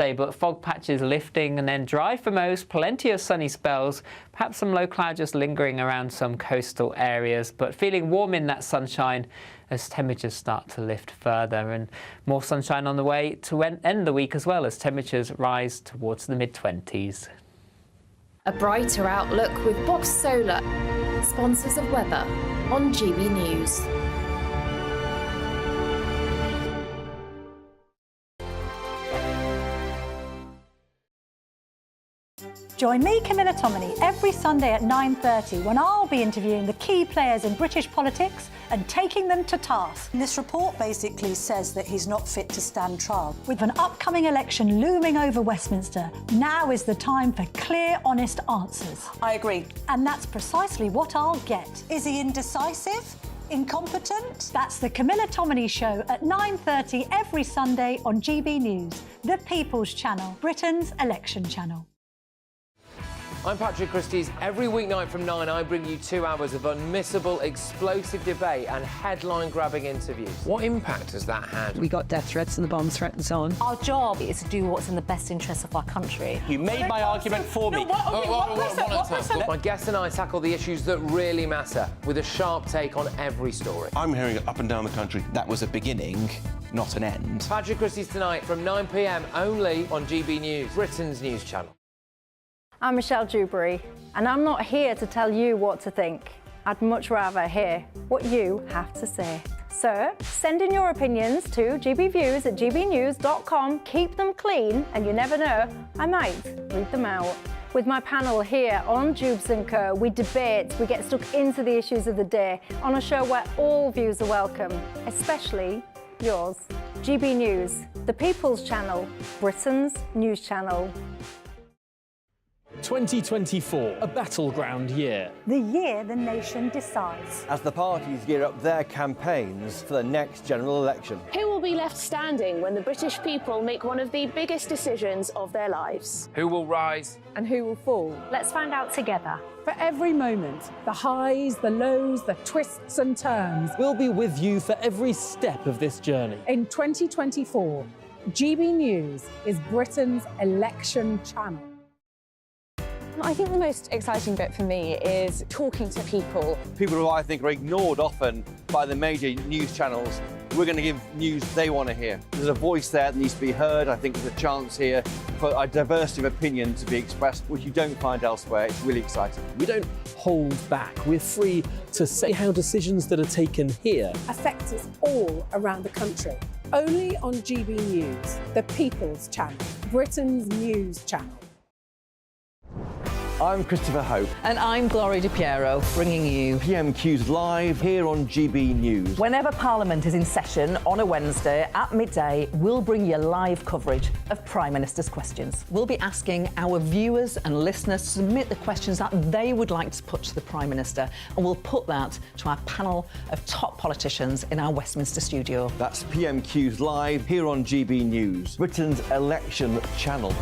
But fog patches lifting and then dry for most, plenty of sunny spells, perhaps some low cloud just lingering around some coastal areas, but feeling warm in that sunshine as temperatures start to lift further, and more sunshine on the way to end the week as well as temperatures rise towards the mid-20s. A brighter outlook with Box Solar, sponsors of weather on GB News. Join me, Camilla Tominey, every Sunday at 9:30 when I'll be interviewing the key players in British politics and taking them to task. This report basically says that he's not fit to stand trial. With an upcoming election looming over Westminster, now is the time for clear, honest answers. I agree. And that's precisely what I'll get. Is he indecisive? Incompetent? That's the Camilla Tominey Show at 9:30 every Sunday on GB News, the People's Channel, Britain's election channel. I'm Patrick Christie's. Every weeknight from 9, I bring you 2 hours of unmissable, explosive debate and headline-grabbing interviews. What impact has that had? We got death threats and the bomb threat and so on. Our job is to do what's in the best interest of our country. You made my argument for me. My guests and I tackle the issues that really matter, with a sharp take on every story. I'm hearing it up and down the country. That was a beginning, not an end. Patrick Christie's tonight from 9 p.m. only on GB News, Britain's news channel. I'm Michelle Dewberry, and I'm not here to tell you what to think. I'd much rather hear what you have to say. So, send in your opinions to gbviews@gbnews.com. Keep them clean, and you never know, I might read them out. With my panel here on Jubes & Co, we debate, we get stuck into the issues of the day on a show where all views are welcome, especially yours. GB News, the People's Channel, Britain's news channel. 2024, a battleground year. The year the nation decides. As the parties gear up their campaigns for the next general election. Who will be left standing when the British people make one of the biggest decisions of their lives? Who will rise? And who will fall? Let's find out together. For every moment, the highs, the lows, the twists and turns. We'll be with you for every step of this journey. In 2024, GB News is Britain's election channel. I think the most exciting bit for me is talking to people. People who I think are ignored often by the major news channels. We're going to give news they want to hear. There's a voice there that needs to be heard. I think there's a chance here for a diversity of opinion to be expressed, which you don't find elsewhere. It's really exciting. We don't hold back. We're free to say how decisions that are taken here affect us all around the country. Only on GB News, the People's Channel, Britain's news channel. I'm Christopher Hope. And I'm Gloria DiPiero, bringing you PMQs live here on GB News. Whenever Parliament is in session on a Wednesday at midday, we'll bring you live coverage of Prime Minister's questions. We'll be asking our viewers and listeners to submit the questions that they would like to put to the Prime Minister, and we'll put that to our panel of top politicians in our Westminster studio. That's PMQs live here on GB News, Britain's election channel.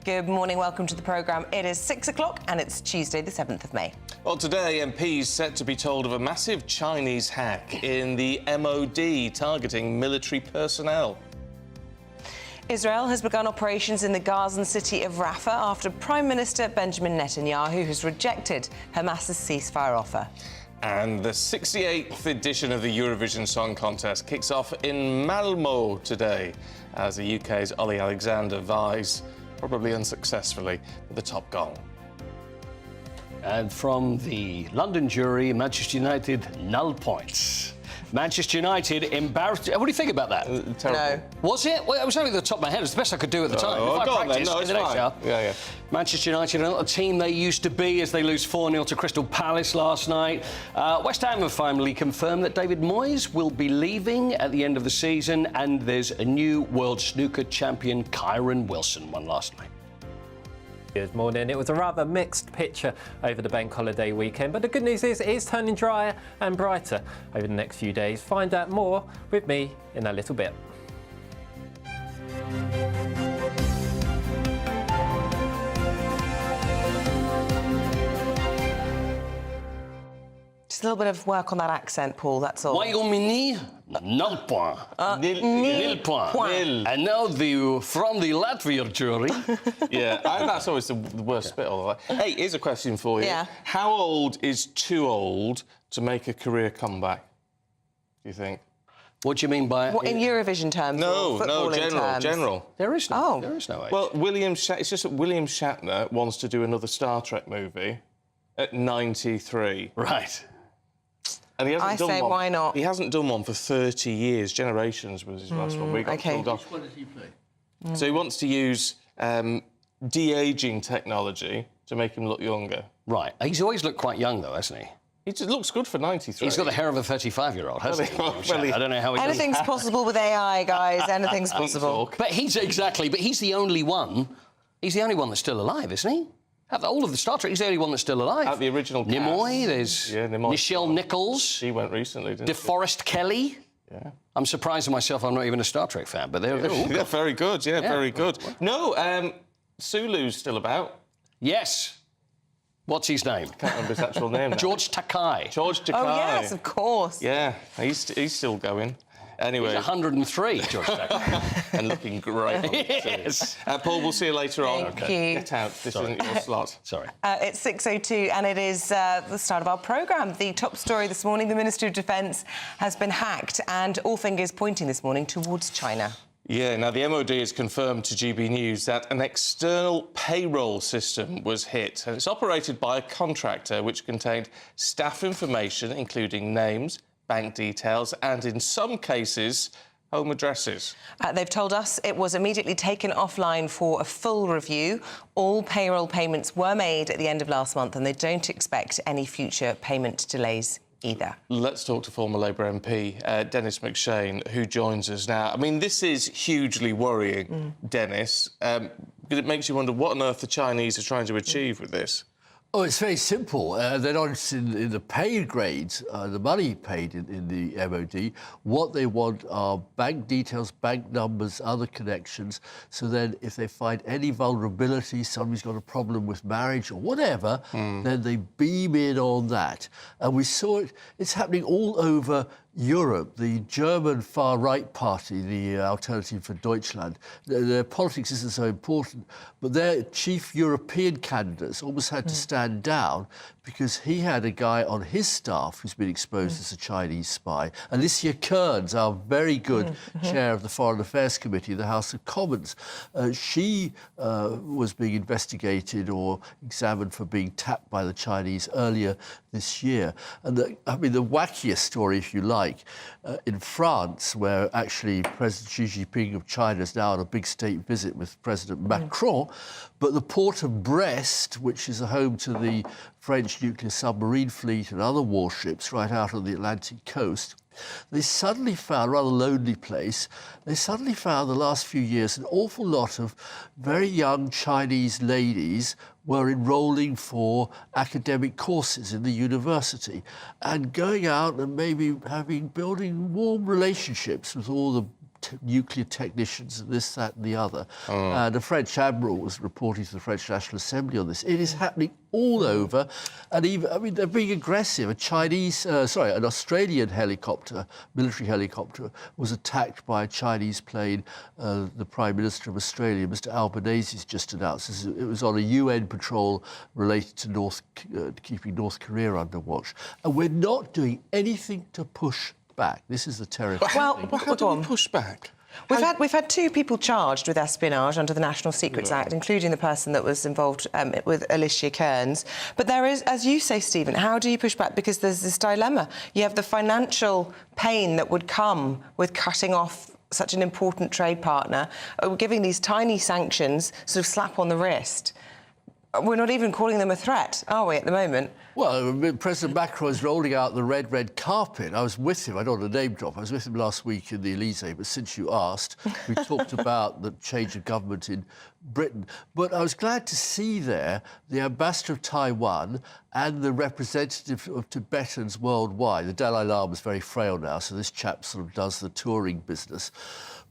Good morning, welcome to the programme. It is 6 o'clock and it's Tuesday the 7th of May. Well, today MPs set to be told of a massive Chinese hack in the MOD targeting military personnel. Israel has begun operations in the Gazan city of Rafah after Prime Minister Benjamin Netanyahu has rejected Hamas's ceasefire offer. And the 68th edition of the Eurovision Song Contest kicks off in Malmö today as the UK's Ollie Alexander vies, probably unsuccessfully, with the top gong. And from the London jury, Manchester United, 0 points. Manchester United embarrassed. What do you think about that? Terrible. No. Was it? Well, it was only the top of my head. It's the best I could do at the time. Oh, If I go on then. practiced No, it's in the next fine. hour. Yeah. Manchester United are not the team they used to be as they lose 4-0 to Crystal Palace last night. West Ham have finally confirmed that David Moyes will be leaving at the end of the season, and there's a new world snooker champion, Kyron Wilson, won last night. Good morning. It was a rather mixed picture over the bank holiday weekend, but the good news is it is turning drier and brighter over the next few days. Find out more with me in a little bit. Just a little bit of work on that accent, Paul, that's all. Wyoming, 0 points. Nil points. And now from the Latvian jury. Yeah, that's always the worst bit of it. Hey, here's a question for you. Yeah. How old is too old to make a career comeback, do you think? What do you mean by... What, in Eurovision terms? No, or footballing general. There is no age. Well, it's just that William Shatner wants to do another Star Trek movie at 93. Right. And he hasn't done one. Why not? He hasn't done one for 30 years. Generations was his last one. We got killed off. Which one does he play? So he wants to use de-aging technology to make him look younger. Right. He's always looked quite young, though, hasn't he? He just looks good for 93. He's got the hair of a 35-year-old, hasn't he? I don't know how he Anything's possible with AI, guys. Anything's possible. But he's the only one. He's the only one that's still alive, isn't he? Out of all of the Star Trek, he's the only one that's still alive. Out the original cast. Nimoy, there's Nichelle Nichols. She went recently, didn't she? DeForest Kelly. Yeah. I'm surprised at myself I'm not even a Star Trek fan, but they're all yeah, very good, yeah, very good. No, Sulu's still about. Yes. What's his name? Can't remember his actual name now. George Takei. George Takei. Oh, yes, of course. Yeah, he's still going. Anyway. He's 103, George Takei. And looking great. Yes. Paul, we'll see you later on. Thank you. Get out. This isn't your slot. Sorry. It's 6:02 and it is the start of our programme. The top story this morning, the Ministry of Defence has been hacked and all fingers pointing this morning towards China. Yeah, now the MOD has confirmed to GB News that an external payroll system was hit, and it's operated by a contractor which contained staff information, including names, bank details, and in some cases, home addresses. They've told us it was immediately taken offline for a full review. All payroll payments were made at the end of last month, and they don't expect any future payment delays either. Let's talk to former Labour MP Dennis McShane, who joins us now. I mean, this is hugely worrying, Dennis, because it makes you wonder what on earth the Chinese are trying to achieve with this. Oh, it's very simple. They're not in the pay grades, the money paid in the MOD. What they want are bank details, bank numbers, other connections. So then if they find any vulnerability, somebody's got a problem with marriage or whatever, then they beam in on that. And we saw it, it's happening all over Europe. The German far-right party, the Alternative for Deutschland, their politics isn't so important, but their chief European candidates almost had to stand down because he had a guy on his staff who's been exposed as a Chinese spy. Alicia Kearns, our very good chair of the Foreign Affairs Committee in the House of Commons, she was being investigated or examined for being tapped by the Chinese earlier this year. And the wackiest story, if you like, in France, where actually President Xi Jinping of China is now on a big state visit with President Macron, but the port of Brest, which is the home to the French nuclear submarine fleet and other warships right out on the Atlantic coast, they suddenly found, a rather lonely place, they suddenly found the last few years an awful lot of very young Chinese ladies were enrolling for academic courses in the university and going out and maybe building warm relationships with all the nuclear technicians and this, that and the other. The French Admiral was reporting to the French National Assembly on this. It is happening all over, and even, I mean, they're being aggressive. An Australian helicopter, military helicopter, was attacked by a Chinese plane. The Prime Minister of Australia, Mr Albanese, has just announced it was on a UN patrol related to keeping North Korea under watch. And we're not doing anything to push back. This is the terrifying thing. How do we push back? We've had 2 people charged with espionage under the National Secrets Act, including the person that was involved with Alicia Kearns. But there is, as you say, Stephen, how do you push back? Because there's this dilemma. You have the financial pain that would come with cutting off such an important trade partner, giving these tiny sanctions sort of slap on the wrist. We're not even calling them a threat, are we, at the moment? Well, President Macron is rolling out the red carpet. I was with him, I don't want to name drop, I was with him last week in the Elysee, but since you asked, we talked about the change of government in Britain. But I was glad to see there the ambassador of Taiwan and the representative of Tibetans worldwide. The Dalai Lama is very frail now, so this chap sort of does the touring business.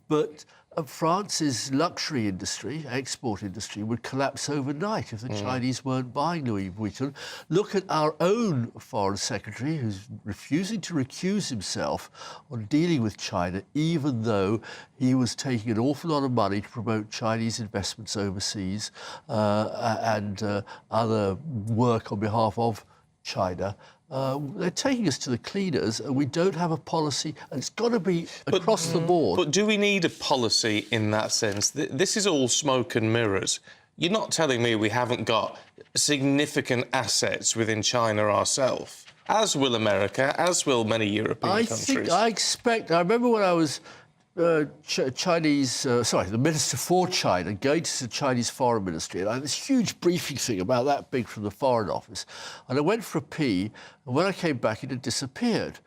But France's luxury industry, export industry, would collapse overnight if the Chinese weren't buying Louis Vuitton. Look at our own Foreign Secretary, who's refusing to recuse himself on dealing with China, even though he was taking an awful lot of money to promote Chinese investments overseas and other work on behalf of China. They're taking us to the cleaners, and we don't have a policy, and it's got to be across the board. But do we need a policy in that sense? This is all smoke and mirrors. You're not telling me we haven't got significant assets within China ourselves, as will America, as will many European countries. I remember when I was the Minister for China, going to the Chinese Foreign Ministry, and I had this huge briefing thing about that big from the Foreign Office. And I went for a pee, and when I came back, it had disappeared.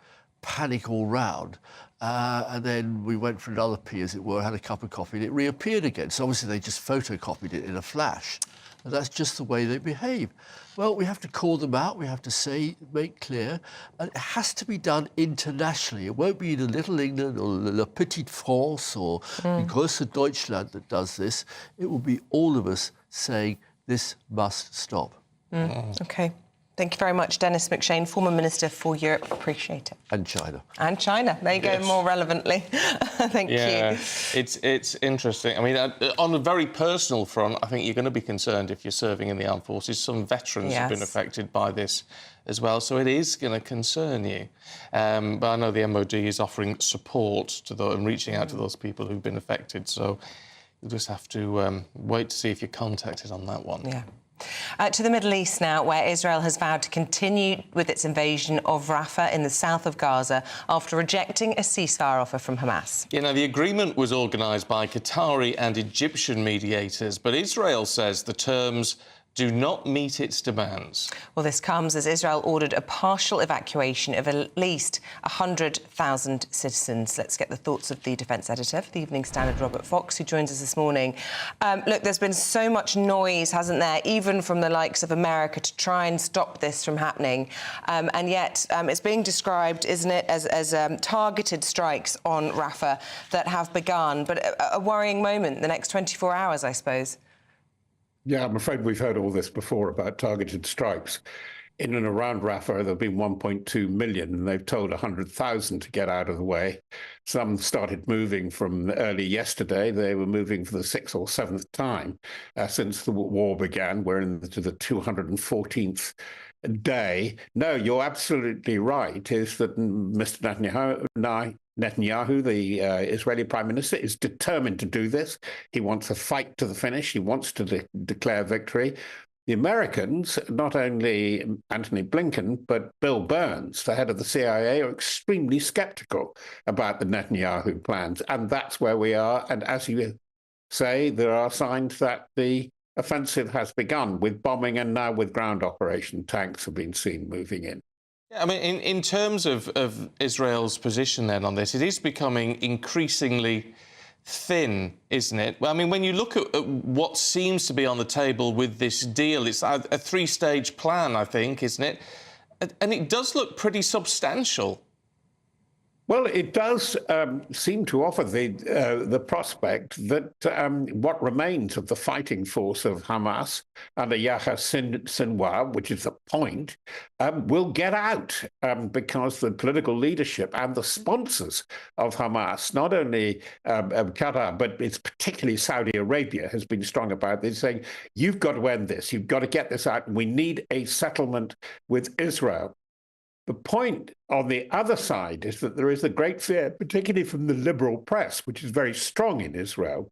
Panic all round. And then we went for another pee, as it were, had a cup of coffee, and it reappeared again. So obviously they just photocopied it in a flash. And that's just the way they behave. Well, we have to call them out, we have to make clear, and it has to be done internationally. It won't be the Little England or La Petite France or the Große Deutschland that does this. It will be all of us saying this must stop. OK. Thank you very much, Dennis McShane, former Minister for Europe. Appreciate it. And China. And China. There you go, more relevantly. Thank you. It's interesting. I mean, on a very personal front, I think you're going to be concerned if you're serving in the armed forces. Some veterans have been affected by this as well, so it is going to concern you. But I know the MOD is offering support to those and reaching out to those people who've been affected, so you'll just have to wait to see if you're contacted on that one. Yeah. To the Middle East now, where Israel has vowed to continue with its invasion of Rafah in the south of Gaza after rejecting a ceasefire offer from Hamas. Yeah, now, the agreement was organised by Qatari and Egyptian mediators, but Israel says the terms do not meet its demands. Well, this comes as Israel ordered a partial evacuation of at least 100,000 citizens. Let's get the thoughts of the defence editor for the Evening Standard, Robert Fox, who joins us this morning. Look, there's been so much noise, hasn't there, even from the likes of America, to try and stop this from happening. And yet it's being described, isn't it, as targeted strikes on Rafah that have begun. But a worrying moment the next 24 hours, I suppose. Yeah, I'm afraid we've heard all this before about targeted strikes. In and around Rafah, there have been 1.2 million, and they've told 100,000 to get out of the way. Some started moving from early yesterday. They were moving for the 6th or 7th time since the war began. We're into the 214th day. No, you're absolutely right, is that Mr. Netanyahu, the Israeli Prime Minister, is determined to do this. He wants a fight to the finish. He wants to declare victory. The Americans, not only Antony Blinken, but Bill Burns, the head of the CIA, are extremely sceptical about the Netanyahu plans. And that's where we are. And as you say, there are signs that the offensive has begun with bombing, and now with ground operation. Tanks have been seen moving in. I mean, in terms of Israel's position then on this, it is becoming increasingly thin, isn't it? Well, I mean, when you look at what seems to be on the table with this deal, it's a three-stage plan, I think, isn't it? And it does look pretty substantial. Well, it does seem to offer the prospect that what remains of the fighting force of Hamas under Yahya Sinwar, which is the point, will get out because the political leadership and the sponsors of Hamas, not only Qatar, but it's particularly Saudi Arabia, has been strong about this, saying, you've got to end this, you've got to get this out, and we need a settlement with Israel. The point on the other side is that there is a great fear, particularly from the liberal press, which is very strong in Israel.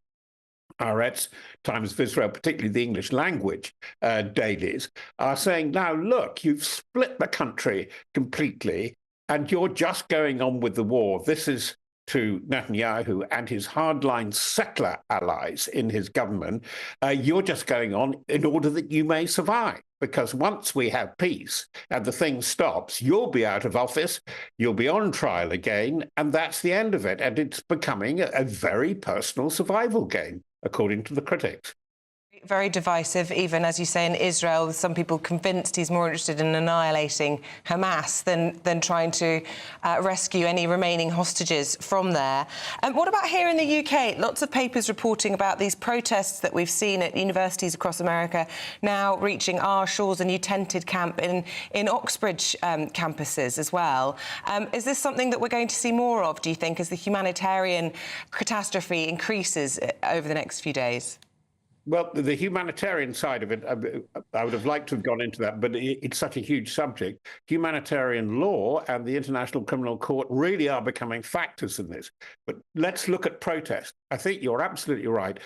Haaretz, Times of Israel, particularly the English language dailies, are saying, now, look, you've split the country completely and you're just going on with the war. This is to Netanyahu and his hardline settler allies in his government. You're just going on in order that you may survive. Because once we have peace and the thing stops, you'll be out of office, you'll be on trial again, and that's the end of it. And it's becoming a very personal survival game, according to the critics. Very divisive, even, as you say, in Israel, with some people convinced he's more interested in annihilating Hamas than trying to rescue any remaining hostages from there. What about here in the UK? Lots of papers reporting about these protests that we've seen at universities across America now reaching our shores, a new tented camp in Oxbridge campuses as well. Is this something that we're going to see more of, do you think, as the humanitarian catastrophe increases over the next few days? Well, the humanitarian side of it, I would have liked to have gone into that, but it's such a huge subject. Humanitarian law and the International Criminal Court really are becoming factors in this. But let's look at protest. I think you're absolutely right.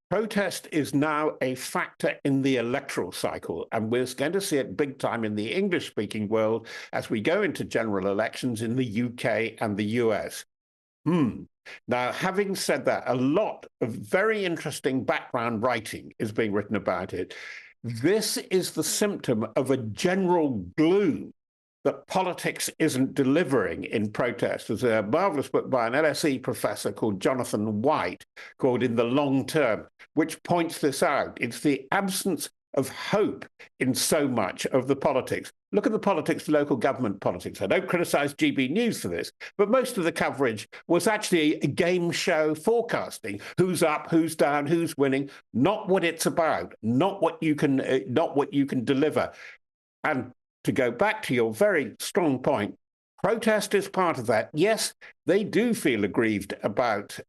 Protest is now a factor in the electoral cycle, and we're going to see it big time in the English-speaking world as we go into general elections in the UK and the US. Now, having said that, a lot of very interesting background writing is being written about it. This is the symptom of a general gloom that politics isn't delivering in protest. There's a marvelous book by an LSE professor called Jonathan White called In the Long Term, which points this out. It's the absence of hope in so much of the politics. Look at the politics, local government politics. I don't criticise GB News for this, but most of the coverage was actually a game show forecasting. Who's up, who's down, who's winning, not what it's about, not what you can deliver. And to go back to your very strong point, protest is part of that. Yes, they do feel aggrieved about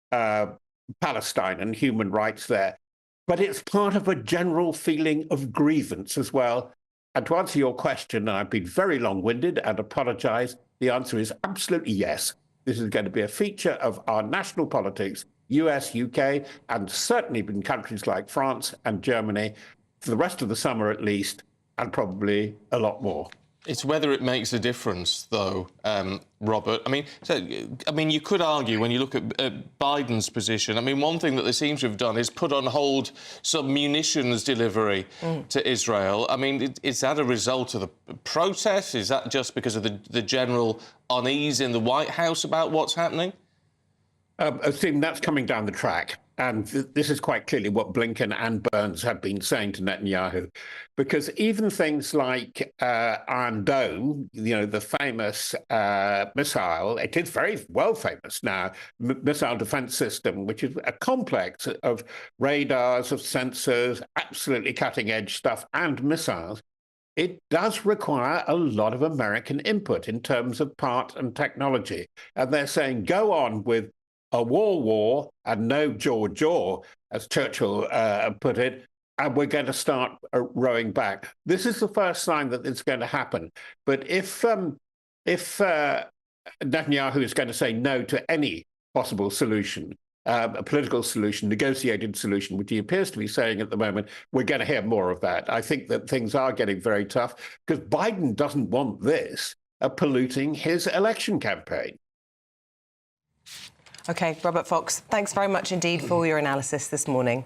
Palestine and human rights there, but it's part of a general feeling of grievance as well. And to answer your question, and I've been very long-winded and apologise, the answer is absolutely yes. This is going to be a feature of our national politics, US, UK, and certainly in countries like France and Germany, for the rest of the summer at least, and probably a lot more. It's whether it makes a difference, though, Robert. I mean, you could argue when you look at Biden's position. I mean, one thing that they seem to have done is put on hold some munitions delivery to Israel. I mean, is that a result of the protests? Is that just because of the general unease in the White House about what's happening? Stephen, that's coming down the track. And this is quite clearly what Blinken and Burns have been saying to Netanyahu, because even things like Iron Dome, you know, the famous missile, it is very well famous now, missile defense system, which is a complex of radars, of sensors, absolutely cutting edge stuff and missiles. It does require a lot of American input in terms of part and technology. And they're saying, go on with a war, and no jaw, as Churchill put it, and we're going to start rowing back. This is the first sign that it's going to happen. But if Netanyahu is going to say no to any possible solution, a political solution, negotiated solution, which he appears to be saying at the moment, we're going to hear more of that. I think that things are getting very tough because Biden doesn't want this polluting his election campaign. OK, Robert Fox, thanks very much indeed for your analysis this morning.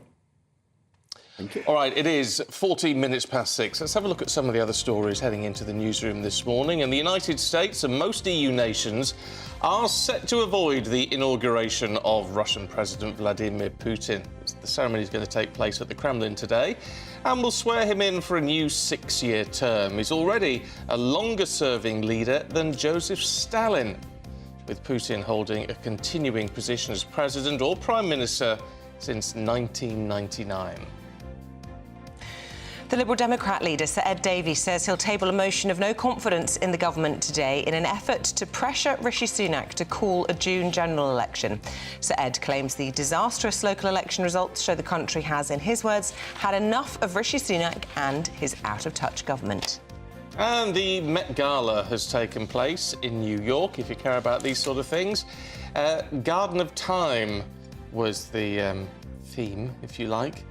Thank you. All right, it is 14 minutes past 6. Let's have a look at some of the other stories heading into the newsroom this morning. And the United States and most EU nations are set to avoid the inauguration of Russian President Vladimir Putin. The ceremony is going to take place at the Kremlin today and will swear him in for a new 6-year term. He's already a longer-serving leader than Joseph Stalin. with Putin holding a continuing position as president or prime minister since 1999. The Liberal Democrat leader, Sir Ed Davies, says he'll table a motion of no confidence in the government today in an effort to pressure Rishi Sunak to call a June general election. Sir Ed claims the disastrous local election results show the country has, in his words, had enough of Rishi Sunak and his out-of-touch government. And the Met Gala has taken place in New York, if you care about these sort of things. Garden of Time was the theme, if you like.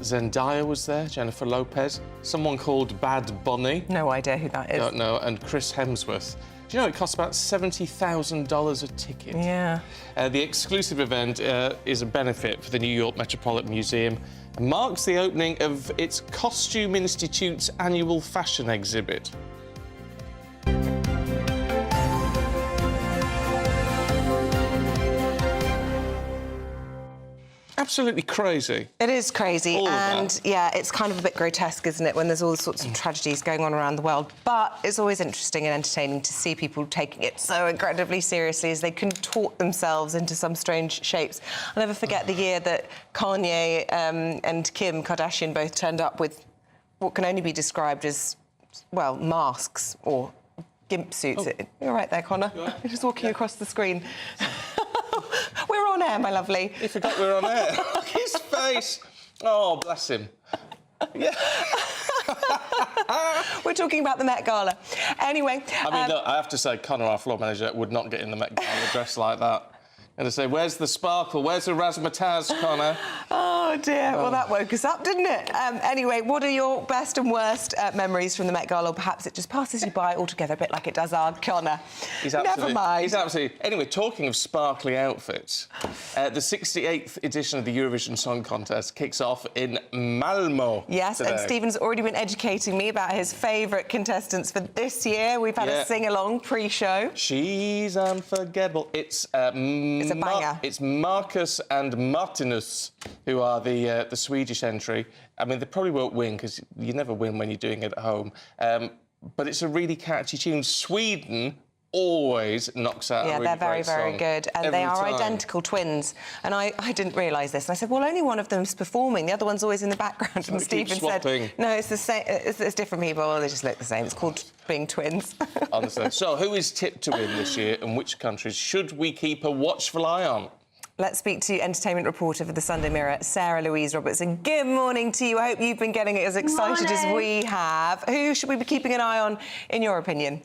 Zendaya was there, Jennifer Lopez, someone called Bad Bunny. No idea who that is. Don't know, and Chris Hemsworth. Do you know it costs about $70,000 a ticket? Yeah. The exclusive event is a benefit for the New York Metropolitan Museum and marks the opening of its Costume Institute's annual fashion exhibit. Absolutely crazy. It is crazy, and yeah, it's kind of a bit grotesque, isn't it, when there's all sorts of tragedies going on around the world. But it's always interesting and entertaining to see people taking it so incredibly seriously as they contort themselves into some strange shapes. I'll never forget the year that Kanye and Kim Kardashian both turned up with what can only be described as, well, masks or gimp suits. You're right there, Connor. You're just walking across the screen. We're on air, my lovely. You forgot we were on air. His face. Oh, bless him. Yeah. We're talking about the Met Gala. Anyway... I mean, look, I have to say, Connor, our floor manager, would not get in the Met Gala dressed like that. And I say, where's the sparkle? Where's the razzmatazz, Connor? Oh, dear. Well, that woke us up, didn't it? Anyway, what are your best and worst memories from the Met Gala? Or perhaps it just passes you by altogether, a bit like it does our Connor. Never mind. He's absolutely... Anyway, talking of sparkly outfits, the 68th edition of the Eurovision Song Contest kicks off in Malmö Yes, today. and Stephen's already been educating me about his favourite contestants for this year. We've had a sing-along pre-show. She's unforgettable. It's a banger. It's Marcus and Martinus, who are the Swedish entry. I mean, they probably won't win, because you never win when you're doing it at home. But it's a really catchy tune. Sweden always knocks out a really they're very, great song. very good. And Every they are time. identical twins. And I didn't realise this. And I said, well, only one of them's performing. The other one's always in the background. And Stephen said, no, it's the same. It's different people. Well, they just look the same. It's called being twins. Honestly. So who is tipped to win this year, and which countries should we keep a watchful eye on? Let's speak to entertainment reporter for the Sunday Mirror, Sarah Louise Robertson. Good morning to you. I hope you've been getting as excited as we have. Who should we be keeping an eye on, in your opinion?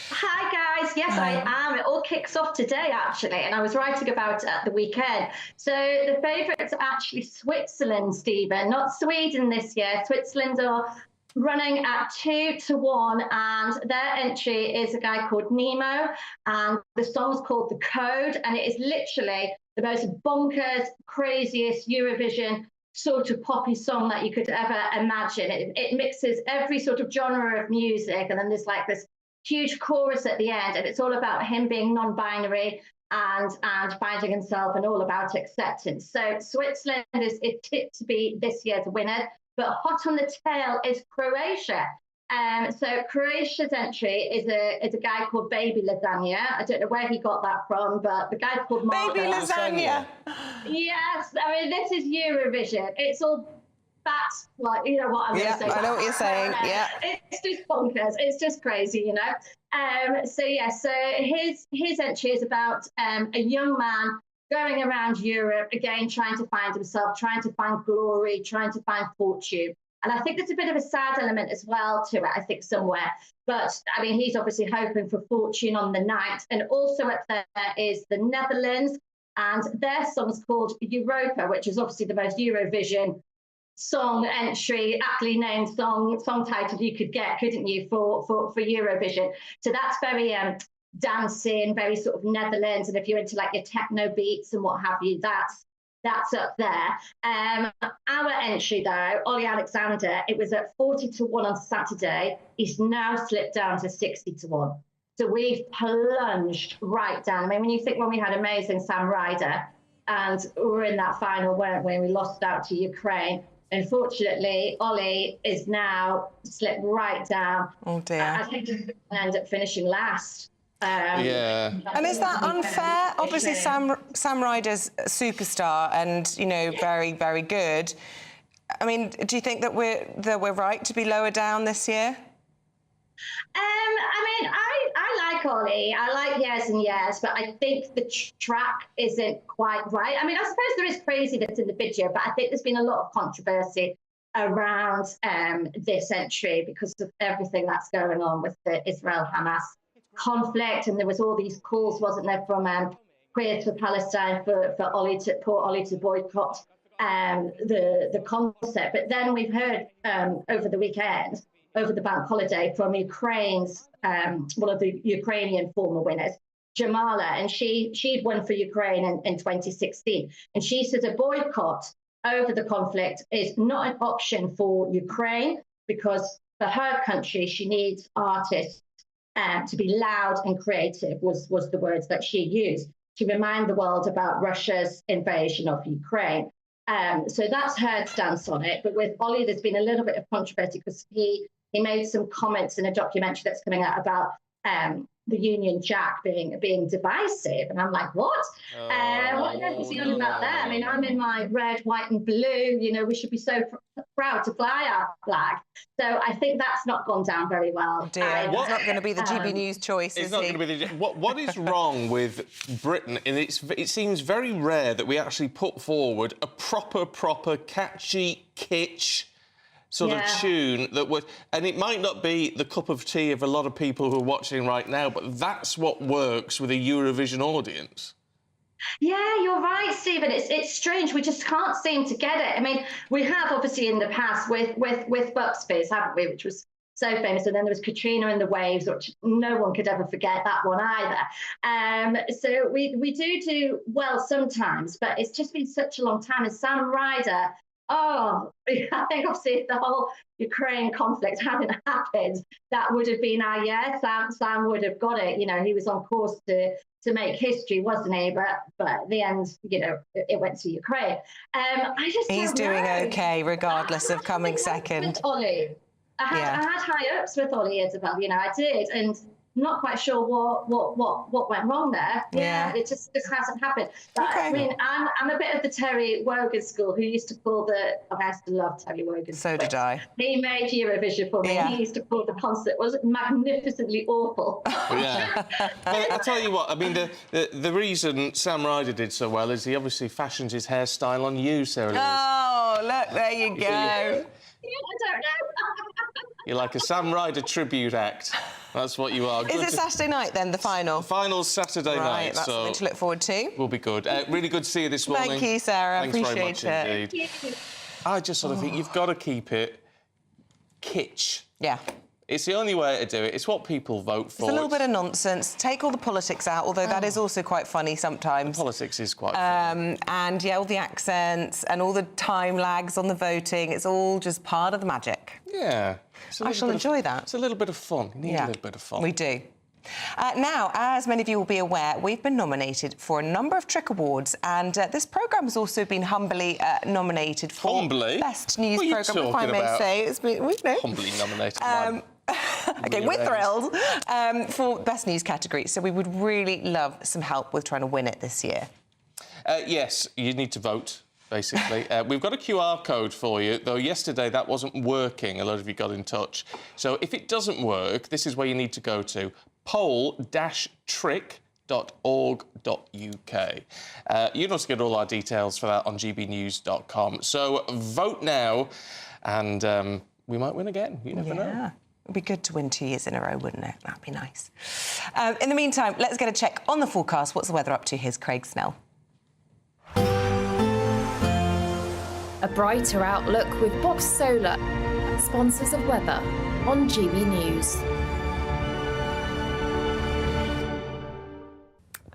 Hi guys, yes I am. It all kicks off today actually, and I was writing about it at the weekend. So the favourites are actually Switzerland, Stephen, not Sweden this year. Switzerland are running at 2-1, and their entry is a guy called Nemo, and the song's called The Code, and it is literally the most bonkers, craziest Eurovision sort of poppy song that you could ever imagine. It mixes every sort of genre of music, and then there's like this huge chorus at the end, and it's all about him being non-binary and finding himself, and all about acceptance. So Switzerland is tipped to be this year's winner, but hot on the tail is Croatia. So Croatia's entry is a guy called Baby Lasagna. I don't know where he got that from, but the guy's called Marco. Baby Lasagna. Yes, I mean, this is Eurovision. It's all that's like, you know what I'm going to say. I know what you're saying. Yeah, it's just bonkers. It's just crazy, you know. So his entry is about a young man going around Europe again, trying to find himself, trying to find glory, trying to find fortune. And I think there's a bit of a sad element as well to it, I think, somewhere. But, I mean, he's obviously hoping for fortune on the night. And also up there is the Netherlands, and their song's called Europa, which is obviously the most Eurovision song entry, aptly named song title you could get, couldn't you, for Eurovision. So that's very dancing, very sort of Netherlands. And if you're into, like, your techno beats and what have you, that's up there. Our entry, though, Ollie Alexander, it was at 40-1 on Saturday. He's now slipped down to 60-1. So we've plunged right down. I mean, when you think when we had amazing Sam Ryder and we were in that final, weren't we? We lost out to Ukraine. Unfortunately, Ollie is now slipped right down. Oh, dear. I think he's going to end up finishing last. And is that unfair? Obviously, Sam Ryder's a superstar and, you know, very, very good. I mean, do you think that we're right to be lower down this year? I mean, I like Ollie. I like Yes and Yes, but I think the track isn't quite right. I mean, I suppose there is craziness in the video, but I think there's been a lot of controversy around this entry because of everything that's going on with the Israel-Hamas conflict. And there was all these calls, wasn't there, from Queers for Palestine for Ollie to boycott the concert. But then we've heard over the weekend, over the bank holiday, from Ukraine's one of the Ukrainian former winners, Jamala, and she'd won for Ukraine in 2016, and she says a boycott over the conflict is not an option for Ukraine because for her country she needs artists to be loud and creative was the words that she used to remind the world about Russia's invasion of Ukraine. So that's her stance on it. But with Ollie, there's been a little bit of controversy because he made some comments in a documentary that's coming out about the Union Jack being divisive, and I'm like, what? What is he on about there? I mean, I'm in my red, white, and blue. You know, we should be so proud to fly our flag. So I think that's not gone down very well. Dear, it's not going to be the GB News choice. It's not going to be the. What is wrong with Britain? And it seems very rare that we actually put forward a proper catchy kitsch sort of tune that would, and it might not be the cup of tea of a lot of people who are watching right now, but that's what works with a Eurovision audience. Yeah, you're right, Stephen. It's strange. We just can't seem to get it. I mean, we have obviously in the past with Bucks Fizz, haven't we, which was so famous, and then there was Katrina and the Waves, which no one could ever forget that one either. So we do well sometimes, but it's just been such a long time. And Sam Ryder, I think obviously if the whole Ukraine conflict hadn't happened, that would have been our year. Sam would have got it. You know, he was on course to make history, wasn't he? But at the end, you know, it went to Ukraine. He's doing okay, regardless of coming second. Ollie, I had high hopes with Ollie, Isabel. You know, I did, and not quite sure what went wrong there. Yeah, it just hasn't happened. But I mean, I'm a bit of the Terry Wogan school, who used to call I used to love Terry Wogan. So did I. He made Eurovision for me. Yeah. He used to call the concert was magnificently awful. Yeah. Well, I'll tell you what. I mean, the reason Sam Ryder did so well is he obviously fashioned his hairstyle on you, Sarah Louise. Oh, look, there you go. I don't know. You're like a Sam Ryder tribute act. That's what you are. Is it Saturday night then, the final? The final's Saturday night. That's something to look forward to. We'll be good. Really good to see you this morning. Thank you, Sarah. Thanks Appreciate very much indeed. Thank you. I just sort of think you've got to keep it kitsch. Yeah. It's the only way to do it. It's what people vote for. It's a little bit of nonsense. Take all the politics out, although that is also quite funny sometimes. The politics is quite funny. And, yeah, all the accents and all the time lags on the voting, it's all just part of the magic. Yeah. I shall enjoy that. It's a little bit of fun. You need a little bit of fun. We do. Now, as many of you will be aware, we've been nominated for a number of Trick Awards, and this programme has also been humbly nominated for Best News Programme, if I may say. It's been, humbly nominated. OK, we're thrilled for Best News category, so we would really love some help with trying to win it this year. Yes, you need to vote, basically. We've got a QR code for you, though yesterday that wasn't working. A lot of you got in touch. So if it doesn't work, this is where you need to go to, poll-trick.org.uk. You can also get all our details for that on gbnews.com. So vote now, and we might win again. You never know. It'd be good to win 2 years in a row, wouldn't it? That'd be nice. In the meantime, let's get a check on the forecast. What's the weather up to? Here's Craig Snell. A brighter outlook with Box Solar, sponsors of weather on GB News.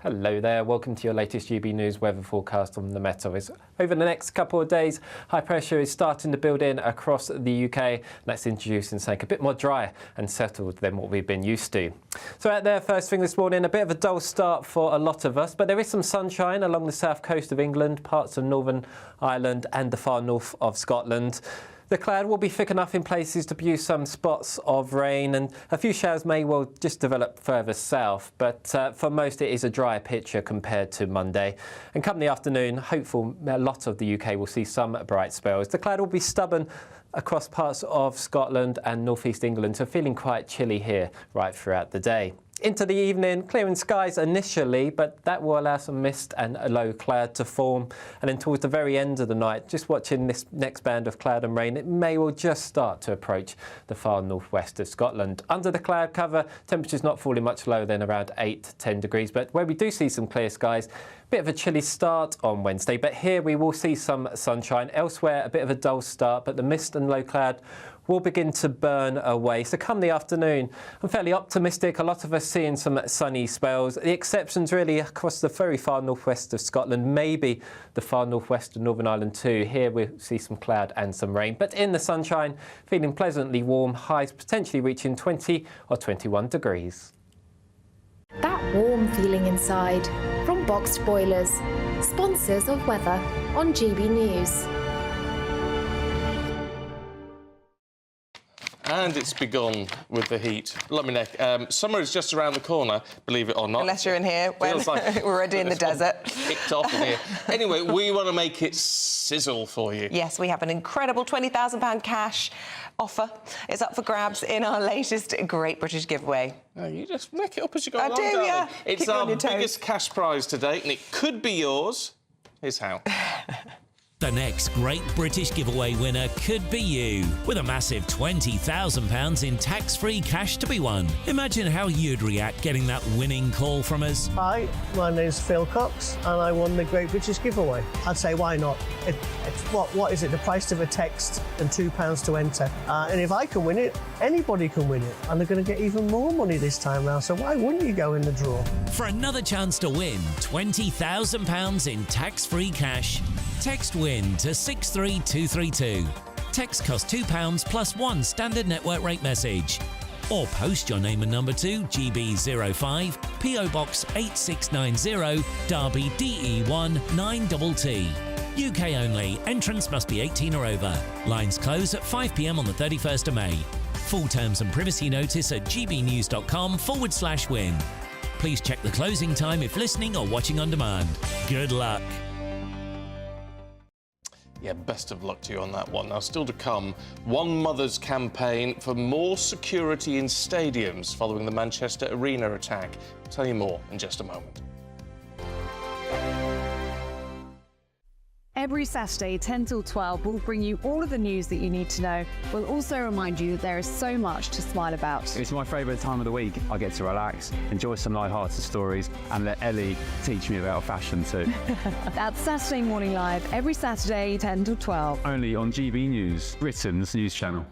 Hello there, welcome to your latest GB News weather forecast on the Met Office. Over the next couple of days, high pressure is starting to build in across the UK. That's introducing something a bit more dry and settled than what we've been used to. So out there, first thing this morning, a bit of a dull start for a lot of us, but there is some sunshine along the south coast of England, parts of Northern Ireland and the far north of Scotland. The cloud will be thick enough in places to produce some spots of rain, and a few showers may well just develop further south, but for most it is a drier picture compared to Monday. And come the afternoon, hopeful a lot of the UK will see some bright spells. The cloud will be stubborn across parts of Scotland and northeast England, so feeling quite chilly here right throughout the day. Into the evening, clearing skies initially, but that will allow some mist and a low cloud to form. And then towards the very end of the night, just watching this next band of cloud and rain, it may well just start to approach the far northwest of Scotland. Under the cloud cover, temperatures not falling much lower than around 8 to 10 degrees, but where we do see some clear skies, bit of a chilly start on Wednesday, but here we will see some sunshine. Elsewhere, a bit of a dull start, but the mist and low cloud will begin to burn away. So come the afternoon, I'm fairly optimistic. A lot of us seeing some sunny spells. The exceptions really across the very far northwest of Scotland, maybe the far northwest of Northern Ireland too. Here we see some cloud and some rain, but in the sunshine, feeling pleasantly warm, highs potentially reaching 20 or 21 degrees. That warm feeling inside from Boxed Boilers, sponsors of weather on GB News. And it's begun with the heat. Lumberneck, summer is just around the corner, believe it or not. Unless you're in here, when like we're already in the desert. Kicked off in here. Anyway, we want to make it sizzle for you. Yes, we have an incredible £20,000 cash offer. It's up for grabs in our latest Great British Giveaway. Oh, you just make it up as you go along, do, darling. yeah. It's Keep you on our your toes. biggest cash prize to date, and it could be yours. Here's how. The next Great British Giveaway winner could be you, with a massive £20,000 in tax-free cash to be won. Imagine how you'd react getting that winning call from us. Hi, my name's Phil Cox, and I won the Great British Giveaway. I'd say, why not? It's what is it? The price of a text and £2 to enter. And if I can win it, anybody can win it. And they're going to get even more money this time round, so why wouldn't you go in the draw? For another chance to win £20,000 in tax-free cash, text WIN to 63232. Text costs £2 plus one standard network rate message. Or post your name and number to GB05, PO Box 8690, Derby DE1 9TT. UK only. Entrance must be 18 or over. Lines close at 5 p.m. on the 31st of May. Full terms and privacy notice at gbnews.com/win. Please check the closing time if listening or watching on demand. Good luck. Yeah, best of luck to you on that one. Now, still to come, One Mother's campaign for more security in stadiums following the Manchester Arena attack. I'll tell you more in just a moment. Every Saturday, 10 till 12, we'll bring you all of the news that you need to know. We'll also remind you that there is so much to smile about. It's my favourite time of the week. I get to relax, enjoy some light-hearted stories, and let Ellie teach me about fashion too. That's Saturday Morning Live, every Saturday, 10 till 12. Only on GB News, Britain's news channel.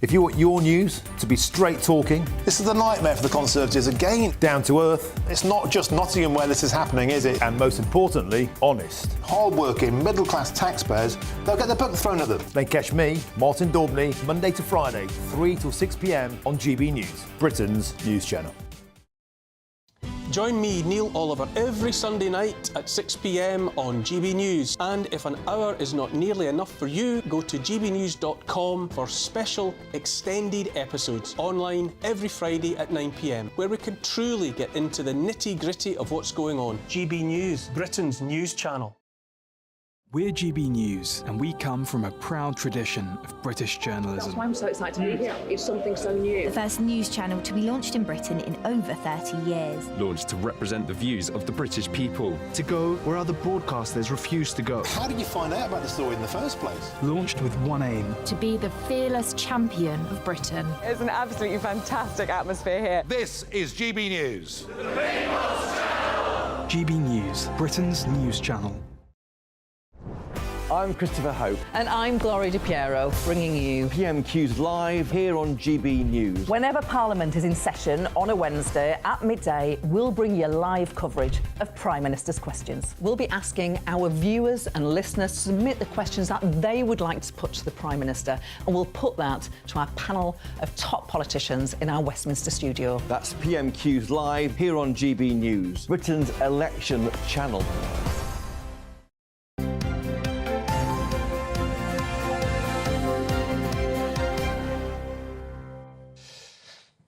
If you want your news to be straight talking, this is a nightmare for the Conservatives again. Down to earth. It's not just Nottingham where this is happening, is it? And most importantly, honest. Hard-working, middle-class taxpayers, they'll get their book thrown at them. They catch me, Martin Daubney, Monday to Friday, 3 till 6 p.m. on GB News, Britain's news channel. Join me, Neil Oliver, every Sunday night at 6 p.m. on GB News. And if an hour is not nearly enough for you, go to gbnews.com for special extended episodes online every Friday at 9 p.m, where we can truly get into the nitty-gritty of what's going on. GB News, Britain's news channel. We're GB News, and we come from a proud tradition of British journalism. That's why I'm so excited to be here. It's something so new. The first news channel to be launched in Britain in over 30 years. Launched to represent the views of the British people. To go where other broadcasters refuse to go. How did you find out about the story in the first place? Launched with one aim. To be the fearless champion of Britain. It's an absolutely fantastic atmosphere here. This is GB News. GB News, Britain's news channel. I'm Christopher Hope. And I'm Gloria Di Piero, bringing you PMQ's live here on GB News. Whenever Parliament is in session on a Wednesday at midday, we'll bring you live coverage of Prime Minister's questions. We'll be asking our viewers and listeners to submit the questions that they would like to put to the Prime Minister, and we'll put that to our panel of top politicians in our Westminster studio. That's PMQ's live here on GB News, Britain's election channel.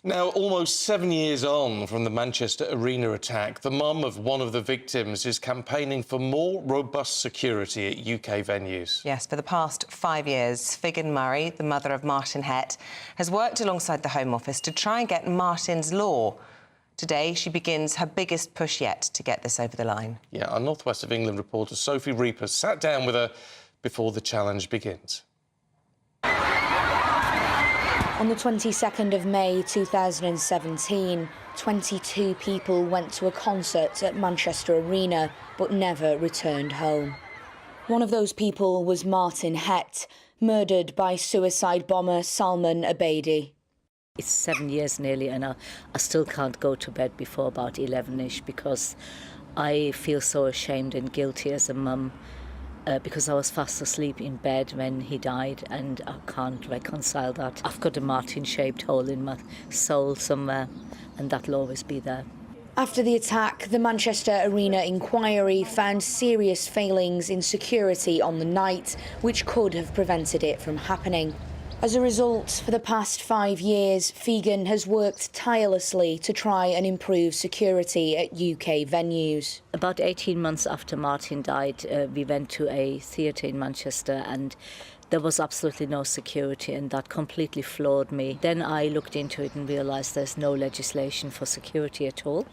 Now, almost 7 years on from the Manchester Arena attack, the mum of one of the victims is campaigning for more robust security at UK venues. Yes, for the past 5 years, Figan Murray, the mother of Martin Hett, has worked alongside the Home Office to try and get Martin's law. Today, she begins her biggest push yet to get this over the line. Yeah, our North West of England reporter Sophie Reaper sat down with her before the challenge begins. On the 22nd of May 2017, 22 people went to a concert at Manchester Arena but never returned home. One of those people was Martin Hett, murdered by suicide bomber Salman Abedi. It's 7 years nearly, and I still can't go to bed before about 11ish because I feel so ashamed and guilty as a mum. Because I was fast asleep in bed when he died, and I can't reconcile that. I've got a Martin-shaped hole in my soul somewhere, and that'll always be there. After the attack, the Manchester Arena inquiry found serious failings in security on the night, which could have prevented it from happening. As a result, for the past 5 years, Figan has worked tirelessly to try and improve security at UK venues. About 18 months after Martin died, we went to a theatre in Manchester, and there was absolutely no security, and that completely floored me. Then I looked into it and realised there's no legislation for security at all,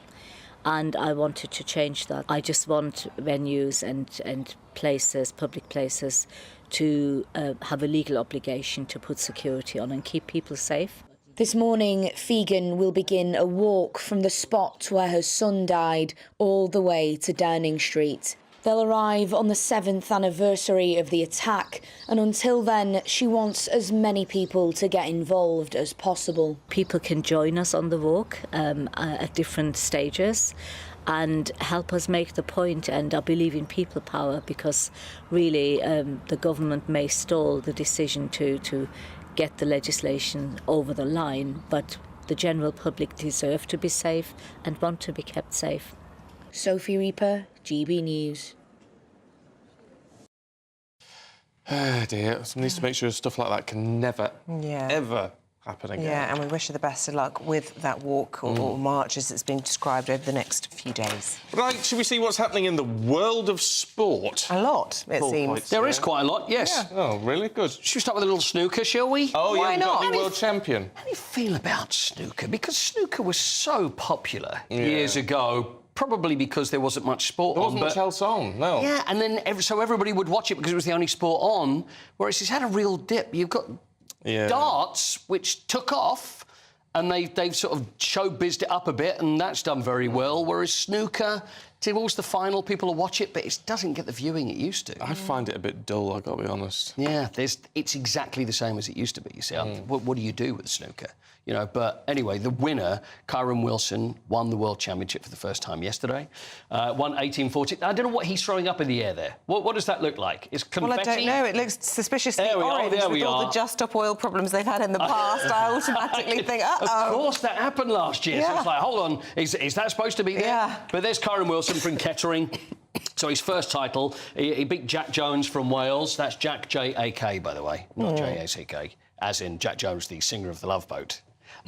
and I wanted to change that. I just want venues and places, public places, to have a legal obligation to put security on and keep people safe. This morning, Figan will begin a walk from the spot where her son died all the way to Downing Street. They'll arrive on the 7th anniversary of the attack, and until then, she wants as many people to get involved as possible. People can join us on the walk at different stages and help us make the point, and I believe in people power, because really the government may stall the decision to get the legislation over the line, but the general public deserve to be safe and want to be kept safe. Sophie Reaper, GB News. Oh dear, someone needs to make sure stuff like that can never, ever happen again. Yeah, and we wish her the best of luck with that walk or march, as it's being described, over the next few days. Right, should we see what's happening in the world of sport? A lot, it seems. There is quite a lot, yes. Yeah. Oh, really? Good. Should we start with a little snooker, shall we? Oh, Why yeah, not? we've got a new world champion. How do you feel about snooker? Because snooker was so popular years ago, probably because there wasn't much sport there on. There wasn't much else on, no. Yeah, and then so everybody would watch it because it was the only sport on, whereas it's had a real dip. You've got darts, which took off, and they've sort of showbizzed it up a bit, and that's done very well, whereas snooker, towards the final, people will watch it, but it doesn't get the viewing it used to. I find it a bit dull, I've got to be honest. Yeah, it's exactly the same as it used to be, you see. What do you do with snooker? You know, but anyway, the winner, Kyron Wilson, won the World Championship for the first time yesterday. Won 1840. I don't know what he's throwing up in the air there. What does that look like? Is confetti? Well, I don't know. It looks suspiciously orange with all the Just Stop Oil problems they've had in the past. I automatically think, uh-oh. Of course, that happened last year. So it's like, hold on, is that supposed to be there? Yeah. But there's Kyron Wilson from Kettering. So his first title, he beat Jack Jones from Wales. That's Jack J-A-K, by the way, not J-A-C-K, as in Jack Jones, the singer of The Love Boat.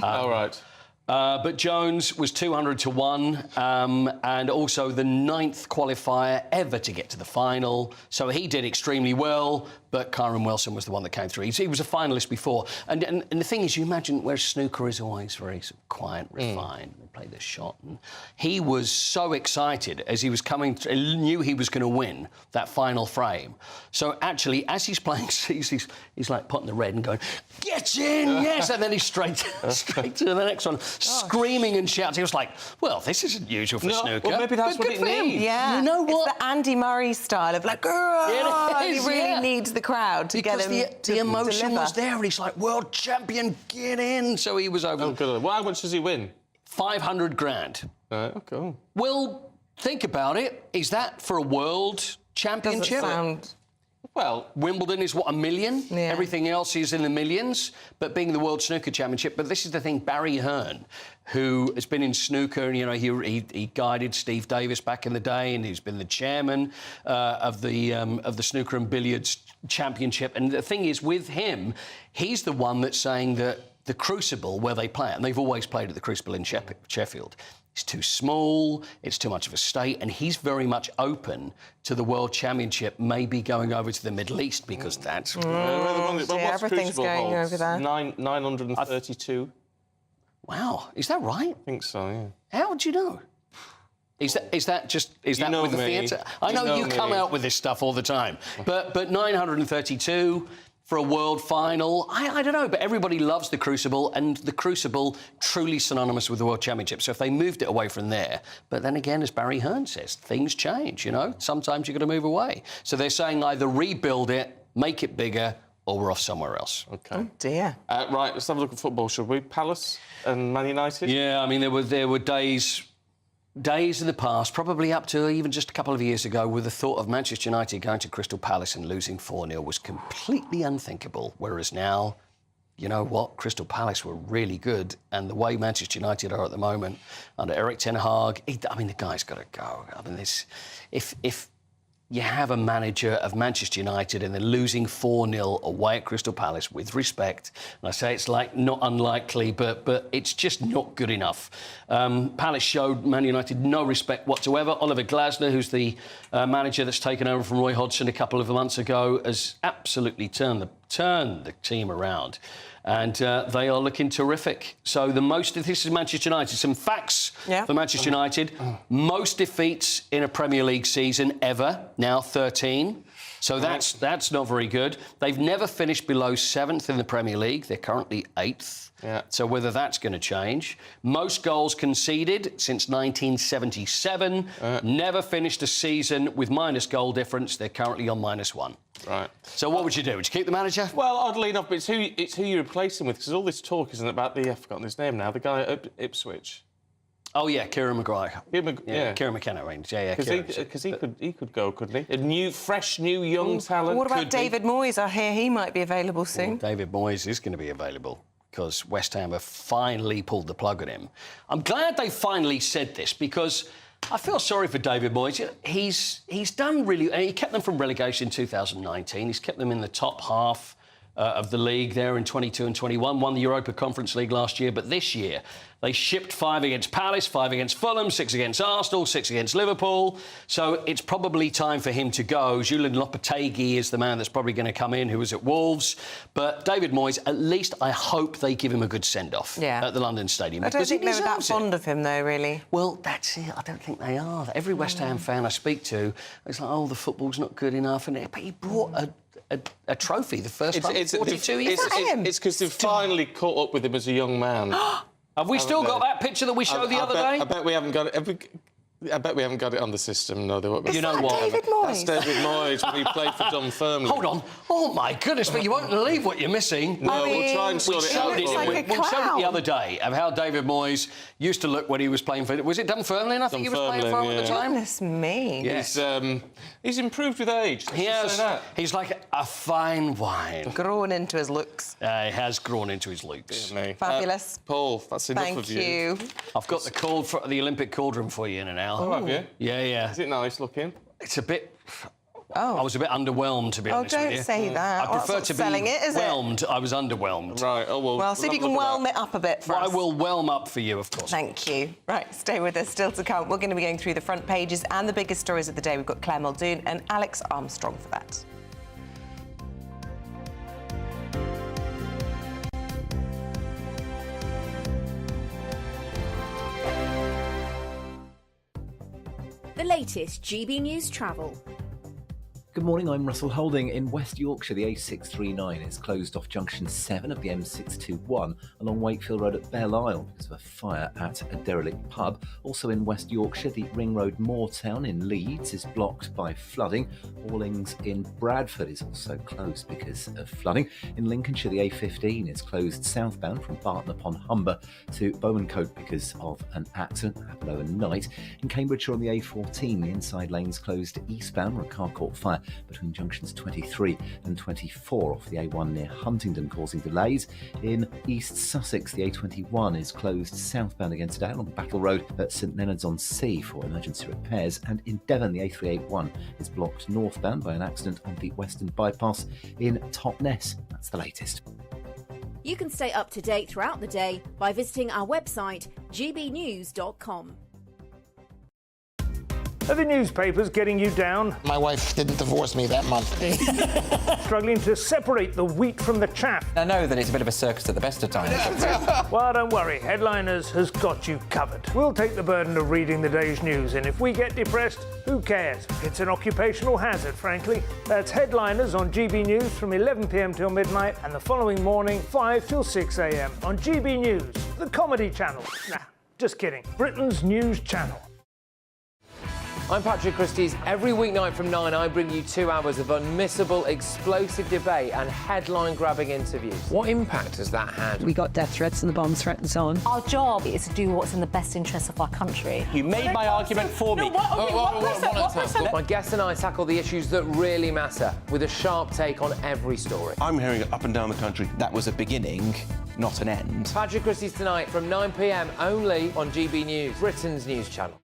All right. But Jones was 200 to 1, and also the 9th qualifier ever to get to the final. So he did extremely well, but Kyron Wilson was the one that came through. He was a finalist before. And the thing is, you imagine where snooker is always very sort of quiet, refined. They play the shot. And he was so excited as he was coming, he knew he was going to win that final frame. So actually, as he's playing, he's like putting the red and going, get in, yes! And then he's straight to the next one, screaming and shouting. He was like, well, this isn't usual for snooker. Well, maybe that's what it needs. Yeah. You know what? It's the Andy Murray style of like, he really needs the crowd to get him the emotion was there, and he's like, world champion, get in. So he was over. Oh, good. Well, how much does he win? 500 grand. Oh, cool. Well, think about it. Is that for a world championship? Doesn't sound... Well, Wimbledon is, what, $1 million? Yeah. Everything else is in the millions, but being the World Snooker Championship. But this is the thing, Barry Hearn, who has been in snooker, and, you know, he guided Steve Davis back in the day, and he's been the chairman of the Snooker and Billiards Championship. And the thing is, with him, he's the one that's saying that the Crucible, where they play it, and they've always played at the Crucible in Sheffield, it's too small, it's too much of a state, and he's very much open to the World Championship maybe going over to the Middle East, because that's... everything's going over there. 932. Wow, is that right? I think so, yeah. How would you know? Is that with the theatre? I know you come out with this stuff all the time, but 932 for a world final, I don't know, but everybody loves the Crucible, and the Crucible truly synonymous with the World Championship. So if they moved it away from there, but then again, as Barry Hearn says, things change, you know? Sometimes you've got to move away. So they're saying either rebuild it, make it bigger, or we're off somewhere else. OK. Oh, dear. Right, let's have a look at football, shall we? Palace and Man United? Yeah, I mean, there were days in the past, probably up to even just a couple of years ago, where the thought of Manchester United going to Crystal Palace and losing 4-0 was completely unthinkable. Whereas now, you know what? Crystal Palace were really good, and the way Manchester United are at the moment, under Eric Ten Hag, the guy's got to go. I mean, if you have a manager of Manchester United and they're losing 4-0 away at Crystal Palace, with respect, and I say it's not unlikely, but it's just not good enough. Palace showed Man United no respect whatsoever. Oliver Glasner, who's the manager that's taken over from Roy Hodgson a couple of months ago, has absolutely turned the team around. And they are looking terrific. So this is Manchester United. Some facts for Manchester United. Most defeats in a Premier League season ever, now 13. So that's not very good. They've never finished below 7th in the Premier League. They're currently 8th. Yeah. So whether that's going to change. Most goals conceded since 1977. Never finished a season with minus goal difference. They're currently on -1. Right. So what would you do? Would you keep the manager? Well, oddly enough, it's who you replace him with, because all this talk isn't about I've forgotten his name now, the guy at Ipswich. Oh yeah, Kieran Maguire. Kieran McKenna, right? Yeah. Because he could go, couldn't he? A fresh, young talent. What about David Moyes? I hear he might be available soon. Well, David Moyes is going to be available, because West Ham have finally pulled the plug on him. I'm glad they finally said this, because I feel sorry for David Moyes. He's done really... He kept them from relegation in 2019. He's kept them in the top half of the league there in 22 and 21. Won the Europa Conference League last year, but this year they shipped 5 against Palace, 5 against Fulham, 6 against Arsenal, 6 against Liverpool. So it's probably time for him to go. Julian Lopetegui is the man that's probably going to come in, who was at Wolves. But David Moyes, at least I hope they give him a good send-off at the London Stadium. I don't think they were that fond of him, though, really. Well, that's it. I don't think they are. Every West Ham fan I speak to, it's like, oh, the football's not good enough. But he brought a trophy, the first time in 42 years. It's because they've finally caught up with him as a young man. Have we still got that picture that we showed the other day? I bet we haven't got it. I bet we haven't got it on the system. No, they won't. You know what? David Moyes? That's David Moyes when he played for Dunfermline. Hold on. Oh, my goodness, but you won't believe what you're missing. No, we'll try and sort it out. We showed it the other day of how David Moyes used to look when he was playing for... Was it Dunfermline, I think he was playing for at the time? Goodness me. Yes. He's improved with age. He has. He's like a fine wine. Grown into his looks. He has grown into his looks. Fabulous. Paul, that's enough of you. Thank you. I've got the Olympic cauldron for you in an hour. Oh, have you? Yeah. Is it nice looking? It's a bit... Oh. I was a bit underwhelmed, to be honest with you. Oh, don't say that. I prefer to be selling it, is whelmed. I was underwhelmed. Right, oh, well... Well, see if you can whelm it up a bit for us. I will whelm up for you, of course. Thank you. Right, stay with us. Still to come, we're going to be going through the front pages and the biggest stories of the day. We've got Claire Muldoon and Alex Armstrong for that. The latest GB News travel. Good morning, I'm Russell Holding. In West Yorkshire, the A639 is closed off junction 7 of the M621 along Wakefield Road at Belle Isle because of a fire at a derelict pub. Also in West Yorkshire, the Ring Road Moortown in Leeds is blocked by flooding. Allings in Bradford is also closed because of flooding. In Lincolnshire, the A15 is closed southbound from Barton upon Humber to Bowmancote because of an accident that happened overnight. In Cambridgeshire on the A14, the inside lane's closed eastbound where a car caught fire between junctions 23 and 24 off the A1 near Huntingdon, causing delays. In East Sussex, the A21 is closed southbound against Dale on Battle Road at St Leonards-on-Sea for emergency repairs. And in Devon, the A381 is blocked northbound by an accident on the Western Bypass in Totnes. That's the latest. You can stay up to date throughout the day by visiting our website, gbnews.com. Are the newspapers getting you down? My wife didn't divorce me that month. Struggling to separate the wheat from the chaff? I know that it's a bit of a circus at the best of times. Well, don't worry, Headliners has got you covered. We'll take the burden of reading the day's news, and if we get depressed, who cares? It's an occupational hazard, frankly. That's Headliners on GB News from 11 p.m. till midnight, and the following morning, 5 till 6 a.m. on GB News, the comedy channel. Nah, just kidding. Britain's news channel. I'm Patrick Christie's. Every weeknight from 9, I bring you 2 hours of unmissable, explosive debate and headline-grabbing interviews. What impact has that had? We got death threats and the bomb threat and so on. Our job is to do what's in the best interest of our country. You made my argument for me. My guests and I tackle the issues that really matter with a sharp take on every story. I'm hearing it up and down the country. That was a beginning, not an end. Patrick Christie's tonight from 9 p.m. only on GB News, Britain's news channel.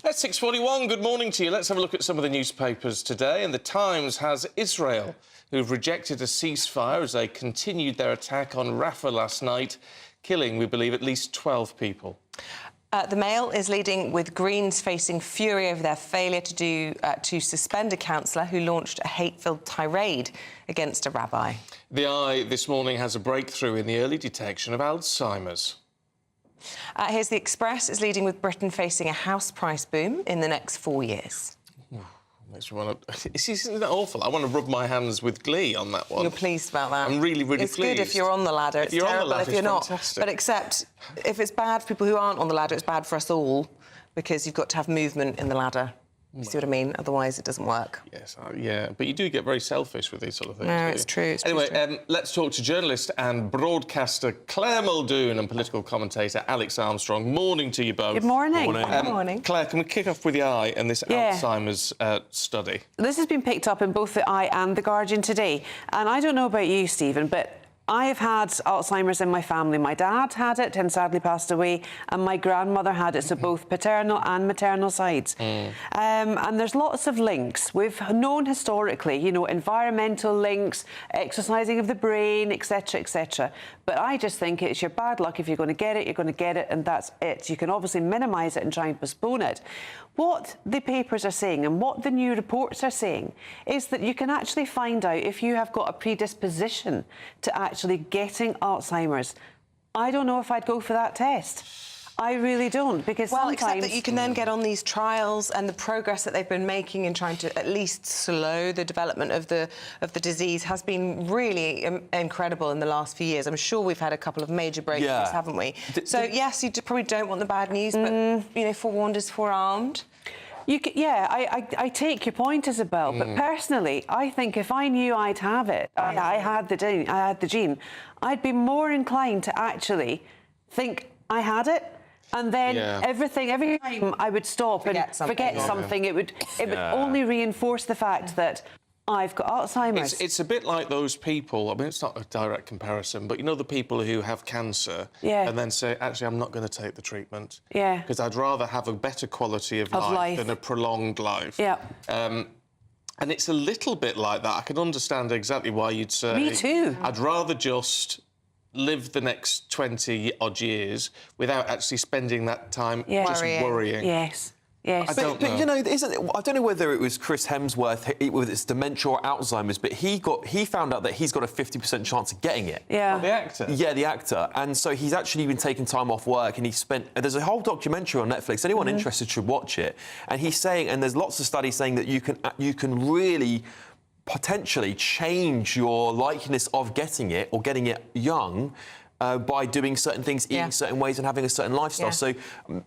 At 6:41, good morning to you. Let's have a look at some of the newspapers today. And the Times has Israel, who've rejected a ceasefire as they continued their attack on Rafah last night, killing, we believe, at least 12 people. The Mail is leading with Greens facing fury over their failure to suspend a councillor who launched a hate-filled tirade against a rabbi. The Eye this morning has a breakthrough in the early detection of Alzheimer's. Here's the Express is leading with Britain facing a house price boom in the next 4 years. Isn't that awful? I want to rub my hands with glee on that one. You're pleased about that? I'm really, really pleased. It's good if you're on the ladder. It's terrible if you're not. But except, if it's bad for people who aren't on the ladder, it's bad for us all, because you've got to have movement in the ladder. You see what I mean? Otherwise, it doesn't work. Yes, yeah, but you do get very selfish with these sort of things. No, it's true. Anyway, let's talk to journalist and broadcaster Claire Muldoon and political commentator Alex Armstrong. Morning to you both. Good morning. Good morning. Claire, can we kick off with the Eye and this Alzheimer's study? This has been picked up in both the Eye and the Guardian today. And I don't know about you, Stephen, but I have had Alzheimer's in my family. My dad had it and sadly passed away, and my grandmother had it, so both paternal and maternal sides. And there's lots of links. We've known historically, you know, environmental links, exercising of the brain, etc., etc. But I just think it's your bad luck. If you're going to get it, you're going to get it, and that's it. You can obviously minimise it and try and postpone it. What the papers are saying and what the new reports are saying is that you can actually find out if you have got a predisposition to actually getting Alzheimer's. I don't know if I'd go for that test. I really don't, because sometimes... except that you can then get on these trials and the progress that they've been making in trying to at least slow the development of the disease has been really incredible in the last few years. I'm sure we've had a couple of major breakthroughs, haven't we? So, yes, you probably don't want the bad news, but, you know, forewarned is forearmed. I take your point, Isabel, but personally, I think if I knew I'd have it, I had the gene, I'd be more inclined to actually think I had it. And then every time I would stop and forget something, it would only reinforce the fact that I've got Alzheimer's. It's a bit like those people, I mean, it's not a direct comparison, but you know the people who have cancer and then say, actually, I'm not going to take the treatment. Because I'd rather have a better quality of life than a prolonged life. And it's a little bit like that. I can understand exactly why you'd say... Me too. I'd rather just live the next 20-odd years without actually spending that time just worrying. Yes. I don't know. But you know, I don't know whether it was Chris Hemsworth with his dementia or Alzheimer's, but he found out that he's got a 50% chance of getting it. The actor? Yeah, the actor. And so he's actually been taking time off work, and there's a whole documentary on Netflix. Anyone interested should watch it. And he's saying, and there's lots of studies saying that you can really potentially change your likeliness of getting it or getting it young by doing certain things, eating certain ways and having a certain lifestyle. So,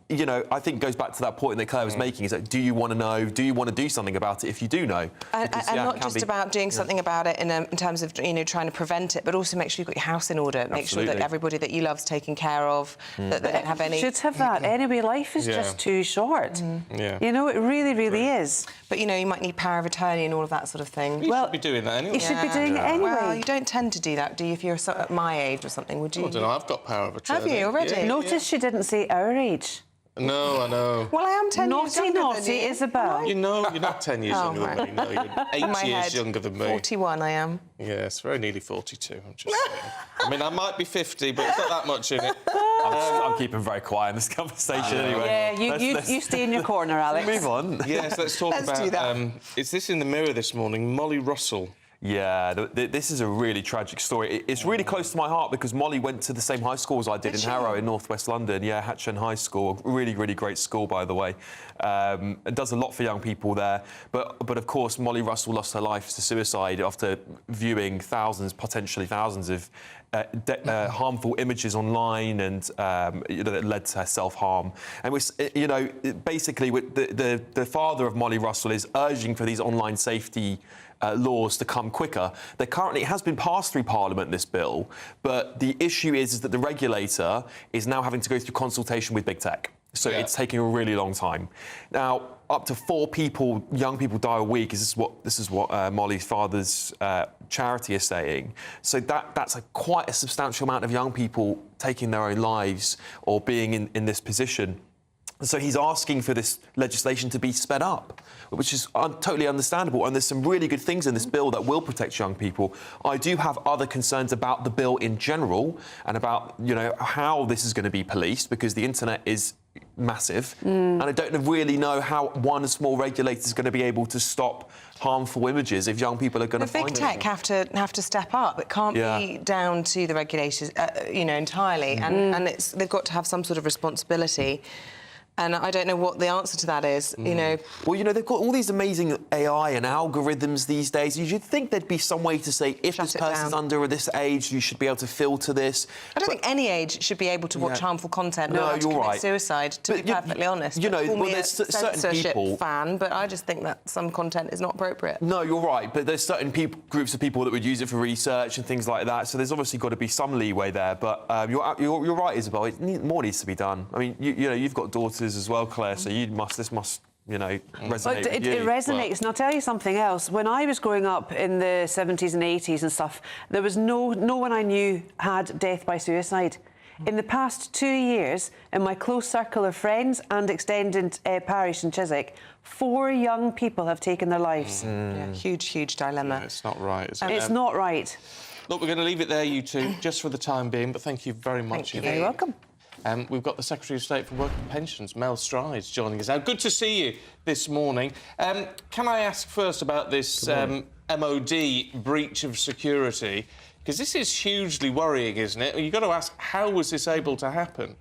you know, I think it goes back to that point that Claire was making, is that do you want to know, do you want to do something about it if you do know? And not just about doing something about it in terms of, you know, trying to prevent it, but also make sure you've got your house in order, make sure that everybody that you love's taken care of, that they don't have any... You should have that. Anyway, life is just too short. You know, it really, really is. But, you know, you might need power of attorney and all of that sort of thing. You should be doing that anyway. You should be doing it anyway. Well, you don't tend to do that, do you, if you're at my age or something, would you? I don't know, I've got power of attorney. Have you already? Notice she didn't say our age. No, I know. Well, I am 10 years younger Naughty, than you. Isabel. You know, you're not 10 years younger than me. No, you're 8 years younger than me. 41, I am. Yes, very nearly 42, I'm just saying. I mean, I might be 50, but it's not that much in it. I'm keeping very quiet in this conversation anyway. Yeah, you stay in your corner, Alex. Move on. Yes, let's talk Let's do about... that. is this in the Mirror this morning? Molly Russell. Yeah, this is a really tragic story. It's really close to my heart because Molly went to the same high school as I did in Harrow in northwest London. Yeah, Hatchen High School, a really, really great school, by the way. It does a lot for young people there. But of course, Molly Russell lost her life to suicide after viewing potentially thousands of harmful images online, and that led to her self-harm. And basically, the father of Molly Russell is urging for these online safety laws to come quicker. It has been passed through Parliament, this bill, but the issue is that the regulator is now having to go through consultation with big tech. So it's taking a really long time. Now, up to 4 young people die a week. This is what Molly's father's charity is saying. So that's quite a substantial amount of young people taking their own lives or being in this position. So he's asking for this legislation to be sped up, which is totally understandable. And there's some really good things in this bill that will protect young people. I do have other concerns about the bill in general and about, how this is going to be policed, because the internet is massive. And I don't really know how one small regulator is going to be able to stop harmful images if young people are going to find it. The big tech have to step up. It can't be down to the regulators, entirely. And they've got to have some sort of responsibility. And I don't know what the answer to that is, Well, they've got all these amazing AI and algorithms these days. You should think there'd be some way to say, if this person's under this age, you should be able to filter this. I don't think any age should be able to watch harmful content or to commit suicide, to be perfectly honest. There's certain people... fan, but I just think that some content is not appropriate. No, you're right, but there's certain groups of people that would use it for research and things like that, so there's obviously got to be some leeway there. But you're right, Isabel, more needs to be done. I mean, you've got daughters as well, Claire, so this must resonate with you. It resonates, and I'll tell you something else. When I was growing up in the 70s and 80s and stuff, there was no one I knew had death by suicide. In the past 2 years, in my close circle of friends and extended parish in Chiswick, 4 young people have taken their lives. Huge dilemma. It's not right, is it? It's not right. Look, we're going to leave it there, you two, just for the time being, but thank you very much. You're very welcome. We've got the Secretary of State for Work and Pensions, Mel Strides, joining us now. Good to see you this morning. Can I ask first about this MOD breach of security? Because this is hugely worrying, isn't it? You've got to ask, how was this able to happen?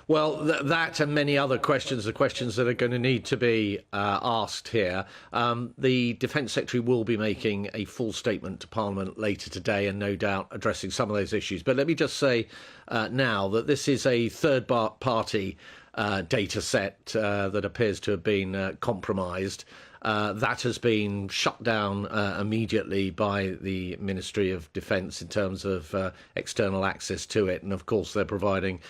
Well, that and many other questions are questions that are going to need to be asked here. The Defence Secretary will be making a full statement to Parliament later today and no doubt addressing some of those issues. But let me just say now that this is a third-party data set that appears to have been compromised. That has been shut down immediately by the Ministry of Defence in terms of external access to it. And, of course, they're providing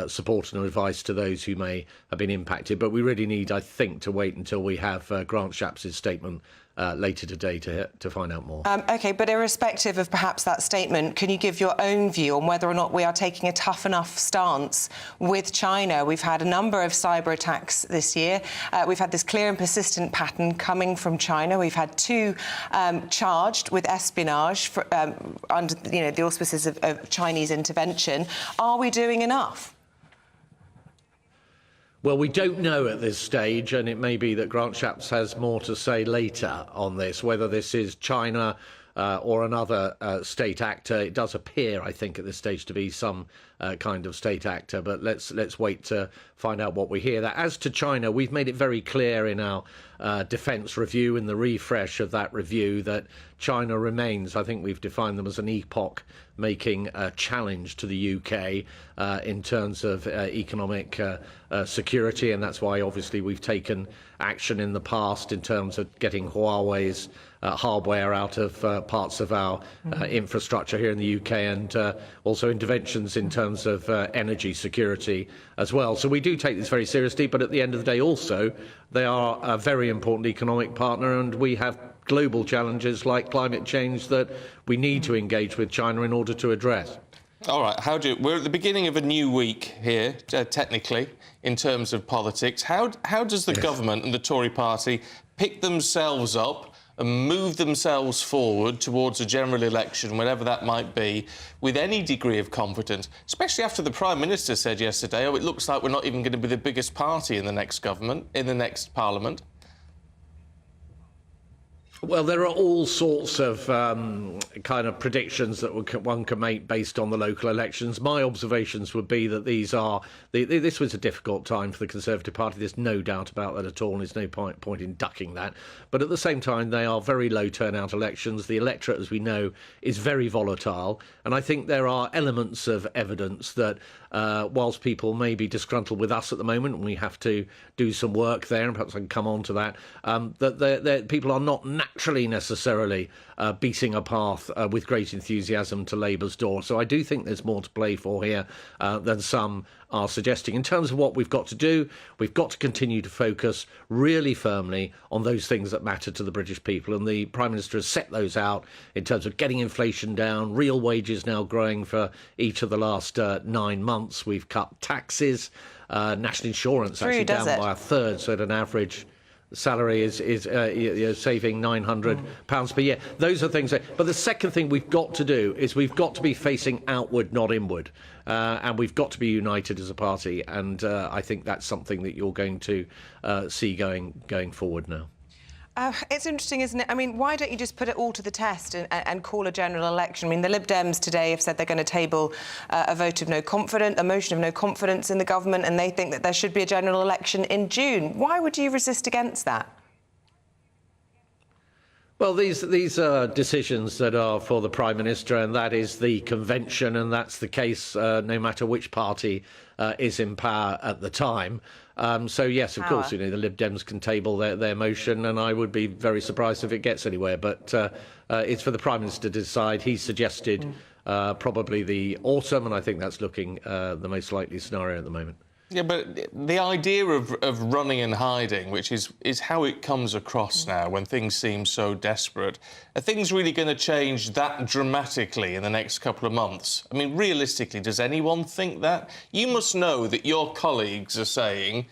support and advice to those who may have been impacted. But we really need, I think, to wait until we have Grant Shapps' statement later today to find out more. OK, but irrespective of perhaps that statement, can you give your own view on whether or not we are taking a tough enough stance with China? We've had a number of cyber attacks this year. We've had this clear and persistent pattern coming from China. We've had 2 charged with espionage under the auspices of Chinese intervention. Are we doing enough? Well, we don't know at this stage, and it may be that Grant Shapps has more to say later on this, whether this is China or another state actor. It does appear, I think, at this stage to be some kind of state actor, but let's wait to find out what we hear. That as to China, we've made it very clear in our defence review, in the refresh of that review, that China remains, I think we've defined them as an epoch-making challenge to the UK in terms of economic security, and that's why obviously we've taken action in the past in terms of getting Huawei's hardware out of parts of our infrastructure here in the UK, and also interventions in terms of energy security as well. So we do take this very seriously, but at the end of the day also, they are a very important economic partner, and we have global challenges like climate change that we need to engage with China in order to address. All right, we're at the beginning of a new week here, technically, in terms of politics. How does the government and the Tory party pick themselves up and move themselves forward towards a general election, whenever that might be, with any degree of confidence, especially after the Prime Minister said yesterday, oh, it looks like we're not even going to be the biggest party in the next government, in the next Parliament? Well, there are all sorts of kind of predictions that one can make based on the local elections. My observations would be that this was a difficult time for the Conservative Party. There's no doubt about that at all, and there's no point in ducking that. But at the same time, they are very low turnout elections. The electorate, as we know, is very volatile. And I think there are elements of evidence that whilst people may be disgruntled with us at the moment, and we have to do some work there, and perhaps I can come on to that, that people are not naturally necessarily beating a path with great enthusiasm to Labour's door. So I do think there's more to play for here than some are suggesting. In terms of what we've got to do, we've got to continue to focus really firmly on those things that matter to the British people. And the Prime Minister has set those out in terms of getting inflation down, real wages now growing for each of the last 9 months. We've cut taxes, national insurance actually down by a third, so at an average salary is saving £900 per year. Those are things but the second thing we've got to do is we've got to be facing outward, not inward, and we've got to be united as a party, and I think that's something that you're going to see going forward now. It's interesting, isn't it? I mean, why don't you just put it all to the test and call a general election? I mean, the Lib Dems today have said they're going to table a motion of no confidence in the government, and they think that there should be a general election in June. Why would you resist against that? Well, these are decisions that are for the Prime Minister, and that is the convention, and that's the case no matter which party is in power at the time. So, yes, of course, the Lib Dems can table their motion, and I would be very surprised if it gets anywhere. But it's for the Prime Minister to decide. He suggested probably the autumn, and I think that's looking the most likely scenario at the moment. Yeah, but the idea of running and hiding, which is how it comes across now when things seem so desperate, are things really going to change that dramatically in the next couple of months? I mean, realistically, does anyone think that? You must know that your colleagues are saying,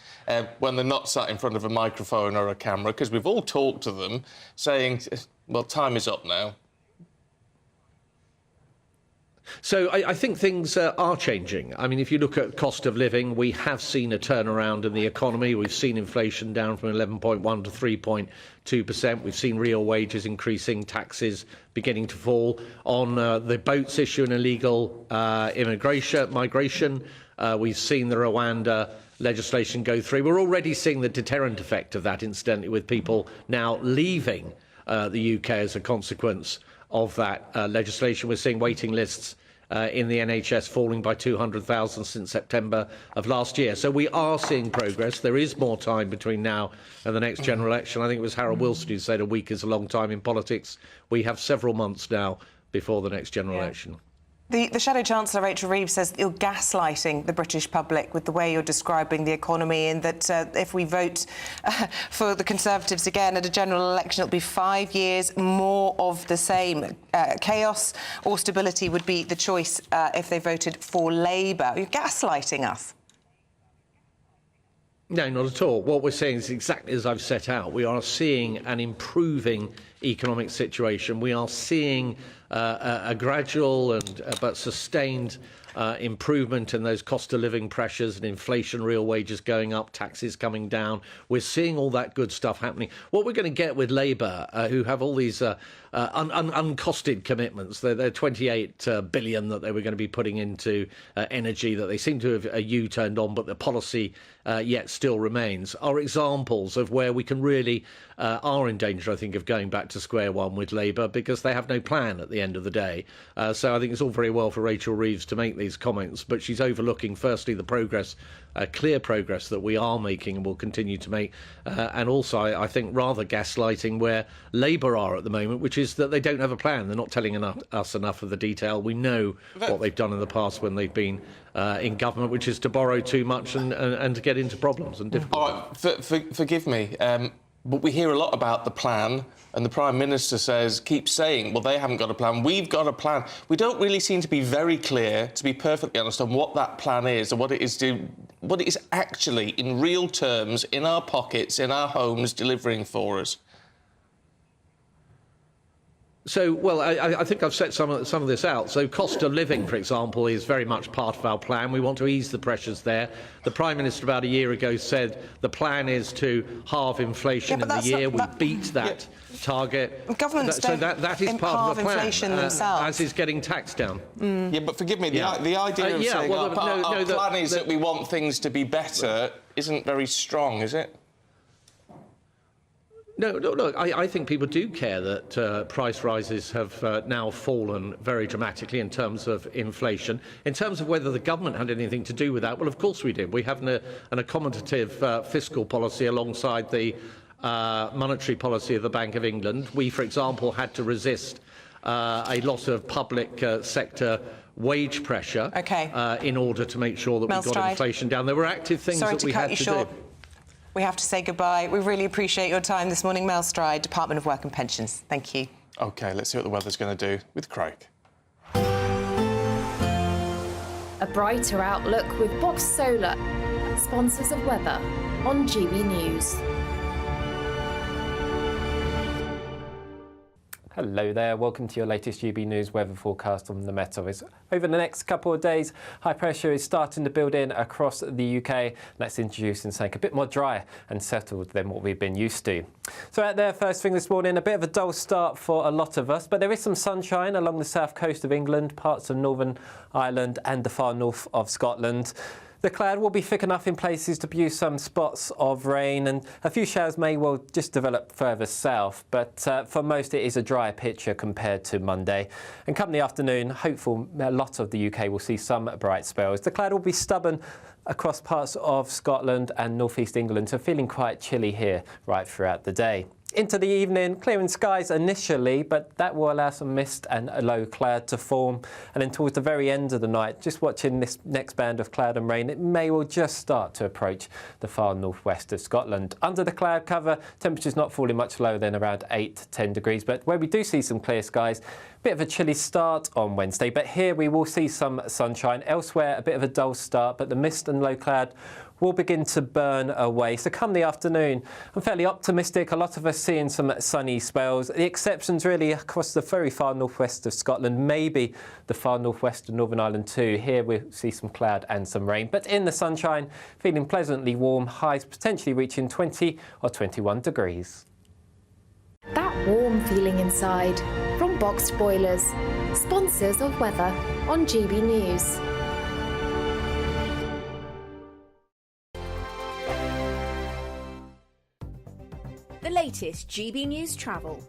when they're not sat in front of a microphone or a camera, because we've all talked to them, saying, well, time is up now. So I think things are changing. I mean, if you look at cost of living, we have seen a turnaround in the economy. We've seen inflation down from 11.1 to 3.2%. We've seen real wages increasing, taxes beginning to fall. On the boats issue and illegal migration, we've seen the Rwanda legislation go through. We're already seeing the deterrent effect of that, incidentally, with people now leaving the UK as a consequence of that legislation. We're seeing waiting lists in the NHS falling by 200,000 since September of last year. So we are seeing progress. There is more time between now and the next general election. I think it was Harold Wilson who said a week is a long time in politics. We have several months now before the next general election. The Shadow Chancellor, Rachel Reeves, says you're gaslighting the British public with the way you're describing the economy, and that if we vote for the Conservatives again at a general election, it'll be 5 years more of the same. Chaos or stability would be the choice if they voted for Labour. You're gaslighting us. No, not at all. What we're saying is exactly as I've set out. We are seeing an improving economic situation. We are seeing a gradual but sustained improvement in those cost of living pressures and inflation, real wages going up, taxes coming down. We're seeing all that good stuff happening. What we're going to get with Labour, who have all these uncosted commitments, they're 28 billion that they were going to be putting into energy that they seem to have U-turned on, but the policy yet still remains, are examples of where we can really are in danger, I think, of going back to square one with Labour, because they have no plan at the end of the day. So I think it's all very well for Rachel Reeves to make these comments, but she's overlooking, firstly, the progress, clear progress that we are making and will continue to make, and also, I think, rather gaslighting where Labour are at the moment, which is that they don't have a plan. They're not telling us enough of the detail. We know what they've done in the past when they've been in government, which is to borrow too much and to get into problems and difficulties. All right, forgive me. But we hear a lot about the plan, and the Prime Minister keeps saying, well, they haven't got a plan, we've got a plan. We don't really seem to be very clear, to be perfectly honest, on what that plan is and what it is actually, in real terms, in our pockets, in our homes, delivering for us. So, well, I think I've set some of this out. So cost of living, for example, is very much part of our plan. We want to ease the pressures there. The Prime Minister about a year ago said the plan is to halve inflation in the year. We beat that target. Governments so that is part of the plan, inflation themselves. as is getting tax down. Yeah, but forgive me, the idea of saying our plan is that we want things to be better isn't very strong, is it? No, look, I think people do care that price rises have now fallen very dramatically in terms of inflation. In terms of whether the government had anything to do with that, well, of course we did. We have an accommodative fiscal policy alongside the monetary policy of the Bank of England. We, for example, had to resist a lot of public sector wage pressure in order to make sure that we got inflation down. There were active things that we had to do. We have to say goodbye. We really appreciate your time this morning. Mel Stride, Department of Work and Pensions. Thank you. OK, let's see what the weather's going to do with Craig. A brighter outlook with Box Solar, sponsors of weather on GB News. Hello there, welcome to your latest GB News weather forecast on the Met Office. Over the next couple of days, high pressure is starting to build in across the UK. That's introducing something a bit more dry and settled than what we've been used to. So out there, first thing this morning, a bit of a dull start for a lot of us, but there is some sunshine along the south coast of England, parts of Northern Ireland and the far north of Scotland. The cloud will be thick enough in places to produce some spots of rain, and a few showers may well just develop further south, but for most it is a drier picture compared to Monday. And come the afternoon, hopeful a lot of the UK will see some bright spells. The cloud will be stubborn across parts of Scotland and northeast England, so feeling quite chilly here right throughout the day. Into the evening, clearing skies initially, but that will allow some mist and a low cloud to form. And then towards the very end of the night, just watching this next band of cloud and rain, it may well just start to approach the far northwest of Scotland. Under the cloud cover, temperatures not falling much lower than around 8 to 10 degrees. But where we do see some clear skies, bit of a chilly start on Wednesday, but here we will see some sunshine. Elsewhere, a bit of a dull start, but the mist and low cloud will begin to burn away. So come the afternoon, I'm fairly optimistic. A lot of us seeing some sunny spells. The exceptions really across the very far northwest of Scotland, maybe the far northwest of Northern Ireland too. Here we see some cloud and some rain, but in the sunshine, feeling pleasantly warm, highs potentially reaching 20 or 21 degrees. That warm feeling inside from Boxed Boilers, sponsors of weather on GB News. The latest GB News travel.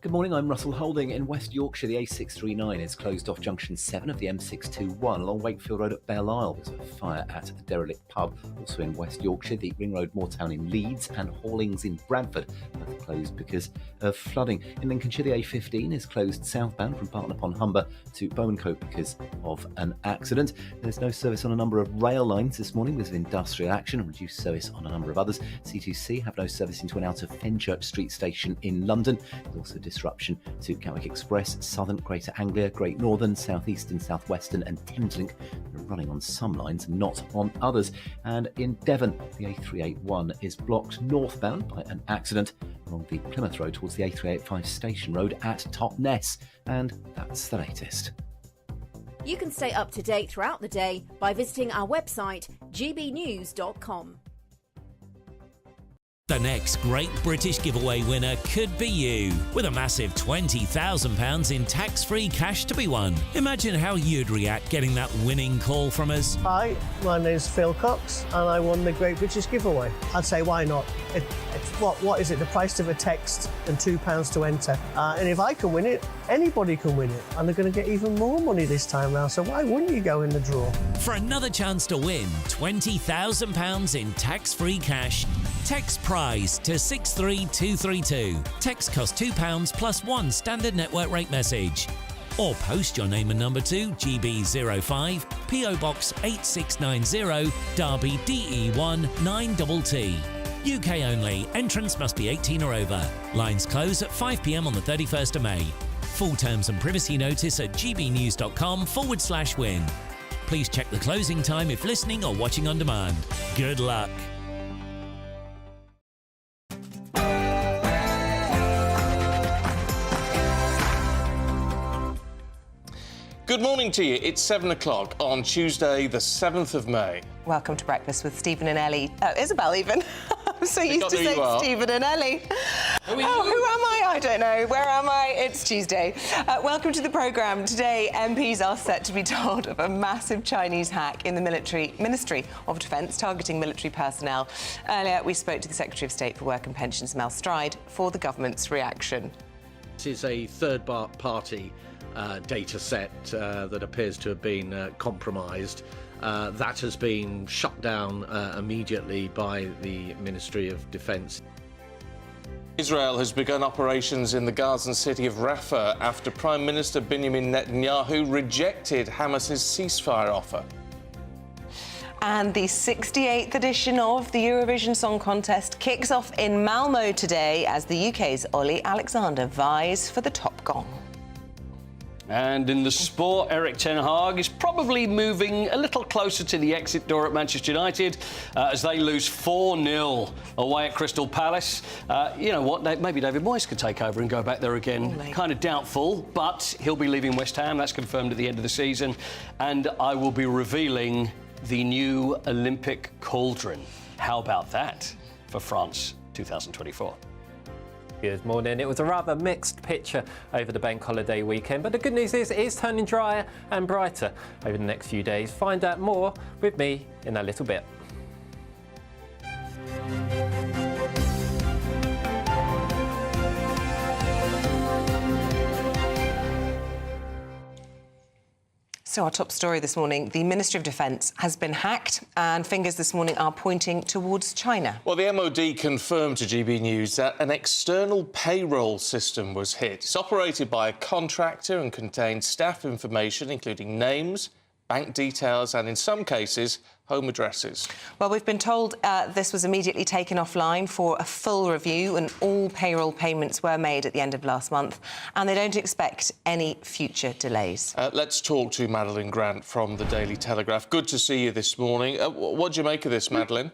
Good morning, I'm Russell Holding. In West Yorkshire, the A639 is closed off junction 7 of the M621 along Wakefield Road at Belle Isle. There's a fire at a derelict pub. Also in West Yorkshire, the Ring Road Moortown in Leeds and Hallings in Bradford both closed because of flooding. In Lincolnshire, the A15 is closed southbound from Barton upon Humber to Bowencote because of an accident. There's no service on a number of rail lines this morning because of industrial action and reduced service on a number of others. C2C have no service into and out of Fenchurch Street Station in London. There's also disruption to Gatwick Express, Southern, Greater Anglia, Great Northern, South Eastern, South Western and Thameslink are running on some lines, not on others. And in Devon, the A381 is blocked northbound by an accident along the Plymouth Road towards the A385 Station Road at Totnes. And that's the latest. You can stay up to date throughout the day by visiting our website, gbnews.com. The next Great British Giveaway winner could be you, with a massive £20,000 in tax-free cash to be won. Imagine how you'd react getting that winning call from us. Hi, my name's Phil Cox and I won the Great British Giveaway. I'd say why not? It's what is it? The price of a text and £2 to enter. And if I can win it, anybody can win it. And they're going to get even more money this time round, so why wouldn't you go in the draw? For another chance to win £20,000 in tax-free cash, text prize to 63232. Text costs £2 plus one standard network rate message. Or post your name and number to GB05 PO Box 8690 Derby DE1 9TT. UK only. Entrance must be 18 or over. Lines close at 5 p.m. on the 31st of May. Full terms and privacy notice at gbnews.com/win. Please check the closing time if listening or watching on demand. Good luck. Good morning to you. It's 7 o'clock on Tuesday, the 7th of May. Welcome to Breakfast with Stephen and Ellie. Isabel, even. I'm so used to saying Stephen and Ellie. Who am I? I don't know. Where am I? It's Tuesday. Welcome to the programme. Today, MPs are set to be told of a massive Chinese hack in the Ministry of Defence targeting military personnel. Earlier, we spoke to the Secretary of State for Work and Pensions, Mel Stride, for the government's reaction. This is a third-party data set that appears to have been compromised. That has been shut down immediately by the Ministry of Defence. Israel has begun operations in the Gazan city of Rafah after Prime Minister Benjamin Netanyahu rejected Hamas's ceasefire offer. And the 68th edition of the Eurovision Song Contest kicks off in Malmo today as the UK's Ollie Alexander vies for the top gong. And in the sport, Erik ten Hag is probably moving a little closer to the exit door at Manchester United as they lose 4-0 away at Crystal Palace. You know what, maybe David Moyes could take over and go back there again. Kind of doubtful, but he'll be leaving West Ham. That's confirmed at the end of the season. And I will be revealing the new Olympic cauldron. How about that for France 2024? Good morning. It was a rather mixed picture over the bank holiday weekend, but the good news is it is turning drier and brighter over the next few days. Find out more with me in a little bit. So our top story this morning, the Ministry of Defence has been hacked and fingers this morning are pointing towards China. Well, the MOD confirmed to GB News that an external payroll system was hit. It's operated by a contractor and contains staff information, including names, bank details and, in some cases, home addresses. Well, we've been told this was immediately taken offline for a full review and all payroll payments were made at the end of last month and they don't expect any future delays. Let's talk to Madeline Grant from the Daily Telegraph. Good to see you this morning. What do you make of this, Madeline?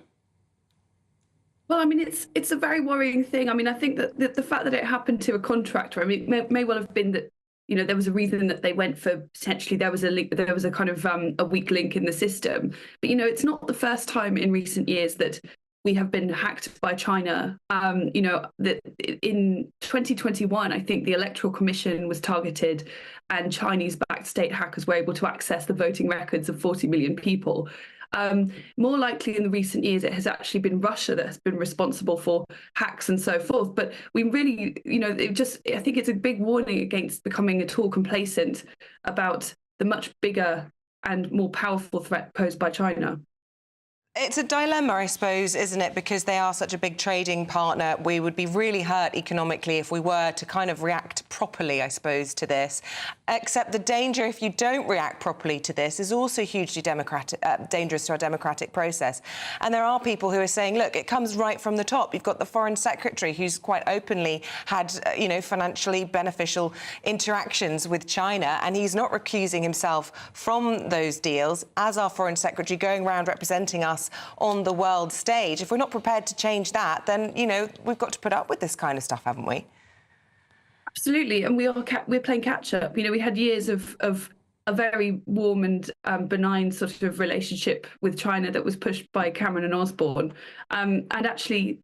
Well, I mean, it's a very worrying thing. I mean, I think that the fact that it happened to a contractor, I mean, it may well have been that, you know, there was a reason that they went for potentially there was a kind of a weak link in the system. But, you know, it's not the first time in recent years that we have been hacked by China. You know, that in 2021, I think the Electoral Commission was targeted and Chinese-backed state hackers were able to access the voting records of 40 million people. More likely in the recent years, it has actually been Russia that has been responsible for hacks and so forth. But we really, you know, I think it's a big warning against becoming at all complacent about the much bigger and more powerful threat posed by China. It's a dilemma, I suppose, isn't it? Because they are such a big trading partner. We would be really hurt economically if we were to kind of react properly, I suppose, to this. Except the danger, if you don't react properly to this, is also hugely dangerous to our democratic process. And there are people who are saying, look, it comes right from the top. You've got the Foreign Secretary who's quite openly had, you know, financially beneficial interactions with China, and he's not recusing himself from those deals as our Foreign Secretary going around representing us on the world stage. If we're not prepared to change that, then, you know, we've got to put up with this kind of stuff, haven't we? Absolutely, and we're playing catch up. You know, we had years of a very warm and benign sort of relationship with China that was pushed by Cameron and Osborne, and actually,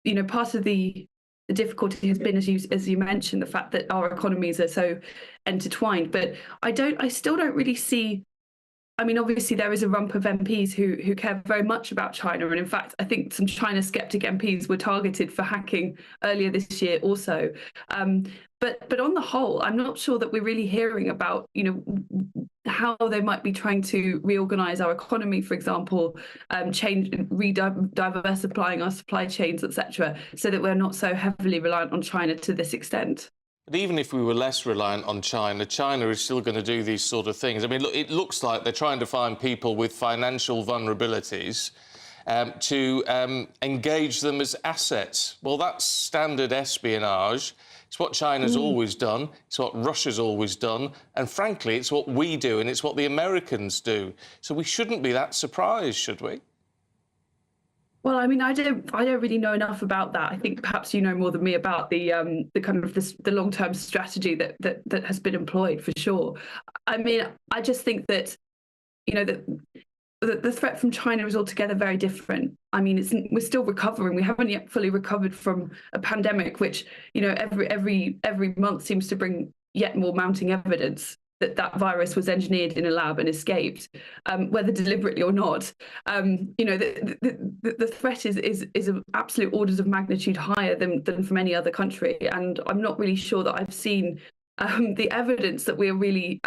you know, part of the difficulty has been, as you mentioned, the fact that our economies are so intertwined. But I still don't really see. I mean, obviously, there is a rump of MPs who care very much about China. And in fact, I think some China skeptic MPs were targeted for hacking earlier this year also. But on the whole, I'm not sure that we're really hearing about, you know, how they might be trying to reorganize our economy, for example, diversifying our supply chains, etc., so that we're not so heavily reliant on China to this extent. But even if we were less reliant on China, China is still going to do these sort of things. I mean, look, it looks like they're trying to find people with financial vulnerabilities to engage them as assets. Well, that's standard espionage. It's what China's always done, it's what Russia's always done, and frankly, it's what we do and it's what the Americans do. So we shouldn't be that surprised, should we? Well, I mean, I don't really know enough about that. I think perhaps you know more than me about the kind of the long-term strategy that has been employed, for sure. I mean, I just think that, you know, the threat from China is altogether very different. I mean, we're still recovering. We haven't yet fully recovered from a pandemic, which, you know, every month seems to bring yet more mounting evidence that virus was engineered in a lab and escaped, whether deliberately or not. You know, the threat is absolute orders of magnitude higher than from any other country, and I'm not really sure that I've seen the evidence that we're really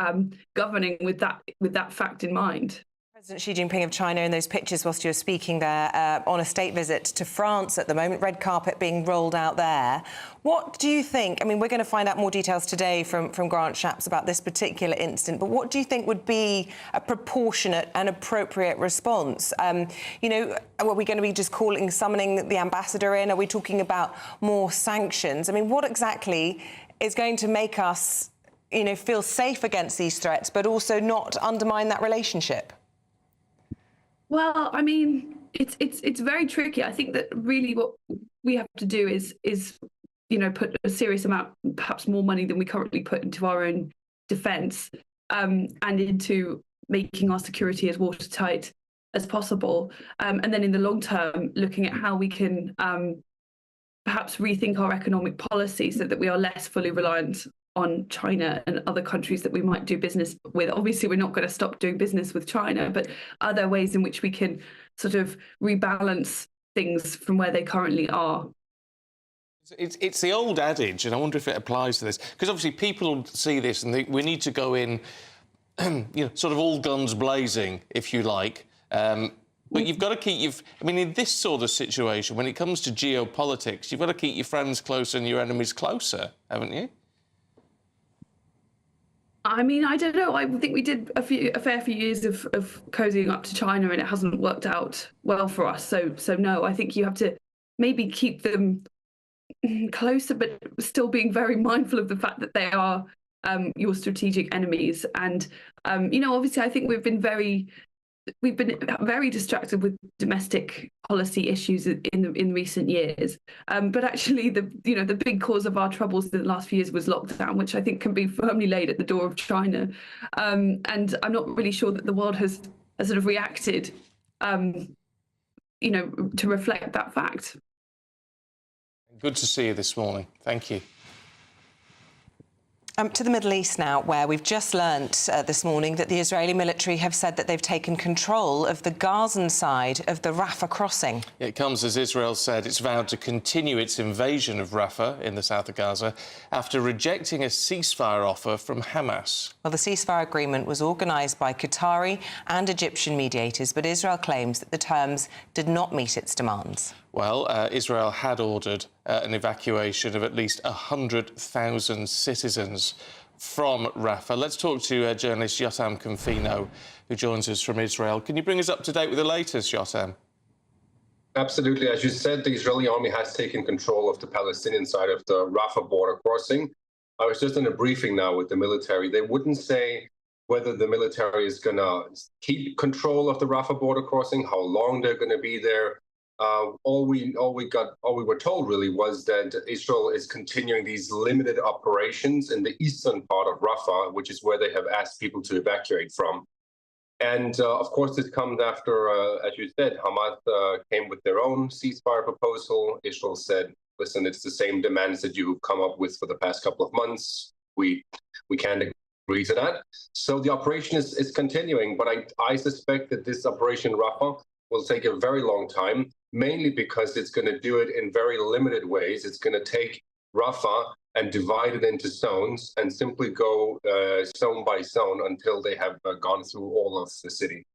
governing with that fact in mind. President Xi Jinping of China in those pictures whilst you were speaking there on a state visit to France at the moment, red carpet being rolled out there. What do you think? I mean, we're going to find out more details today from Grant Shapps about this particular incident, but what do you think would be a proportionate and appropriate response? You know, are we going to be just summoning the ambassador in? Are we talking about more sanctions? I mean, what exactly is going to make us, you know, feel safe against these threats, but also not undermine that relationship? Well, I mean, it's very tricky. I think that really what we have to do is you know, put a serious amount, perhaps more money than we currently put into our own defence, and into making our security as watertight as possible. And then in the long term, looking at how we can perhaps rethink our economic policy so that we are less fully reliant on China and other countries that we might do business with. Obviously, we're not going to stop doing business with China, but are there ways in which we can sort of rebalance things from where they currently are? It's the old adage, and I wonder if it applies to this, because obviously people see this and think we need to go in, you know, sort of all guns blazing, if you like. But you've got to keep I mean, in this sort of situation, when it comes to geopolitics, you've got to keep your friends closer and your enemies closer, haven't you? I mean, I don't know. I think we did a fair few years of cozying up to China, and it hasn't worked out well for us. So no, I think you have to maybe keep them closer, but still being very mindful of the fact that they are your strategic enemies. And you know, obviously, I think we've been very distracted with domestic policy issues in recent years. But actually, the big cause of our troubles in the last few years was lockdown, which I think can be firmly laid at the door of China. And I'm not really sure that the world has sort of reacted, you know, to reflect that fact. Good to see you this morning. Thank you. To the Middle East now, where we've just learnt this morning that the Israeli military have said that they've taken control of the Gazan side of the Rafah crossing. It comes as Israel said it's vowed to continue its invasion of Rafah in the south of Gaza after rejecting a ceasefire offer from Hamas. Well, the ceasefire agreement was organised by Qatari and Egyptian mediators, but Israel claims that the terms did not meet its demands. Well, Israel had ordered an evacuation of at least 100,000 citizens from Rafah. Let's talk to journalist Yotam Confino, who joins us from Israel. Can you bring us up to date with the latest, Yotam? Absolutely. As you said, the Israeli army has taken control of the Palestinian side of the Rafah border crossing. I was just in a briefing now with the military. They wouldn't say whether the military is going to keep control of the Rafah border crossing, how long they're going to be there. All we were told really was that Israel is continuing these limited operations in the eastern part of Rafah, which is where they have asked people to evacuate from. And of course, this comes after, as you said, Hamas came with their own ceasefire proposal. Israel said, listen, it's the same demands that you've come up with for the past couple of months. We can't agree to that. So the operation is continuing, but I suspect that this Operation Rafah will take a very long time, mainly because it's going to do it in very limited ways. It's going to take Rafah and divide it into zones and simply go zone by zone until they have gone through all of the city.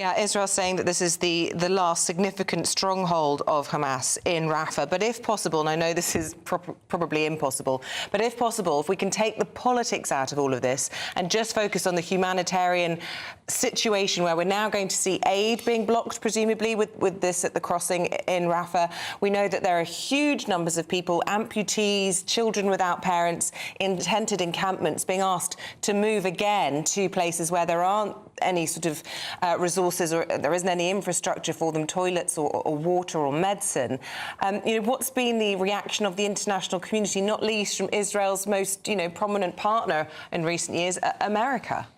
Yeah, Israel saying that this is the last significant stronghold of Hamas in Rafah. But if possible, and I know this is probably impossible, but if possible, if we can take the politics out of all of this and just focus on the humanitarian situation where we're now going to see aid being blocked, presumably, with this at the crossing in Rafah. We know that there are huge numbers of people, amputees, children without parents, in tented encampments being asked to move again to places where there aren't any sort of resources or there isn't any infrastructure for them, toilets or water or medicine. What's been the reaction of the international community, not least from Israel's most, prominent partner in recent years, America?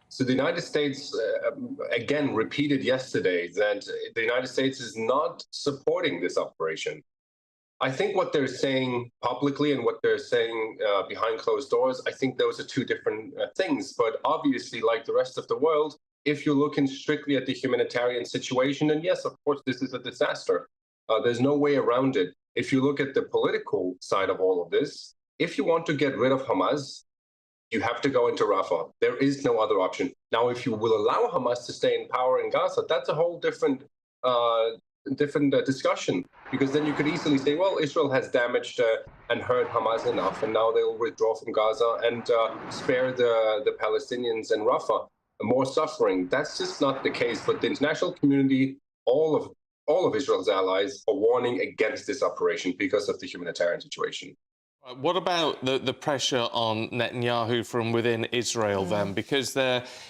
So the United States, again, repeated yesterday that the United States is not supporting this operation. I think what they're saying publicly and what they're saying behind closed doors, I think those are two different things. But obviously, like the rest of the world, if you're looking strictly at the humanitarian situation, then yes, of course, this is a disaster. There's no way around it. If you look at the political side of all of this, if you want to get rid of Hamas, you have to go into Rafah. There is no other option. Now, if you will allow Hamas to stay in power in Gaza, that's a whole different discussion, because then you could easily say, well, Israel has damaged and hurt Hamas enough, and now they'll withdraw from Gaza and spare the Palestinians in Rafah more suffering. That's just not the case. But the international community, all of Israel's allies, are warning against this operation because of the humanitarian situation. What about the pressure on Netanyahu from within Israel then? Because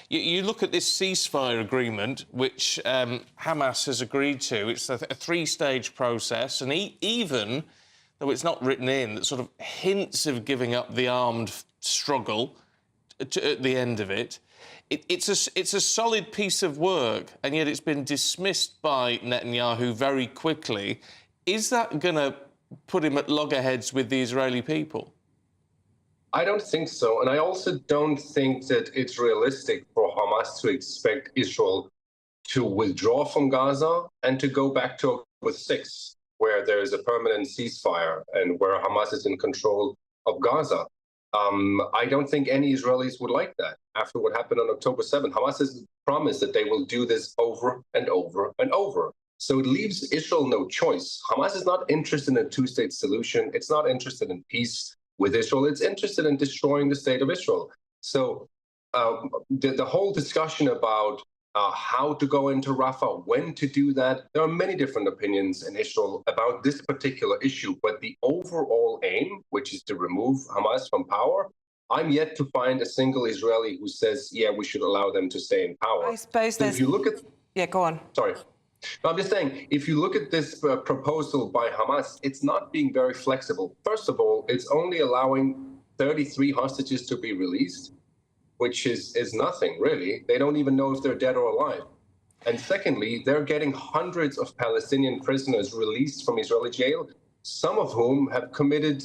you look at this ceasefire agreement, which Hamas has agreed to. It's a three-stage process, and even though it's not written in, that sort of hints of giving up the armed struggle at the end of it. It's a solid piece of work, and yet it's been dismissed by Netanyahu very quickly. Is that going to put him at loggerheads with the Israeli people? I don't think so. And I also don't think that it's realistic for Hamas to expect Israel to withdraw from Gaza and to go back to with 6, where there is a permanent ceasefire and where Hamas is in control of Gaza. I don't think any Israelis would like that. After what happened on October 7th, Hamas has promised that they will do this over and over and over. So it leaves Israel no choice. Hamas is not interested in a two-state solution. It's not interested in peace with Israel. It's interested in destroying the state of Israel. So the whole discussion about how to go into Rafah, when to do that, there are many different opinions in Israel about this particular issue. But the overall aim, which is to remove Hamas from power, I'm yet to find a single Israeli who says, yeah, we should allow them to stay in power. I suppose so if you look at... Yeah, go on. Sorry. No, I'm just saying, if you look at this proposal by Hamas, it's not being very flexible. First of all, it's only allowing 33 hostages to be released, which is nothing, really. They don't even know if they're dead or alive. And secondly, they're getting hundreds of Palestinian prisoners released from Israeli jail, some of whom have committed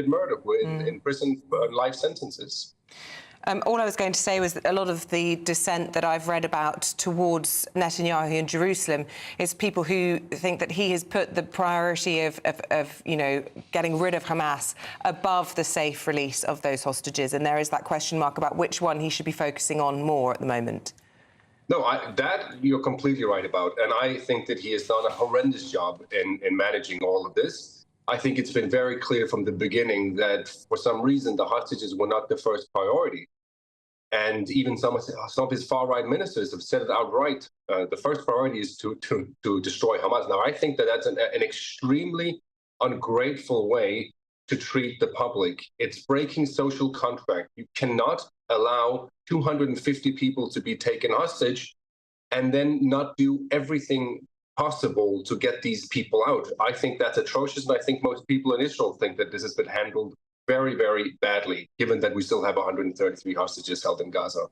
murder in prison life sentences. All I was going to say was that a lot of the dissent that I've read about towards Netanyahu in Jerusalem is people who think that he has put the priority of getting rid of Hamas above the safe release of those hostages. And there is that question mark about which one he should be focusing on more at the moment. No, that you're completely right about. And I think that he has done a horrendous job in managing all of this. I think it's been very clear from the beginning that for some reason the hostages were not the first priority. And even some of his far-right ministers have said it outright. The first priority is to destroy Hamas. Now, I think that that's an extremely ungrateful way to treat the public. It's breaking social contract. You cannot allow 250 people to be taken hostage and then not do everything possible to get these people out. I think that's atrocious, and I think most people in Israel think that this has been handled very, very badly, given that we still have 133 hostages held in Gaza.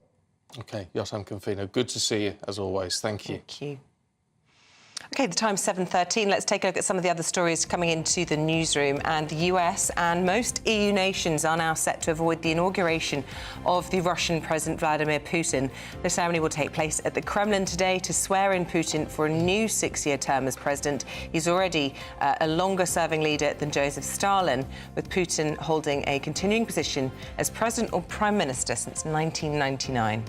OK, Yotam Confino, good to see you, as always. Thank you. Thank you. OK, the time's 7:13. Let's take a look at some of the other stories coming into the newsroom. And the US and most EU nations are now set to avoid the inauguration of the Russian President Vladimir Putin. The ceremony will take place at the Kremlin today to swear in Putin for a new 6-year term as president. He's already a longer-serving leader than Joseph Stalin, with Putin holding a continuing position as president or prime minister since 1999.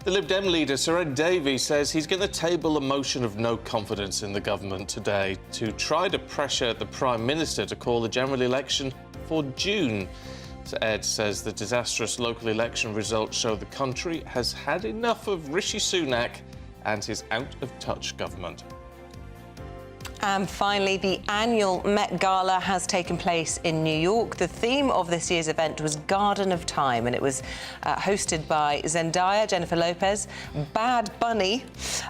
The Lib Dem leader, Sir Ed Davey, says he's going to table a motion of no confidence in the government today to try to pressure the Prime Minister to call the general election for June. Sir Ed says the disastrous local election results show the country has had enough of Rishi Sunak and his out-of-touch government. And finally, the annual Met Gala has taken place in New York. The theme of this year's event was Garden of Time, and it was hosted by Zendaya, Jennifer Lopez, Bad Bunny,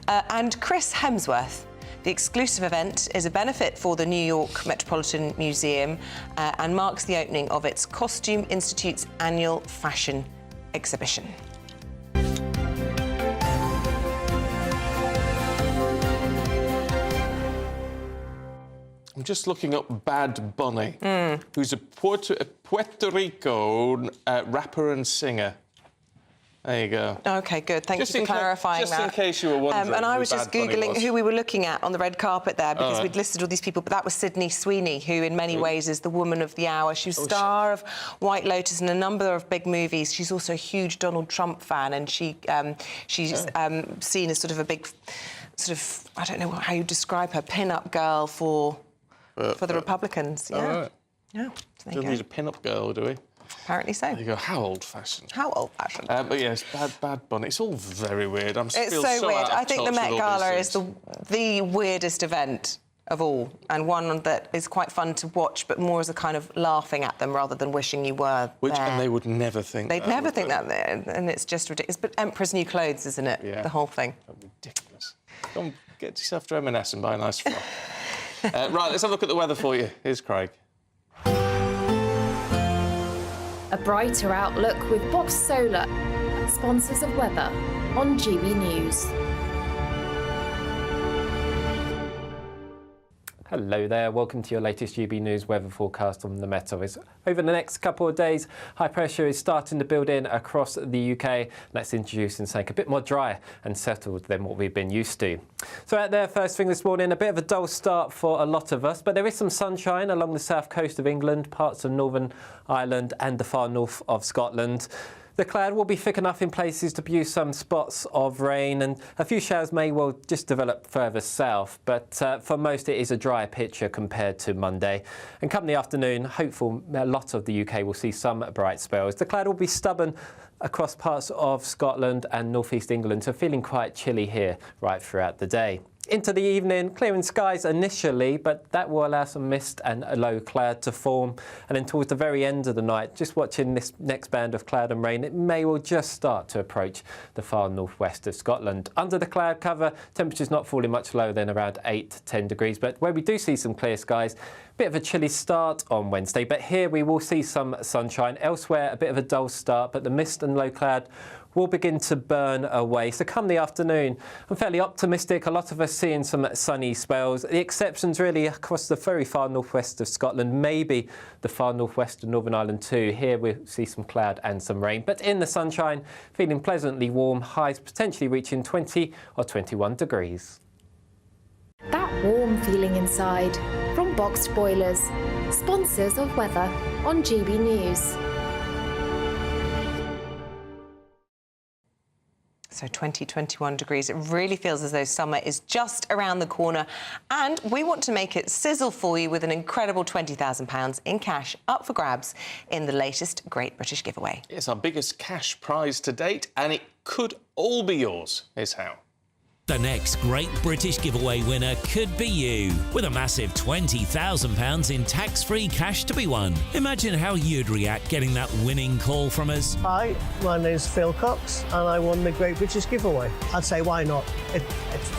and Chris Hemsworth. The exclusive event is a benefit for the New York Metropolitan Museum and marks the opening of its Costume Institute's annual fashion exhibition. I'm just looking up Bad Bunny, who's a Puerto Rico rapper and singer. There you go. OK, good. Thank you for clarifying that. Just in case you were wondering. And I was just Googling who we were looking at on the red carpet there, because we'd listed all these people, but that was Sydney Sweeney, who in many ways is the woman of the hour. She was star of White Lotus and a number of big movies. She's also a huge Donald Trump fan, and she's seen as sort of a big, I don't know how you describe her, pin-up girl for the Republicans. Yeah. All right. Yeah. So Don't need a pin-up girl, do we? Apparently so. There you go. How old-fashioned. How old-fashioned. But yes, Bad Bunny. It's all very weird. It's so weird. I think the Met Gala is the weirdest event of all, and one that is quite fun to watch, but more as a kind of laughing at them rather than wishing you were there. And they would never think They'd never think that, and it's just ridiculous. But Emperor's New Clothes, isn't it? Yeah. The whole thing. Ridiculous. Go and get yourself to M&S and buy a nice frock. Right, let's have a look at the weather for you. Here's Craig. A brighter outlook with Box Solar, sponsors of weather on GB News. Hello there, welcome to your latest GB News weather forecast on the Met Office. Over the next couple of days, high pressure is starting to build in across the UK. That's introducing something a bit more dry and settled than what we've been used to. So out there, first thing this morning, a bit of a dull start for a lot of us, but there is some sunshine along the south coast of England, parts of Northern Ireland and the far north of Scotland. The cloud will be thick enough in places to produce some spots of rain, and a few showers may well just develop further south, but for most it is a drier picture compared to Monday. And come the afternoon, hopeful a lot of the UK will see some bright spells. The cloud will be stubborn across parts of Scotland and northeast England, so feeling quite chilly here right throughout the day. Into the evening, clearing skies initially, but that will allow some mist and a low cloud to form. And then towards the very end of the night, just watching this next band of cloud and rain, it may well just start to approach the far northwest of Scotland. Under the cloud cover, temperatures not falling much lower than around 8 to 10 degrees. But where we do see some clear skies, bit of a chilly start on Wednesday, but here we will see some sunshine. Elsewhere, a bit of a dull start, but the mist and low cloud will begin to burn away. So come the afternoon, I'm fairly optimistic. A lot of us seeing some sunny spells. The exceptions really across the very far northwest of Scotland, maybe the far northwest of Northern Ireland too. Here we see some cloud and some rain, but in the sunshine, feeling pleasantly warm, highs potentially reaching 20 or 21 degrees. That warm feeling inside from Boxed Boilers, sponsors of weather on GB News. So 20, 21 degrees. It really feels as though summer is just around the corner. And we want to make it sizzle for you with an incredible £20,000 in cash up for grabs in the latest Great British Giveaway. It's our biggest cash prize to date, and it could all be yours. Here's how. The next Great British Giveaway winner could be you, with a massive £20,000 in tax-free cash to be won. Imagine how you'd react getting that winning call from us. Hi, my name's Phil Cox, and I won the Great British Giveaway. I'd say, why not? It's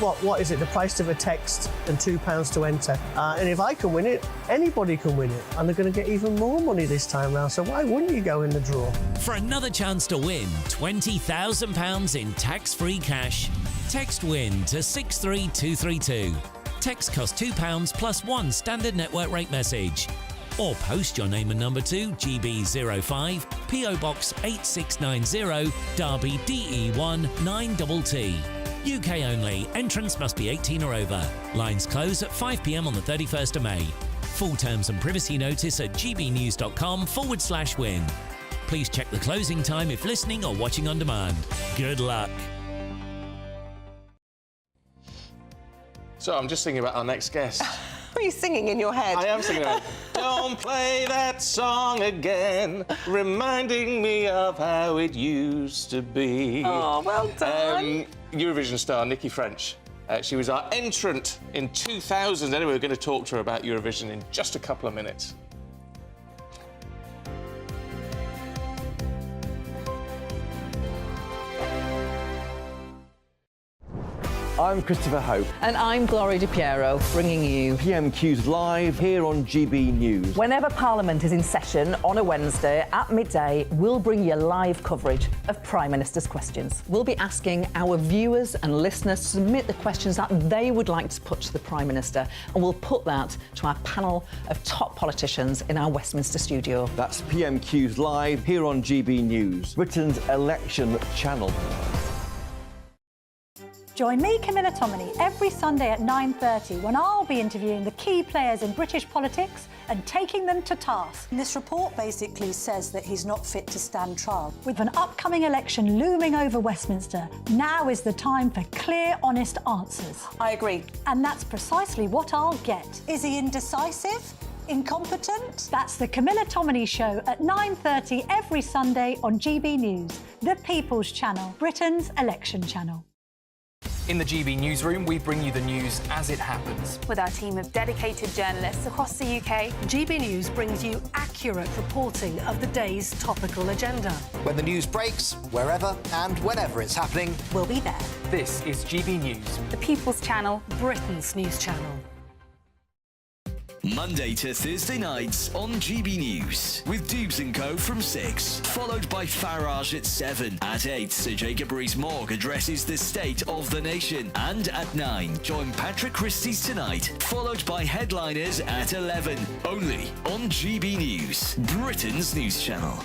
what is it? The price of a text and £2 to enter. And if I can win it, anybody can win it. And they're going to get even more money this time round, so why wouldn't you go in the draw? For another chance to win £20,000 in tax-free cash, text WIN to 63232. Text costs £2 plus one standard network rate message. Or post your name and number to GB05, PO Box 8690, Derby DE1 9TT. UK only. Entrance must be 18 or over. Lines close at 5 p.m. on the 31st of May. Full terms and privacy notice at gbnews.com/win. Please check the closing time if listening or watching on demand. Good luck. So I'm just thinking about our next guest. Are you singing in your head? I am singing in my head. Don't play that song again, reminding me of how it used to be. Oh, well done. Eurovision star Nikki French. She was our entrant in 2000. Anyway, we're going to talk to her about Eurovision in just a couple of minutes. I'm Christopher Hope. And I'm Gloria Di Piero, bringing you PMQ's live here on GB News. Whenever Parliament is in session on a Wednesday at midday, we'll bring you live coverage of Prime Minister's questions. We'll be asking our viewers and listeners to submit the questions that they would like to put to the Prime Minister, and we'll put that to our panel of top politicians in our Westminster studio. That's PMQ's live here on GB News, Britain's election channel. Join me, Camilla Tominey, every Sunday at 9:30 when I'll be interviewing the key players in British politics and taking them to task. This report basically says that he's not fit to stand trial. With an upcoming election looming over Westminster, now is the time for clear, honest answers. I agree. And that's precisely what I'll get. Is he indecisive? Incompetent? That's the Camilla Tominey Show at 9:30 every Sunday on GB News, the People's Channel, Britain's election channel. In the GB newsroom, we bring you the news as it happens. With our team of dedicated journalists across the UK, GB News brings you accurate reporting of the day's topical agenda. When the news breaks, wherever and whenever it's happening, we'll be there. This is GB News, the People's Channel, Britain's news channel. Monday to Thursday nights on GB News with Dubes & Co from 6, followed by Farage at 7. At 8, Sir Jacob Rees-Mogg addresses the state of the nation. And at 9, join Patrick Christie's Tonight, followed by Headliners at 11. Only on GB News, Britain's news channel.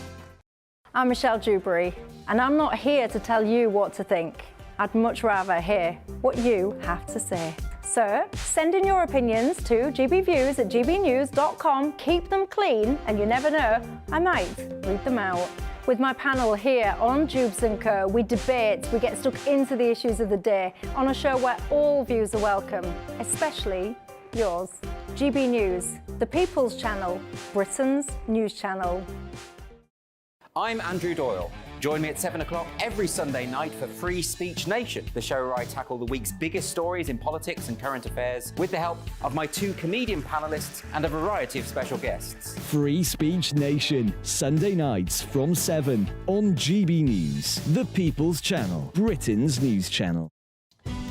I'm Michelle Dewberry, and I'm not here to tell you what to think. I'd much rather hear what you have to say. So, send in your opinions to gbviews@gbnews.com. Keep them clean, and you never know, I might read them out. With my panel here on Dubes & Co, we debate, we get stuck into the issues of the day on a show where all views are welcome, especially yours. GB News, the People's Channel, Britain's news channel. I'm Andrew Doyle. Join me at 7 o'clock every Sunday night for Free Speech Nation, the show where I tackle the week's biggest stories in politics and current affairs with the help of my 2 comedian panellists and a variety of special guests. Free Speech Nation, Sunday nights from 7 on GB News, the People's Channel, Britain's news channel.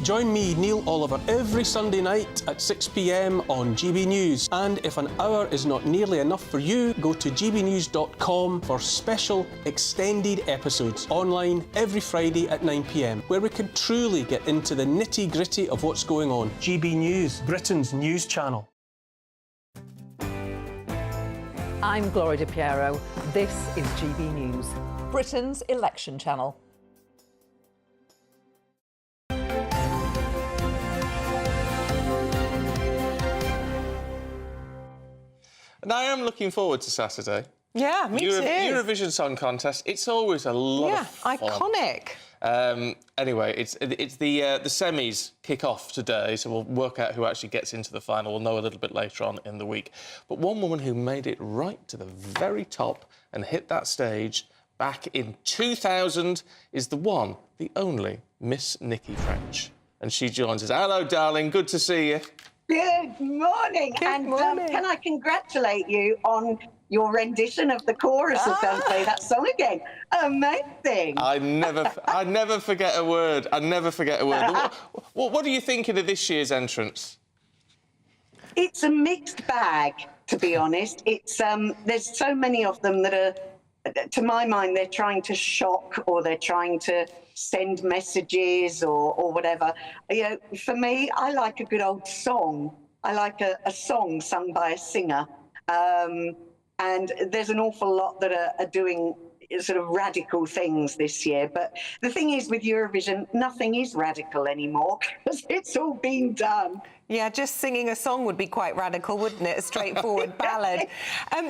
Join me, Neil Oliver, every Sunday night at 6 p.m. on GB News. And if an hour is not nearly enough for you, go to gbnews.com for special extended episodes online every Friday at 9 p.m, where we can truly get into the nitty-gritty of what's going on. GB News, Britain's news channel. I'm Gloria Di Piero. This is GB News, Britain's election channel. And I am looking forward to Saturday. Yeah, me too. Eurovision Song Contest. It's always a lot of fun. Iconic. Anyway, it's the semis kick off today, so we'll work out who actually gets into the final. We'll know a little bit later on in the week. But one woman who made it right to the very top and hit that stage back in 2000 is the one, the only Miss Nikki French. And she joins us. Hello, darling. Good to see you. Good morning. Good morning. Can I congratulate you on your rendition of the chorus of Don't Play That Song Again? Amazing. I never forget a word. I never forget a word. What are you thinking of this year's entrance? It's a mixed bag, to be honest. It's there's so many of them that are, to my mind, they're trying to shock or they're trying to send messages or whatever. You know, for me, I like a good old song. I like a song sung by a singer. And there's an awful lot that are doing sort of radical things this year. But the thing is, with Eurovision, nothing is radical anymore because it's all been done. Yeah, just singing a song would be quite radical, wouldn't it? A straightforward ballad.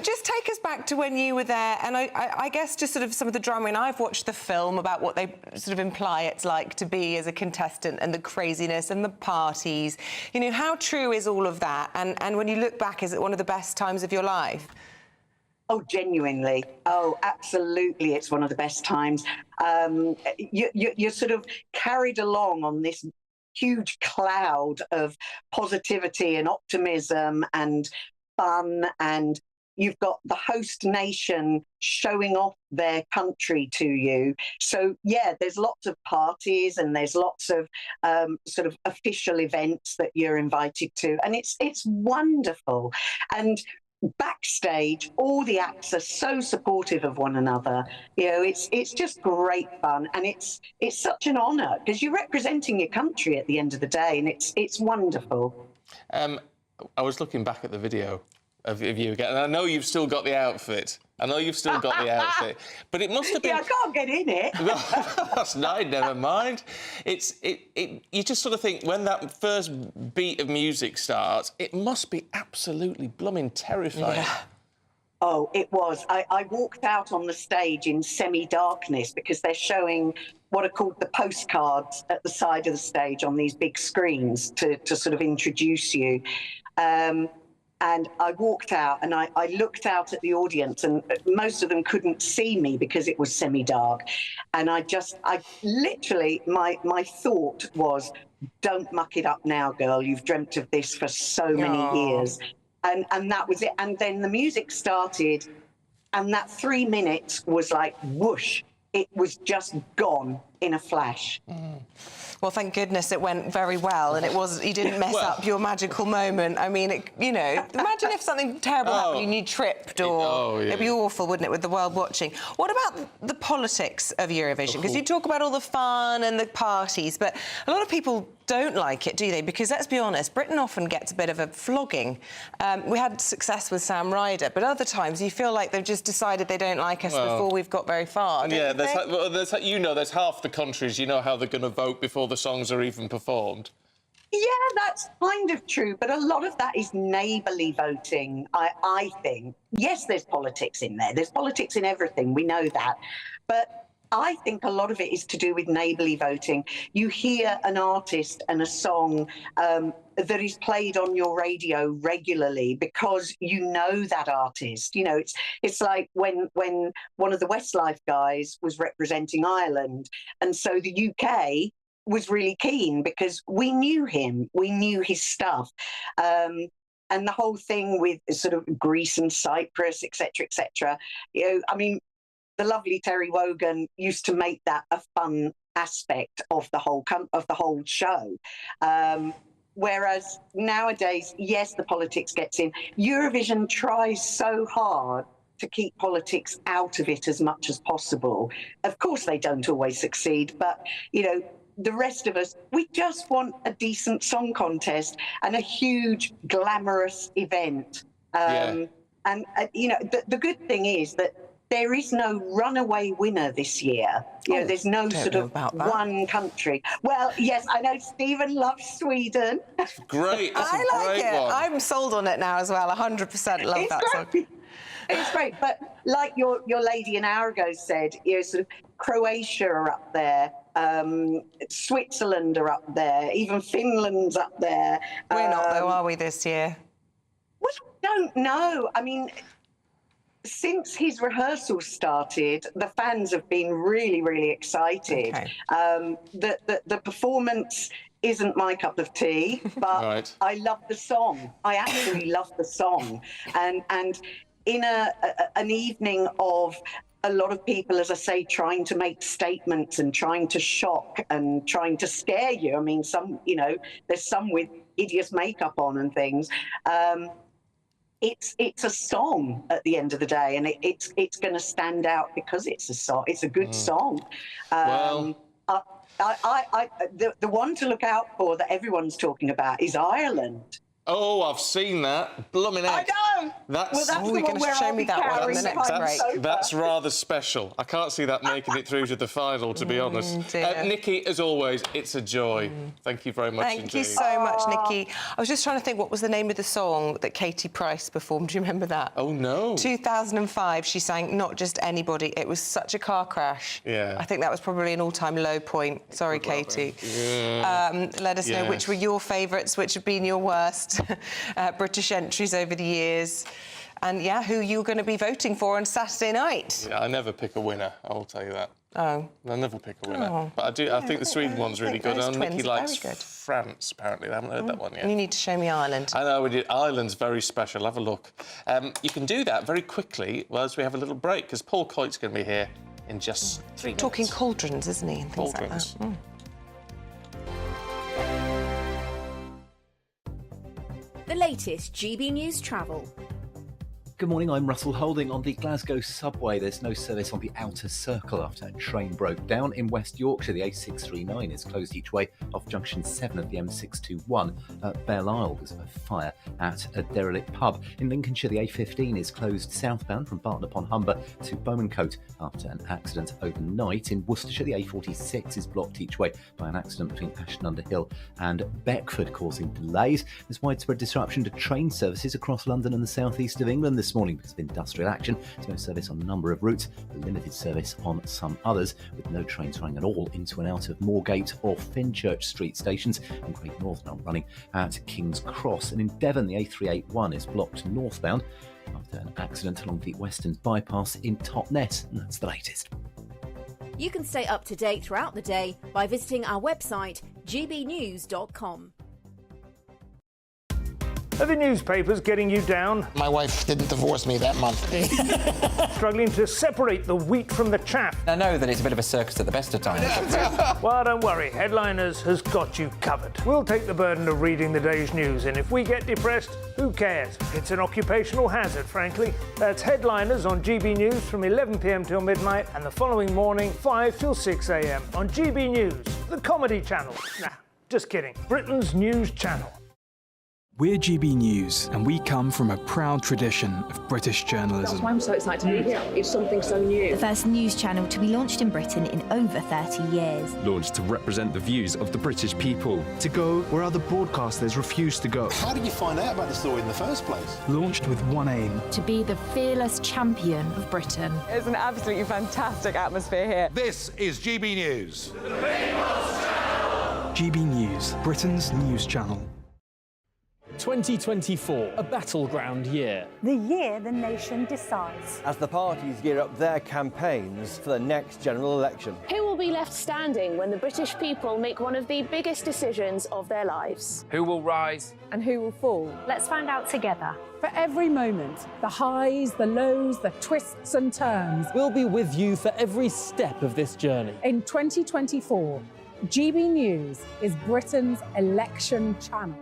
Just take us back to when you were there, and I guess just sort of some of the drama. And I've watched the film about what they sort of imply it's like to be as a contestant and the craziness and the parties. You know, how true is all of that? And when you look back, is it one of the best times of your life? Oh, genuinely. Oh, absolutely. It's one of the best times. You're sort of carried along on this huge cloud of positivity and optimism and fun, and you've got the host nation showing off their country to you. So, yeah, there's lots of parties and there's lots of sort of official events that you're invited to, and it's wonderful. And backstage, all the acts are so supportive of one another. You know, it's just great fun, and it's such an honour because you're representing your country at the end of the day, and it's wonderful. I was looking back at the video of you again, and I know you've still got the outfit. But it must have been... Yeah, I can't get in it. That's nice, never mind. You just sort of think, when that first beat of music starts, it must be absolutely blooming terrifying. Yeah. Oh, it was. I walked out on the stage in semi-darkness because they're showing what are called the postcards at the side of the stage on these big screens to sort of introduce you. And I walked out and I looked out at the audience, and most of them couldn't see me because it was semi-dark. And I literally, my thought was, don't muck it up now, girl. You've dreamt of this for so many years. And that was it. And then the music started, and that 3 minutes was like whoosh. It was just gone in a flash. Well, thank goodness it went very well, and you didn't mess up your magical moment. I mean, you know, imagine if something terrible happened and you tripped, or it'd be awful, wouldn't it, with the world watching? What about the politics of Eurovision? Because you talk about all the fun and the parties, but a lot of people don't like it, do they? Because let's be honest, Britain often gets a bit of a flogging. We had success with Sam Ryder, but other times you feel like they've just decided they don't like us before we've got very far. Yeah, there's half the countries, you know how they're going to vote before the songs are even performed. Yeah, that's kind of true, but a lot of that is neighbourly voting, I think. Yes, there's politics in there. There's politics in everything. We know that. But I think a lot of it is to do with neighbourly voting. You hear an artist and a song that is played on your radio regularly because you know that artist. You know, it's like when one of the Westlife guys was representing Ireland, and so the UK was really keen because we knew him, we knew his stuff. And the whole thing with sort of Greece and Cyprus, etc., you know, I mean, the lovely Terry Wogan used to make that a fun aspect of the whole show. Whereas nowadays, yes, the politics gets in. Eurovision tries so hard to keep politics out of it as much as possible. Of course, they don't always succeed, but, you know, the rest of us, we just want a decent song contest and a huge, glamorous event. And you know, the good thing is that there is no runaway winner this year. You know, there's no sort of one country. Well, yes, I know Stephen loves Sweden. Great. I like it. I'm sold on it now as well. 100% love that song. It's great, but like your lady an hour ago said, you know, sort of Croatia are up there, Switzerland are up there, even Finland's up there. We're not, though, are we, this year? Well, I don't know. I mean, since his rehearsals started, the fans have been really, really excited. Okay. The performance isn't my cup of tea, but I love the song. I actually love the song. And in an evening of a lot of people, as I say, trying to make statements and trying to shock and trying to scare you. I mean, some, you know, there's some with hideous makeup on and things. It's a song at the end of the day, and it's going to stand out because it's a song. It's a good song. The one to look out for that everyone's talking about is Ireland. Oh, I've seen that. Blooming heck. I know. That's the one gonna where show I'll me be that one on carrying the next prime break. sofa. That's rather special. I can't see that making it through to the final, to be honest. dear. Nikki, as always, it's a joy. Thank you very much indeed. Thank you so much, Nikki. I was just trying to think what was the name of the song that Katie Price performed. Do you remember that? Oh, no. 2005, she sang Not Just Anybody. It was such a car crash. Yeah. I think that was probably an all-time low point. Sorry, Katie. Yeah. Let us know Yes. which were your favourites, which have been your worst British entries over the years. And, yeah, who you're going to be voting for on Saturday night. Yeah, I never pick a winner, I will tell you that. Oh. I never pick a winner. Oh. But I think the Sweden one's really good. those And Nikki twins are likes very good. France, apparently. I haven't heard that one yet. You need to show me Ireland. I know, we did. Ireland's very special. Have a look. You can do that very quickly as we have a little break, because Paul Coyte's going to be here in just 3 minutes. Talking cauldrons, isn't he? And things Cauldrons. like that. The latest GB News travel. Good morning, I'm Russell Holding. On the Glasgow subway, there's no service on the outer circle after a train broke down. In West Yorkshire, the A639 is closed each way off junction 7 of the M621 at Belle Isle because of a fire at a derelict pub. In Lincolnshire, the A15 is closed southbound from Barton upon Humber to Bowmancote after an accident overnight. In Worcestershire, the A46 is blocked each way by an accident between Ashton under Hill and Beckford, causing delays. There's widespread disruption to train services across London and the southeast of England this morning because of industrial action. There's no service on a number of routes, but limited service on some others, with no trains running at all into and out of Moorgate or Fenchurch Street stations, and Great Northern are running at King's Cross. And in Devon, the A381 is blocked northbound after an accident along the Western bypass in Totnes, and that's the latest. You can stay up to date throughout the day by visiting our website, gbnews.com. Are the newspapers getting you down? My wife didn't divorce me that month. Struggling to separate the wheat from the chaff? I know that it's a bit of a circus at the best of times. Well, don't worry, Headliners has got you covered. We'll take the burden of reading the day's news, and if we get depressed, who cares? It's an occupational hazard, frankly. That's Headliners on GB News from 11 p.m. till midnight, and the following morning, 5 till 6 a.m. on GB News, the comedy channel. Nah, just kidding. Britain's news channel. We're GB News, and we come from a proud tradition of British journalism. That's why I'm so excited to be here. It's something so new. The first news channel to be launched in Britain in over 30 years. Launched to represent the views of the British people. To go where other broadcasters refuse to go. How did you find out about the story in the first place? Launched with one aim. To be the fearless champion of Britain. It's an absolutely fantastic atmosphere here. This is GB News. GB News, Britain's news channel. 2024, a battleground year. The year the nation decides. As the parties gear up their campaigns for the next general election. Who will be left standing when the British people make one of the biggest decisions of their lives? Who will rise? And who will fall? Let's find out together. For every moment, the highs, the lows, the twists and turns. We'll be with you for every step of this journey. In 2024, GB News is Britain's election channel.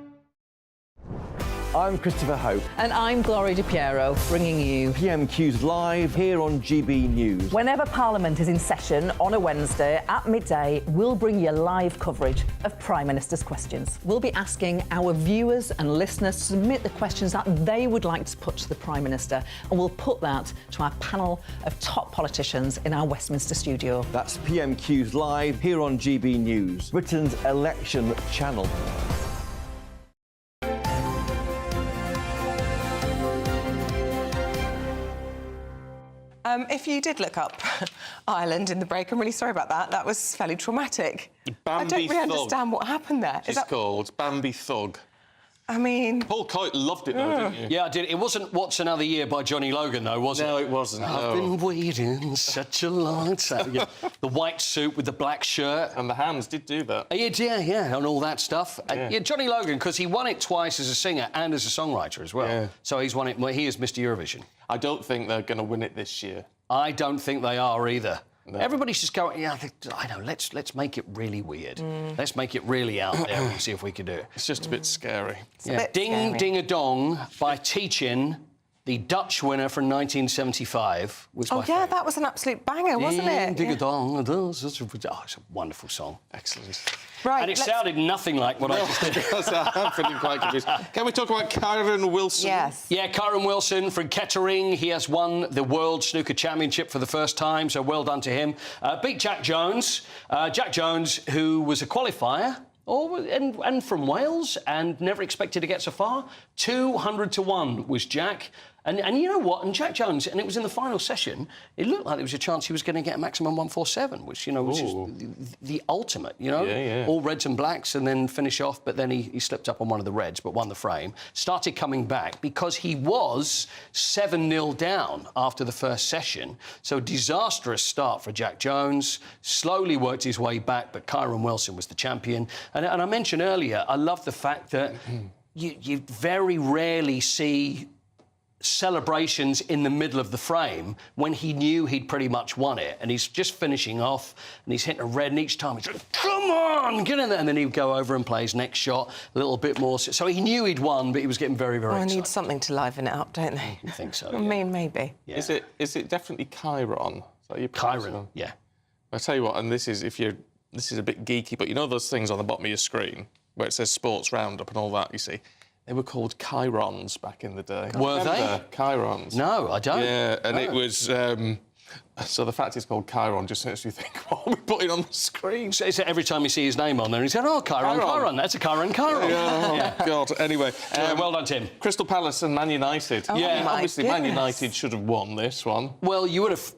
I'm Christopher Hope. And I'm Gloria Di Piero, bringing you PMQ's live here on GB News. Whenever Parliament is in session on a Wednesday at midday, we'll bring you live coverage of Prime Minister's questions. We'll be asking our viewers and listeners to submit the questions that they would like to put to the Prime Minister, and we'll put that to our panel of top politicians in our Westminster studio. That's PMQ's live here on GB News, Britain's election channel. If you did look up Ireland in the break, I'm really sorry about that. That was fairly traumatic. I don't really understand what happened there. It's called Bambi Thug. I mean... Paul Coyte loved it, though, didn't you? Yeah, I did. It wasn't What's Another Year by Johnny Logan, though, was it? No, it wasn't, I've been waiting such a long time. Yeah. The white suit with the black shirt. And the Hands did do that. Yeah, and all that stuff. Yeah. Johnny Logan, because he won it twice as a singer and as a songwriter as well. Yeah. So he's won it... Well, he is Mr Eurovision. I don't think they're going to win it this year. I don't think they are either. No. Everybody's just going, I know, let's make it really weird. Let's make it really out there and see if we can do it. It's just a bit scary. Yeah. Ding Ding a Dong by Teachin The Dutch winner from 1975 was Oh, yeah, that was an absolute banger, wasn't it? Dig a dong. Oh, it's a wonderful song. Excellent. Right, and it sounded nothing like what I just did. I'm feeling quite confused. Can we talk about Kyron Wilson? Yes. Yeah, Kyron Wilson from Kettering. He has won the World Snooker Championship for the first time, so well done to him. Beat Jack Jones. Jack Jones, who was a qualifier. And from Wales, and never expected to get so far. 200-1 was Jack. And you know what? And Jack Jones, and it was in the final session, it looked like there was a chance he was going to get a maximum 147, which, you know, was just the ultimate, you know? Yeah. All reds and blacks and then finish off, but then he slipped up on one of the reds, but won the frame. Started coming back because he was 7-0 down after the first session. So disastrous start for Jack Jones. Slowly worked his way back, but Kyron Wilson was the champion. And I mentioned earlier, I love the fact that you very rarely see celebrations in the middle of the frame when he knew he'd pretty much won it, and he's just finishing off and he's hitting a red, and each time he's like, come on, get in there, and then he'd go over and play his next shot a little bit more. So he knew he'd won, but he was getting very, very excited. I need something to liven it up, don't they? I think so. I mean, maybe. Yeah. Is it definitely Chiron? Chiron, yeah. I tell you what, and this is a bit geeky, but you know those things on the bottom of your screen where it says Sports Roundup and all that, you see? They were called Chirons back in the day. Were they? Chirons. No, I don't. Yeah, and it was... so the fact it's called Chiron just makes me think, what are we putting on the screen? So every time you see his name on there, he's going, oh, Chiron. That's a Chiron. Oh, God. Anyway. Well done, Tim. Crystal Palace and Man United. Oh, yeah, obviously Man United should have won this one. Well, you would have...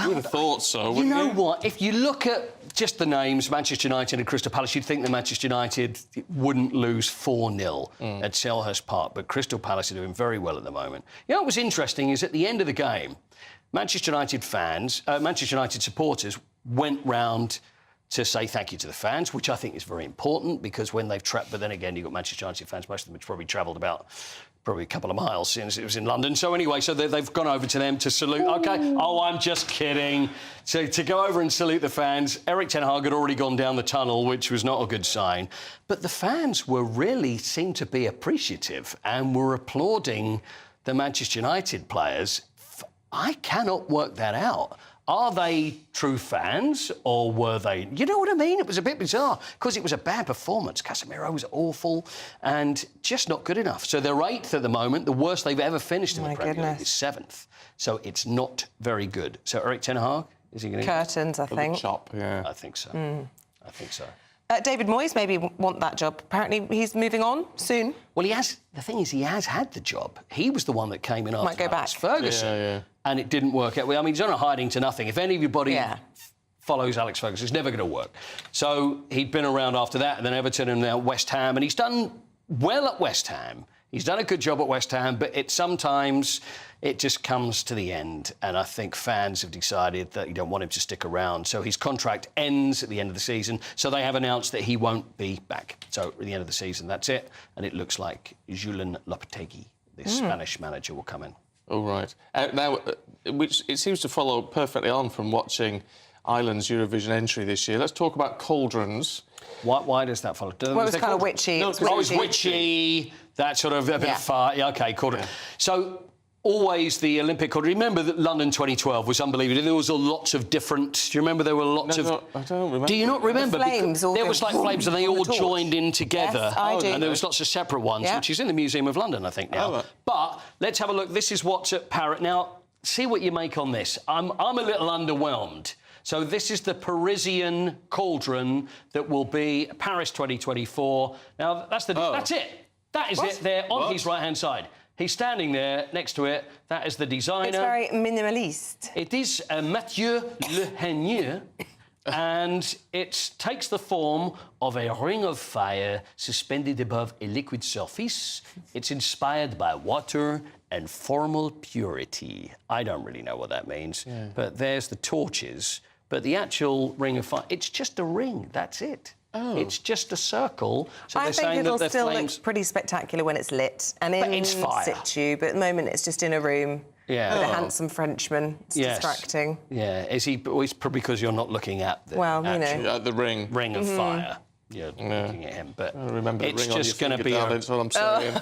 you would have thought so, You know what? If you look at just the names, Manchester United and Crystal Palace, you'd think that Manchester United wouldn't lose 4-0 at Selhurst Park, but Crystal Palace are doing very well at the moment. You know what was interesting is at the end of the game, Manchester United supporters went round to say thank you to the fans, which I think is very important because when they've trapped, but then again, you've got Manchester United fans, most of them have probably travelled about a couple of miles since it was in London. So anyway, so they've gone over to them to salute. OK, oh, I'm just kidding. So to go over and salute the fans, Erik ten Hag had already gone down the tunnel, which was not a good sign. But the fans seemed to be appreciative and were applauding the Manchester United players. I cannot work that out. Are they true fans or were they... You know what I mean? It was a bit bizarre because it was a bad performance. Casemiro was awful and just not good enough. So they're 8th at the moment. The worst they've ever finished in the Premier League is 7th. So it's not very good. So Erik ten Hag, is he going to... Curtains, I think. Chop, yeah. I think so. I think so. David Moyes maybe want that job. Apparently he's moving on soon. Well, he has. The thing is, he has had the job. He was the one that came in after Might go back. Ferguson. Yeah. And it didn't work out. I mean, he's on a hiding to nothing. If anybody follows Alex Ferguson, it's never going to work. So he'd been around after that, and then Everton and now West Ham, and he's done well at West Ham. He's done a good job at West Ham, but sometimes it just comes to the end. And I think fans have decided that you don't want him to stick around. So his contract ends at the end of the season. So they have announced that he won't be back. So at the end of the season, that's it. And it looks like Julen Lopetegui, the Spanish manager, will come in. Oh, right. Now, which it seems to follow perfectly on from watching Ireland's Eurovision entry this year. Let's talk about cauldrons. Why does that follow? Well, it was kind of witchy. No, it was witchy, that sort of a bit of fire. Yeah, OK, cauldron. So always the Olympic cauldron. Remember that London 2012 was unbelievable. There was lots of different... Do you remember there were lots of... I don't remember. Do you not remember? The flames. There was like flames and they all joined in together. Yes, I do. And there was lots of separate ones, which is in the Museum of London, I think, now. But let's have a look. This is what's at Paris. Now, see what you make on this. I'm a little underwhelmed. So this is the Parisian cauldron that will be Paris 2024. Now, that's it. That is it there on his right-hand side. He's standing there next to it. That is the designer. It's very minimalist. It is Mathieu Lehenier, and it takes the form of a ring of fire suspended above a liquid surface. It's inspired by water and formal purity. I don't really know what that means, but there's the torches. But the actual ring of fire, it's just a ring, that's it. It's just a circle. So I think it'll still look pretty spectacular when it's lit and in situ, but at the moment it's just in a room with a handsome Frenchman. It's distracting. Yeah, it's probably because you're not looking at the the ring of fire. you're looking at him. But remember it's ring just on going to be that's all I'm saying.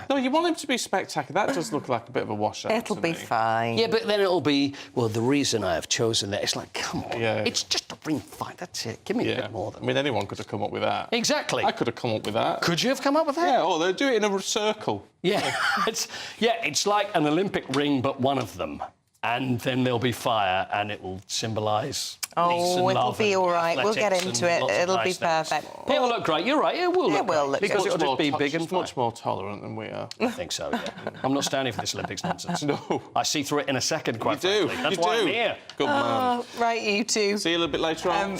No, you want him to be spectacular. That does look like a bit of a washout. It'll be fine. Yeah, but then it'll be, well, the reason I have chosen that. It's like, come on. Yeah. It's just a ring fight. That's it. Give me a bit more than I mean, anyone could have come up with that. Exactly. I could have come up with that. Could you have come up with that? Yeah, or they'll do it in a circle. Yeah. It's like an Olympic ring, but one of them. And then there'll be fire, and it will symbolise peace and it'll love be and all right. We'll get athletics into and it. lots of It'll be nice things. perfect. It will look great. You're right. It will look great. Because it'll just be big and fine. much more tolerant than we are. I think so, yeah. I'm not standing for this Olympics nonsense. No. I see through it in a second, quite You do. frankly. That's You why do. I'm here. Good man. Right, you two. See you a little bit later on.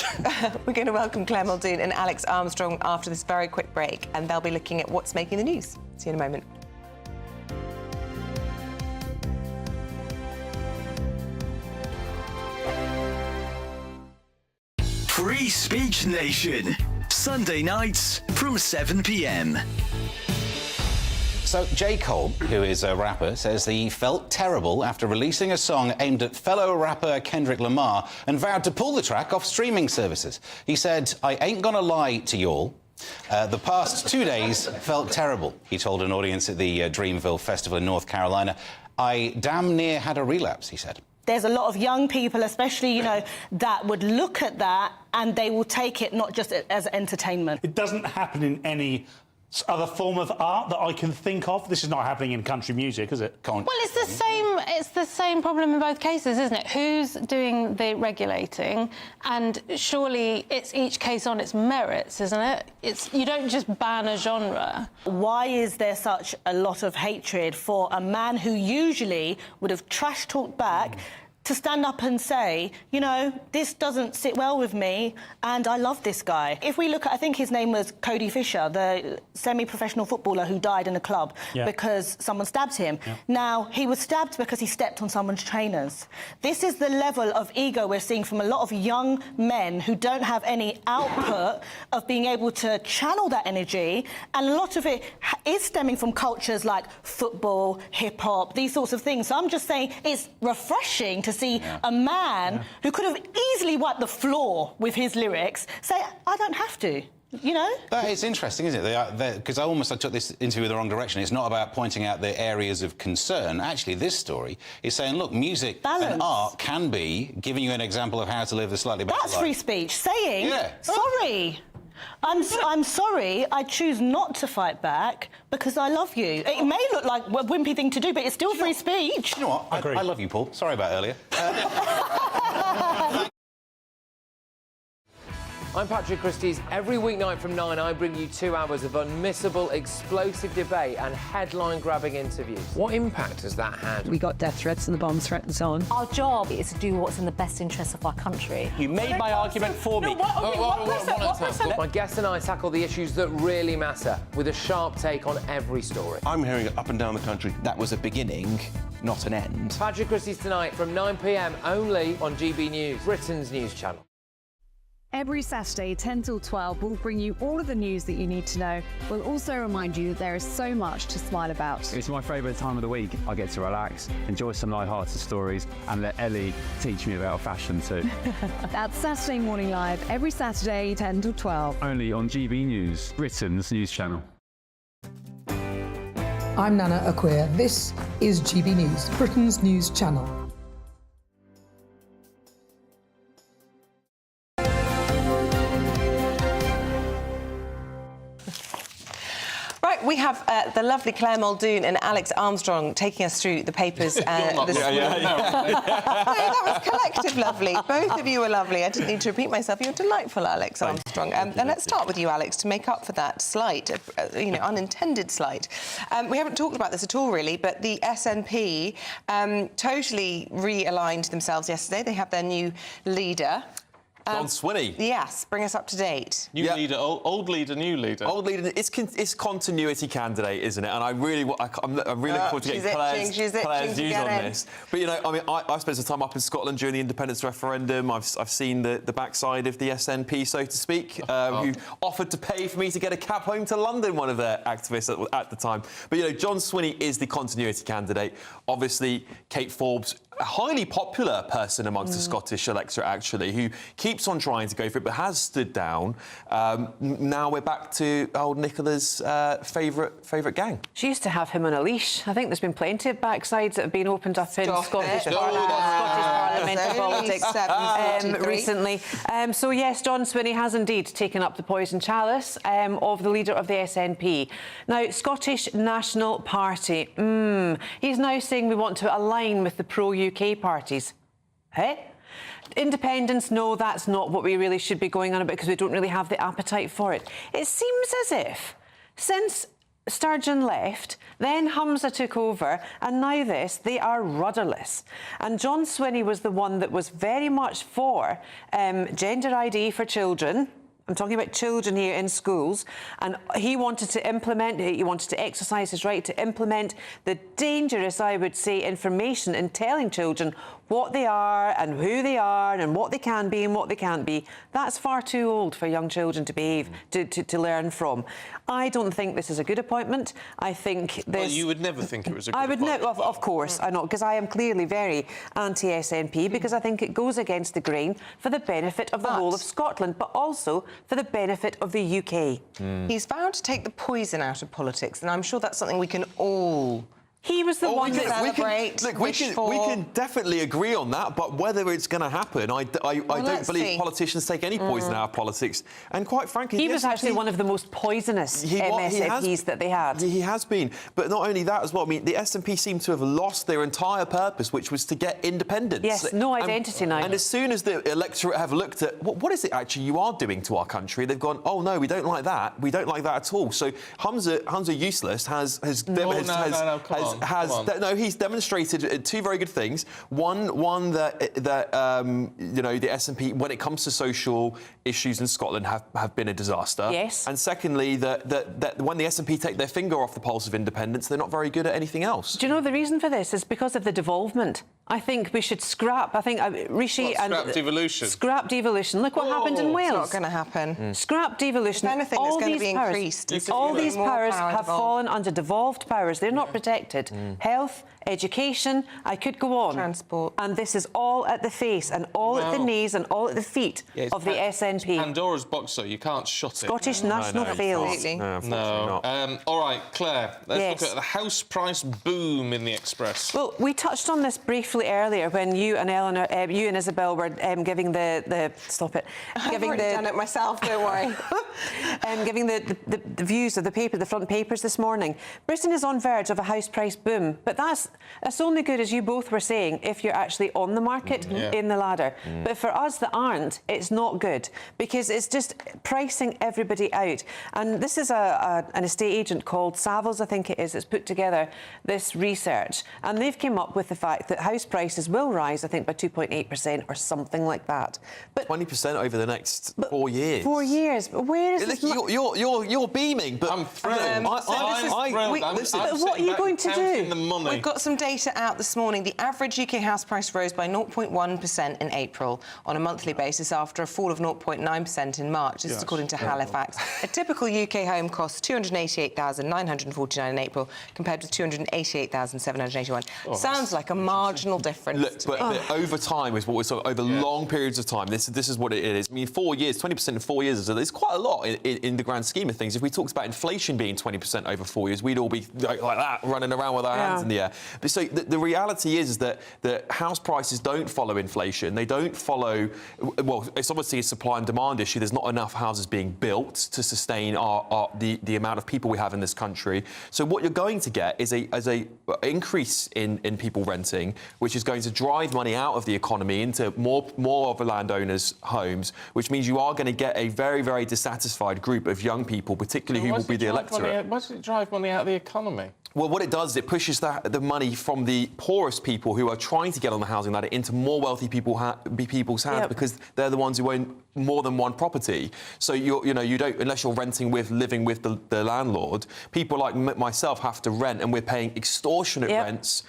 We're going to welcome Claire Muldoon and Alex Armstrong after this very quick break, and they'll be looking at what's making the news. See you in a moment. Free Speech Nation, Sunday nights from 7 p.m. So J. Cole, who is a rapper, says he felt terrible after releasing a song aimed at fellow rapper Kendrick Lamar and vowed to pull the track off streaming services. He said, "I ain't gonna lie to y'all. The past 2 days felt terrible," he told an audience at the Dreamville Festival in North Carolina. "I damn near had a relapse," he said. There's a lot of young people, especially, you know, that would look at that and they will take it not just as entertainment. It doesn't happen in any other form of art that I can think of. This is not happening in country music, is it? Well, it's the same. It's the same problem in both cases, isn't it? Who's doing the regulating? And surely it's each case on its merits, isn't it? You don't just ban a genre. Why is there such a lot of hatred for a man who usually would have trash-talked back to stand up and say, you know, this doesn't sit well with me and I love this guy? If we look at, I think his name was Cody Fisher, the semi-professional footballer who died in a club because someone stabbed him. Now, he was stabbed because he stepped on someone's trainers. This is the level of ego we're seeing from a lot of young men who don't have any output of being able to channel that energy, and a lot of it is stemming from cultures like football, hip-hop, these sorts of things. So I'm just saying it's refreshing to see a man who could have easily wiped the floor with his lyrics say, I don't have to, you know? That is interesting, isn't it? Because I took this interview in the wrong direction. It's not about pointing out the areas of concern. Actually, this story is saying, look, music and art can be giving you an example of how to live a slightly better life. That's free speech. Saying, sorry. I'm sorry, I choose not to fight back because I love you. It may look like a wimpy thing to do, but it's still free speech. You know what? I love you, Paul. Sorry about earlier. I'm Patrick Christie's. Every weeknight from 9, I bring you 2 hours of unmissable, explosive debate and headline-grabbing interviews. What impact has that had? We got death threats and the bomb threat and so on. Our job is to do what's in the best interest of our country. You made my argument for me. My guests and I tackle the issues that really matter with a sharp take on every story. I'm hearing it up and down the country. That was a beginning, not an end. Patrick Christie's tonight from 9 p.m. only on GB News, Britain's news channel. Every Saturday, 10 till 12, we'll bring you all of the news that you need to know. We'll also remind you that there is so much to smile about. It's my favourite time of the week. I get to relax, enjoy some light-hearted stories, and let Ellie teach me about fashion too. That's Saturday Morning Live, every Saturday, 10 till 12. Only on GB News, Britain's news channel. I'm Nana Acquia. This is GB News, Britain's news channel. Right, we have the lovely Claire Muldoon and Alex Armstrong taking us through the papers this morning. That was collective lovely. Both of you were lovely. I didn't need to repeat myself. You're delightful, Alex Armstrong. And let's start with you, Alex, to make up for that slight, unintended slight. We haven't talked about this at all, really, but the SNP totally realigned themselves yesterday. They have their new leader. John Swinney. Yes, bring us up to date. New leader, old leader, new leader. Old leader. It's continuity candidate, isn't it? And I'm really looking forward to getting Claire's views on this. But I've spent some time up in Scotland during the independence referendum. I've seen the backside of the SNP, so to speak, who offered to pay for me to get a cab home to London. One of their activists at the time. But John Swinney is the continuity candidate. Obviously, Kate Forbes, a highly popular person amongst the Scottish electorate, actually, who keeps keeps on trying to go for it, but has stood down. Now we're back to old Nicola's favourite gang. She used to have him on a leash. I think there's been plenty of backsides that have been opened up in Scottish parliamentary politics recently. So yes, John Swinney has indeed taken up the poison chalice of the leader of the SNP. Now, Scottish National Party. He's now saying we want to align with the pro-UK parties. Hey? Independence, no, that's not what we really should be going on about because we don't really have the appetite for it. It seems as if, since Sturgeon left, then Humza took over, and now this, they are rudderless. And John Swinney was the one that was very much for gender ID for children. I'm talking about children here in schools, and he wanted to exercise his right to implement the dangerous, I would say, information in telling children what they are and who they are and what they can be and what they can't be. That's far too old for young children to behave, to learn from. I don't think this is a good appointment. I think this... Well, you would never think it was a good appointment. Of course, I know, because I am clearly very anti-SNP, because I think it goes against the grain for the benefit of the whole of Scotland, but also for the benefit of the UK. He's vowed to take the poison out of politics, and I'm sure that's something we can all... He was the one that celebrate. We can definitely agree on that, but whether it's going to happen, I don't believe politicians take any poison out of politics. And quite frankly, he was actually one of the most poisonous MSPs that they had. He has been, but not only that as well. I mean, the SNP seem to have lost their entire purpose, which was to get independence. Yes, no identity now. And as soon as the electorate have looked at what is it actually you are doing to our country, they've gone, oh no, we don't like that. We don't like that at all. So Humza Useless he's demonstrated two very good things. One that you know, the SNP, when it comes to social issues in Scotland, have been a disaster. Yes. And secondly, that when the SNP take their finger off the pulse of independence, they're not very good at anything else. Do you know the reason for this is because of the devolvement? I think we should scrap. I think Rishi and scrap devolution. Scrap devolution. Look what happened in Wales. It's not going to happen. Scrap devolution. If anything, it's going to be increased. All these powers have fallen under devolved powers. They're not protected. Health, education, I could go on. Transport. And this is all at the face and all at the knees and all at the feet of the SNP. Pandora's box, though. You can't shut it. Scottish National fails. No. All right, Claire, let's look at the house price boom in the Express. Well, we touched on this briefly earlier when you and Eleanor, you and Isabel were giving the stop it. I've already done it myself, don't worry. Giving the views of the front papers this morning. Britain is on verge of a house price boom, but that's only good, as you both were saying, if you're actually on the market in the ladder. But for us that aren't, it's not good because it's just pricing everybody out. And this is an estate agent called Savills, I think it is, that's put together this research. And they've come up with the fact that house prices will rise, I think, by 2.8% or something like that. But 20% over the next 4 years. 4 years. But where is this? You're beaming, but I'm thrilled. But what are you going to do? We've got some data out this morning. The average UK house price rose by 0.1% in April on a monthly basis after a fall of 0.9% in March. This is according to Halifax. A typical UK home costs £288,949 in April compared with £288,781. Sounds like a marginal difference. Look, but over time is what we're talking over long periods of time. This is what it is. I mean, 4 years, 20% in 4 years is quite a lot in the grand scheme of things. If we talked about inflation being 20% over 4 years, we'd all be like that, running around with our hands in the air. But so the reality is that house prices don't follow inflation. They don't follow. Well, it's obviously a supply and demand issue. There's not enough houses being built to sustain the amount of people we have in this country. So what you're going to get is a increase in people renting, which is going to drive money out of the economy into more of the landowners' homes, which means you are going to get a very, very dissatisfied group of young people, particularly who will be the electorate. Why does it drive money out of the economy? Well, what it does is it pushes the money from the poorest people who are trying to get on the housing ladder into more wealthy people's hands because they're the ones who own more than one property. So you don't, unless you're living with the landlord. People like myself have to rent, and we're paying extortionate rents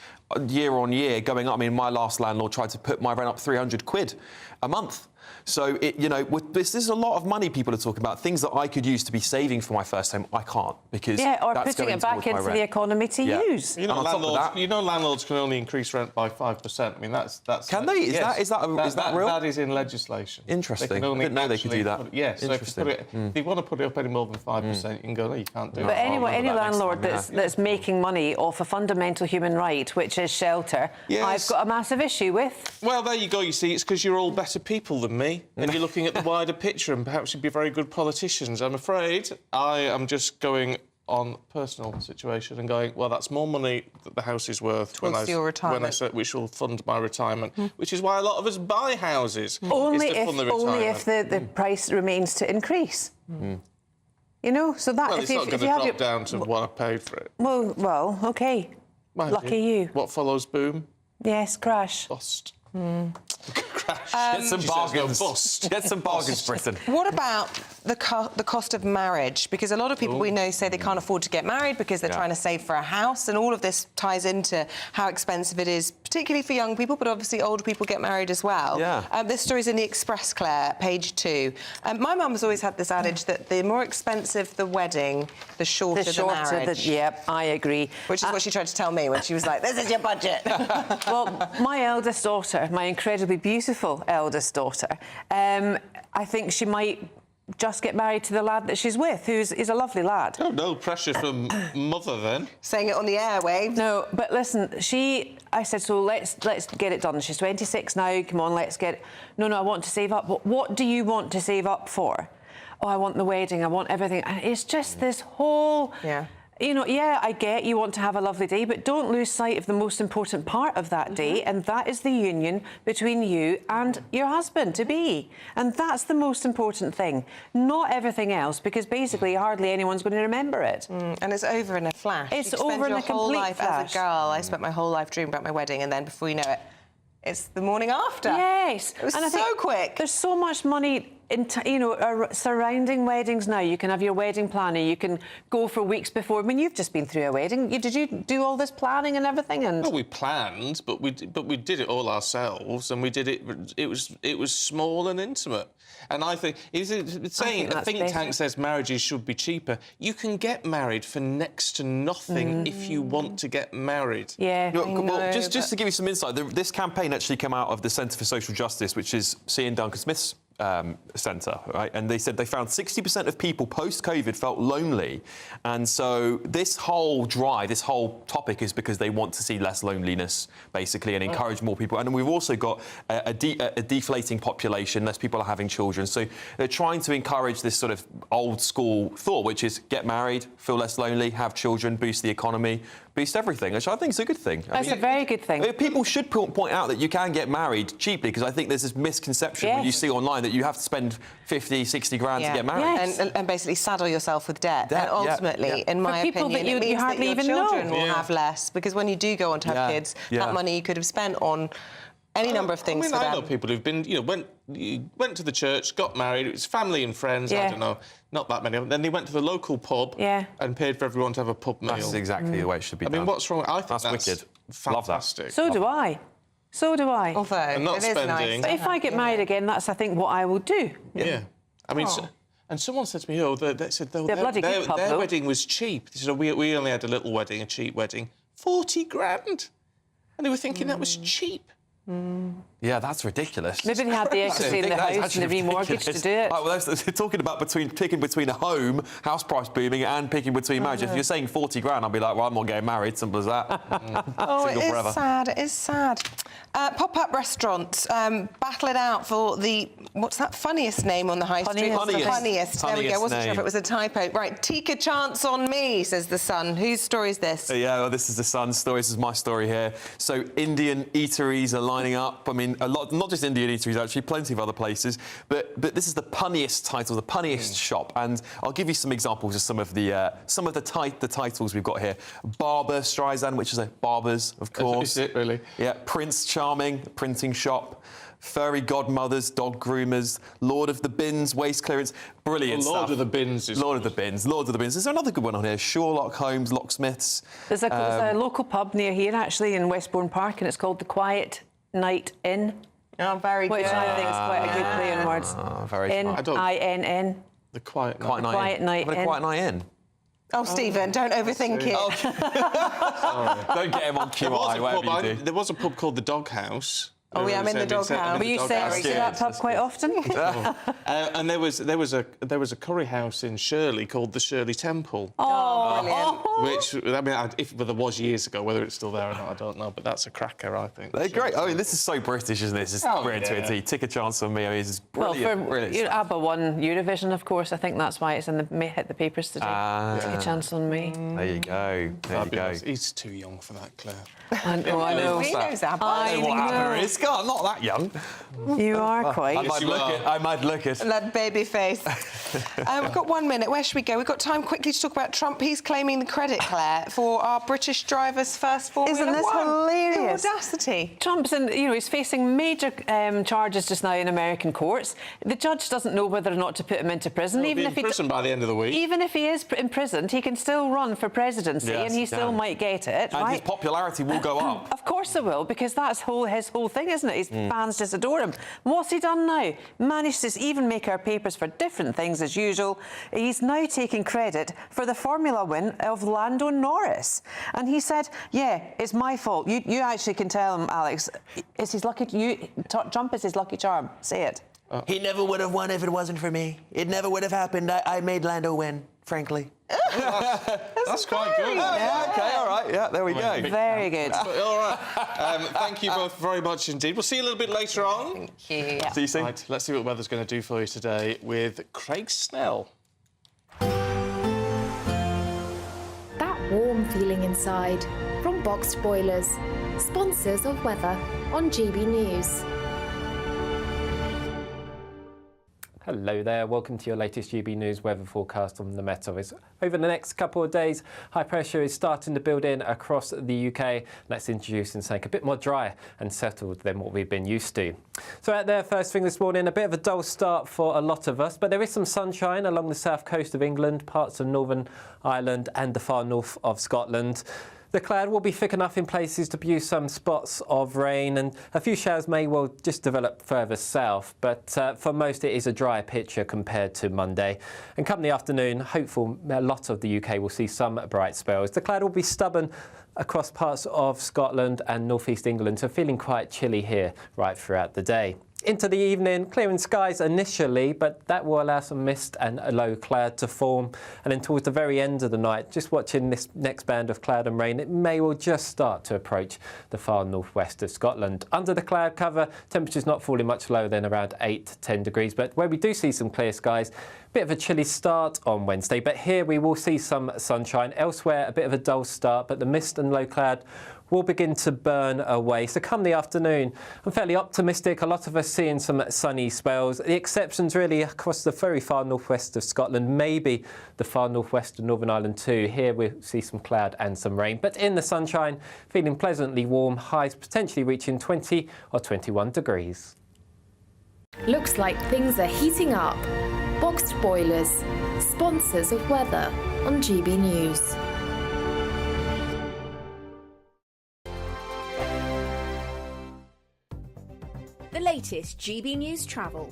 year on year going up. I mean, my last landlord tried to put my rent up 300 quid a month. So, this is a lot of money people are talking about. Things that I could use to be saving for my first home, I can't because or that's putting going it back into rent. the economy to use. Landlords can only increase rent by 5%. I mean, that's can they? Is that real? That is in legislation. Interesting. I didn't know they could do that. Yes. So if they want to put it up any more than 5%, you can go, no, you can't do it. But anyway, any landlord that's making money off a fundamental human right, which is shelter, I've got a massive issue with. Well, there you go. You see, it's because you're all better people than me, and you're looking at the wider picture, and perhaps you'd be very good politicians. I'm afraid I am just going on personal situation and going, well, that's more money that the house is worth towards your retirement, which will fund my retirement, which is why a lot of us buy houses. Only if the price remains to increase. You know, so that it's not going to drop down to what I paid for it. Well, OK. Lucky you. What follows boom? Yes, crash. Bust. Get some bargains. Get some bargains, Britain. What about the cost of marriage? Because a lot of people we know say they can't afford to get married because they're trying to save for a house, and all of this ties into how expensive it is, particularly for young people, but obviously older people get married as well. This story's in the Express, Claire, page 2. My mum has always had this adage that the more expensive the wedding, the shorter the marriage. Yep, I agree. Which is what she tried to tell me when she was like, this is your budget. Well, my eldest daughter, my incredibly beautiful eldest daughter, I think she might just get married to the lad that she's with, who's a lovely lad. Oh, no pressure from mother, then. Saying it on the airwaves. No, but listen, I said, so let's get it done. She's 26 now, come on, let's get... No, I want to save up. But what do you want to save up for? Oh, I want the wedding, I want everything. And it's just this whole... You know, I get you want to have a lovely day, but don't lose sight of the most important part of that day, and that is the union between you and your husband-to-be. And that's the most important thing, not everything else, because basically hardly anyone's going to remember it. And it's over in a flash. It's over in a complete life flash. As a girl, I spent my whole life dreaming about my wedding, and then before you know it, it's the morning after. Yes. It was so quick. There's so much money surrounding weddings now. You can have your wedding planner. You can go for weeks before. I mean, you've just been through a wedding. Did you do all this planning and everything? And well, we planned, but we did it all ourselves, and we did it. It was small and intimate. And I think it's saying a think tank says marriages should be cheaper. You can get married for next to nothing if you want to get married. Well, just to give you some insight, this campaign actually came out of the Centre for Social Justice, which is C. and Duncan Smith's centre, right? And they said they found 60% of people post-COVID felt lonely. And so this whole drive, this whole topic is because they want to see less loneliness, basically, and encourage more people. And we've also got a deflating population, less people are having children. So they're trying to encourage this sort of old-school thought, which is get married, feel less lonely, have children, boost the economy, boost everything, which I think is a good thing. That's a very good thing. People should point out that you can get married cheaply, because I think there's this misconception when you see online that you have to spend 50, 60 grand to get married. And basically saddle yourself with debt. And ultimately, in my opinion, it means that your children will have less, because when you do go on to have kids, that money you could have spent on any number of things for them. I know people who've been, went to the church, got married, it was family and friends, I don't know, not that many of them. Then they went to the local pub and paid for everyone to have a pub meal. That's exactly the way it should be done. I mean, what's wrong? I think that's wicked. Fantastic. Love that. So do I. So do I. Although, and not spending. Nice. But if I get married again, that's, I think, what I will do. Yeah. I mean, and someone said to me, they said their wedding was cheap. They said, we only had a little wedding, a cheap wedding. 40 grand. And they were thinking that was cheap. Yeah, that's ridiculous. Maybe they had the equity in the house and the remortgage to do it. Right, well, they're talking about picking between a home, house price booming, and picking between marriage. If you're saying 40 grand, I'll be like, well, I'm not getting married. Simple as that. Single forever. Sad. It is sad. Pop-up restaurants battle it out for the what's that funniest name on the high street? Funniest. There we go. Wasn't sure if it was a typo. Right, Tikka chance on me, says the Sun. Whose story is this? Well, this is the Sun's story. This is my story here. So Indian eateries are lining up. I mean, a lot, not just Indian eateries, actually, plenty of other places. But this is the punniest title, the punniest shop. And I'll give you some examples of some of the titles we've got here. Barbara Streisand, which is a barber's, of course. Is it really? Yeah. Prince Charming, printing shop. furry godmothers, dog groomers, Lord of the Bins, waste clearance. Brilliant stuff. Lord of the Bins is... Lord of the Bins, Lord of the Bins. There's another good one on here. Sherlock Holmes, locksmiths. There's a local pub near here, actually, in Westbourne Park, and it's called the Quiet Night Inn. Oh, very good. Which I think is quite a good play on words. Very N-I-N-N. The Quiet Night Inn. Quiet Night Inn. Quiet Night Inn. Oh, Stephen, don't overthink it. Don't get him on QI, whatever you do. There was a pub called the Doghouse. Oh, yeah, I'm in the Doghouse. Were you saying to that pub quite often? And there was a curry house in Shirley called the Shirley Temple. Oh, brilliant. Which, I mean, if there was years ago, whether it's still there or not, I don't know. But that's a cracker, I think. They're great. I mean, this is so British, isn't it? This is brilliant to a T. Take a chance on me. I mean, this is brilliant. Well, ABBA won Eurovision, of course. I think that's why it's hit the papers today. Take a chance on me. There you go. There you go. He's too young for that, Claire. I know. He knows ABBA. I know what ABBA is. God, I'm not that young. You are quite. I might look it. That baby face. We've got 1 minute. Where should we go? We've got time quickly to talk about Trump. He's claiming the credit, Claire, for our British driver's first Formula Isn't this One. hilarious? The audacity. Trump's he's facing major charges just now in American courts. The judge doesn't know whether or not to put him into prison. He'll be in prison by the end of the week. Even if he is imprisoned, he can still run for presidency, Yes, and he still might get it. And right? his popularity will go up. Of course it will, because that's his whole thing, isn't it? His fans just adore him. What's he done now? Managed to even make our papers for different things as usual. He's now taking credit for the Formula win of Lando Norris. And he said, yeah, it's my fault. You actually can tell him, Alex, it's his lucky... Trump is his lucky charm. Say it. He never would have won if it wasn't for me. It never would have happened. I made Lando win, frankly. That's quite good. Yeah, OK, all right. Yeah, there we go. Very good. All right. Thank you both very much indeed. We'll see you a little bit later on. Thank you. Yeah. See you soon. Right, let's see what the weather's going to do for you today with Craig Snell. That warm feeling inside from Boxed Boilers, sponsors of weather on GB News. Hello there, welcome to your latest GB News weather forecast on the Met Office. Over the next couple of days, high pressure is starting to build in across the UK. That's introducing something a bit more dry and settled than what we've been used to. So out there, first thing this morning, a bit of a dull start for a lot of us, but there is some sunshine along the south coast of England, parts of Northern Ireland and the far north of Scotland. The cloud will be thick enough in places to produce some spots of rain, and a few showers may well just develop further south, but for most it is a drier picture compared to Monday. And come the afternoon, hopeful a lot of the UK will see some bright spells. The cloud will be stubborn across parts of Scotland and northeast England, so feeling quite chilly here right throughout the day. Into the evening, clearing skies initially, but that will allow some mist and a low cloud to form. And then towards the very end of the night, just watching this next band of cloud and rain, it may well just start to approach the far northwest of Scotland. Under the cloud cover, temperatures not falling much lower than around 8 to 10 degrees. But where we do see some clear skies, bit of a chilly start on Wednesday, but here we will see some sunshine. Elsewhere, a bit of a dull start, but the mist and low cloud will begin to burn away. So come the afternoon, I'm fairly optimistic. A lot of us seeing some sunny spells. The exceptions really across the very far northwest of Scotland, maybe the far northwest of Northern Ireland too. Here we see some cloud and some rain. But in the sunshine, feeling pleasantly warm, highs potentially reaching 20 or 21 degrees. Looks like things are heating up. Boxed Boilers, sponsors of weather on GB News. The latest GB News travel.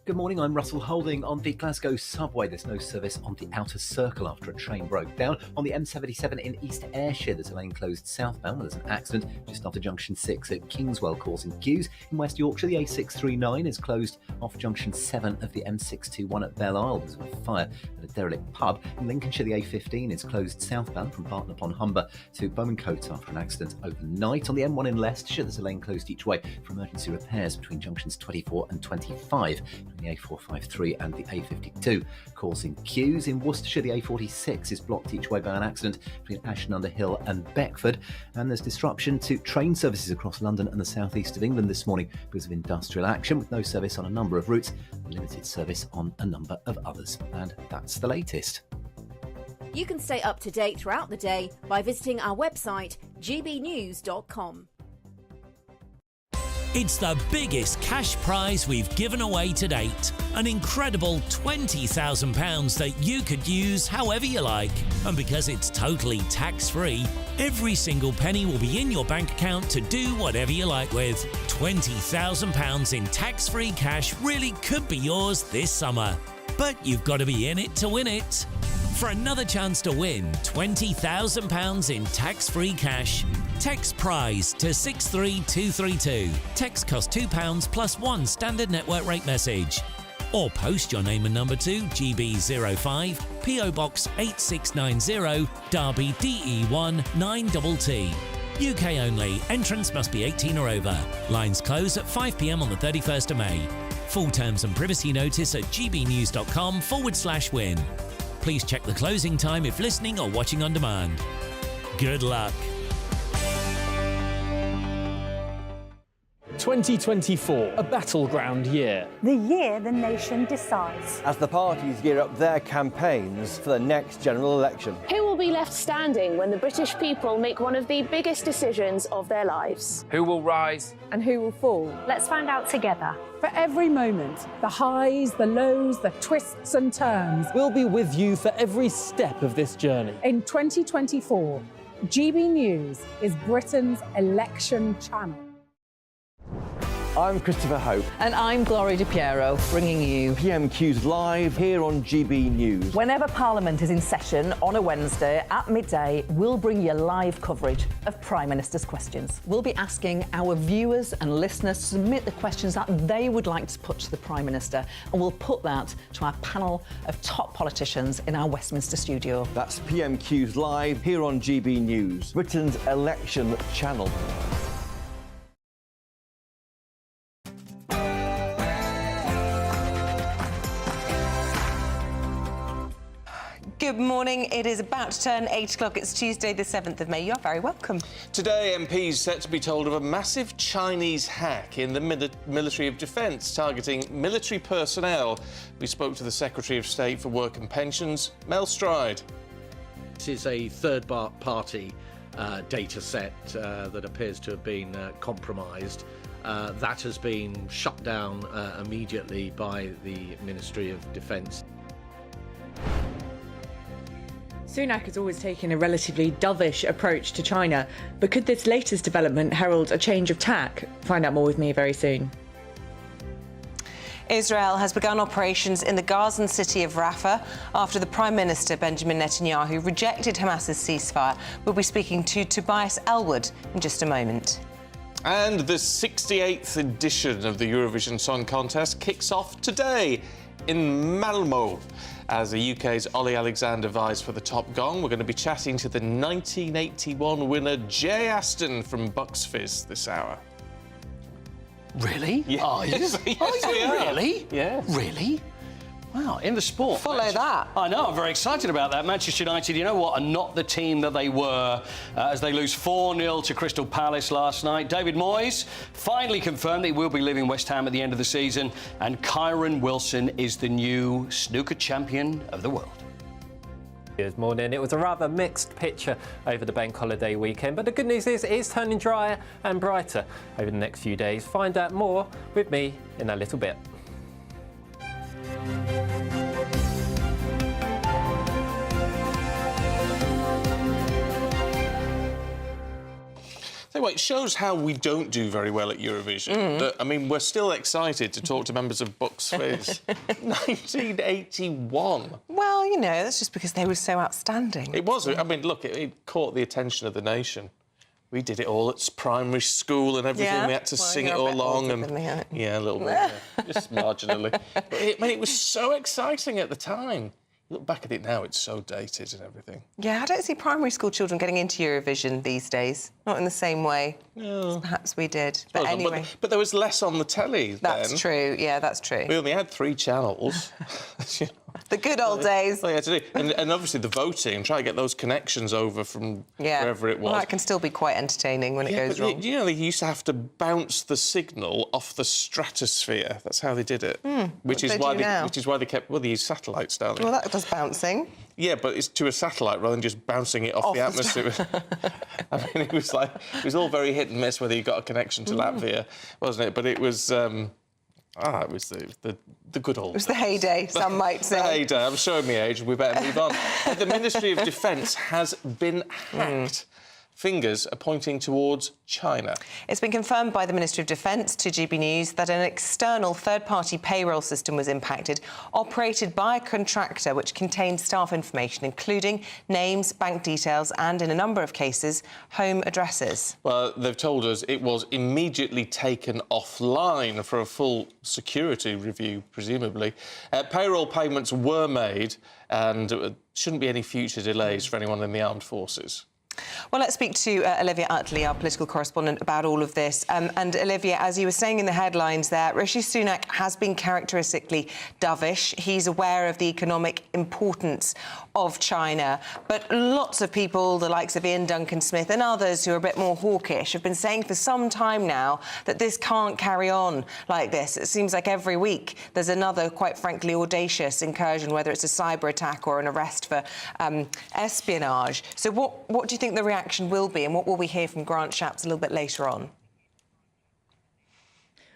Good morning, I'm Russell Holding. On the Glasgow subway, there's no service on the outer circle after a train broke down. On the M77 in East Ayrshire, there's a lane closed southbound. There's an accident just after Junction 6 at Kingswell, causing queues. In West Yorkshire, the A639 is closed off Junction 7 of the M621 at Belle Isle. There's a fire at a derelict pub. In Lincolnshire, the A15 is closed southbound from Barton upon Humber to Bowmancote after an accident overnight. On the M1 in Leicestershire, there's a lane closed each way for emergency repairs between junctions 24 and 25. The A453 and the A52, causing queues. In Worcestershire, the A46 is blocked each way by an accident between Ashton under Hill and Beckford, and there's disruption to train services across London and the southeast of England this morning because of industrial action, with no service on a number of routes, limited service on a number of others. And that's the latest. You can stay up to date throughout the day by visiting our website gbnews.com. It's the biggest cash prize we've given away to date. An incredible £20,000 that you could use however you like. And because it's totally tax-free, every single penny will be in your bank account to do whatever you like with. £20,000 in tax-free cash really could be yours this summer. But you've got to be in it to win it. For another chance to win £20,000 in tax-free cash, text PRIZE to 63232. Text costs £2 plus one standard network rate message. Or post your name and number to GB05 PO Box 8690 Derby DE1 9TT. UK only. Entrance must be 18 or over. Lines close at 5 p.m. on the 31st of May. Full terms and privacy notice at gbnews.com/win. Please check the closing time if listening or watching on demand. Good luck. 2024, a battleground year. The year the nation decides. As the parties gear up their campaigns for the next general election. Who will be left standing when the British people make one of the biggest decisions of their lives? Who will rise? And who will fall? Let's find out together. For every moment, the highs, the lows, the twists and turns. We'll be with you for every step of this journey. In 2024, GB News is Britain's election channel. I'm Christopher Hope. And I'm Gloria DiPiero, bringing you PMQ's live here on GB News. Whenever Parliament is in session on a Wednesday at midday, we'll bring you live coverage of Prime Minister's questions. We'll be asking our viewers and listeners to submit the questions that they would like to put to the Prime Minister, and we'll put that to our panel of top politicians in our Westminster studio. That's PMQ's live here on GB News, Britain's election channel. Good morning. It is about to turn 8 o'clock. It's Tuesday, the 7th of May. You're very welcome. Today, MPs set to be told of a massive Chinese hack in the military of defence targeting military personnel. We spoke to the Secretary of State for Work and Pensions, Mel Stride. This is a third-party data set that appears to have been compromised. That has been shut down immediately by the Ministry of Defence. Sunak has always taken a relatively dovish approach to China, but could this latest development herald a change of tack? Find out more with me very soon. Israel has begun operations in the Gazan city of Rafah after the Prime Minister, Benjamin Netanyahu, rejected Hamas's ceasefire. We'll be speaking to Tobias Elwood in just a moment. And the 68th edition of the Eurovision Song Contest kicks off today in Malmo. As the UK's Ollie Alexander vies for the top gong, we're going to be chatting to the 1981 winner Jay Aston from Bucks Fizz this hour. Really? Yes. Are you? Yes, we are. Really? Yeah. Really? Wow, in the sport. Follow that. I know, I'm very excited about that. Manchester United, you know what, are not the team that they were as they lose 4-0 to Crystal Palace last night. David Moyes finally confirmed that he will be leaving West Ham at the end of the season, and Kyron Wilson is the new snooker champion of the world. Good morning. It was a rather mixed picture over the bank holiday weekend, but the good news is it is turning drier and brighter over the next few days. Find out more with me in a little bit. Anyway, it shows how we don't do very well at Eurovision. I mean, we're still excited to talk to members of Bucks Fizz. 1981. Well, you know, that's just because they were so outstanding. It was. I mean, look, it caught the attention of the nation. We did it all at primary school and everything. Yeah. We had to Well, sing it you're a all bit along. older And than me, aren't you? yeah, a little bit, yeah. Just marginally. But it was so exciting at the time. Look back at it now, it's so dated and everything. Yeah, I don't see primary school children getting into Eurovision these days. Not in the same way No. as perhaps we did. But anyway. But there was less on the telly then. That's true, yeah, that's true. We only had 3 channels. You know. The good old days. Well, yeah, to do. And obviously the voting, try to get those connections over from wherever it was. Well, that can still be quite entertaining when it goes wrong. You know, they used to have to bounce the signal off the stratosphere. That's how they did it. Which is why they kept... Well, they use satellites, don't they? Well, that does bouncing. Yeah, but it's to a satellite rather than just bouncing it off the atmosphere. I mean, it was all very hit and miss whether you got a connection to Latvia, wasn't it? But it was... it was the good old... It was the heyday, some might say. The heyday. I'm showing my age. We better move on. The Ministry of Defence has been hacked. Fingers are pointing towards China. It's been confirmed by the Ministry of Defence to GB News that an external third-party payroll system was impacted, operated by a contractor which contained staff information, including names, bank details and, in a number of cases, home addresses. Well, they've told us it was immediately taken offline for a full security review, presumably. Payroll payments were made and there shouldn't be any future delays for anyone in the armed forces. Well, let's speak to Olivia Utley, our political correspondent, about all of this. And Olivia, as you were saying in the headlines there, Rishi Sunak has been characteristically dovish. He's aware of the economic importance of China. But lots of people, the likes of Ian Duncan-Smith and others who are a bit more hawkish, have been saying for some time now that this can't carry on like this. It seems like every week there's another, quite frankly, audacious incursion, whether it's a cyber attack or an arrest for espionage. So what do you think the reaction will be, and what will we hear from Grant Shapps a little bit later on?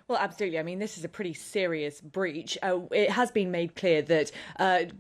Well, absolutely. I mean, this is a pretty serious breach. It has been made clear that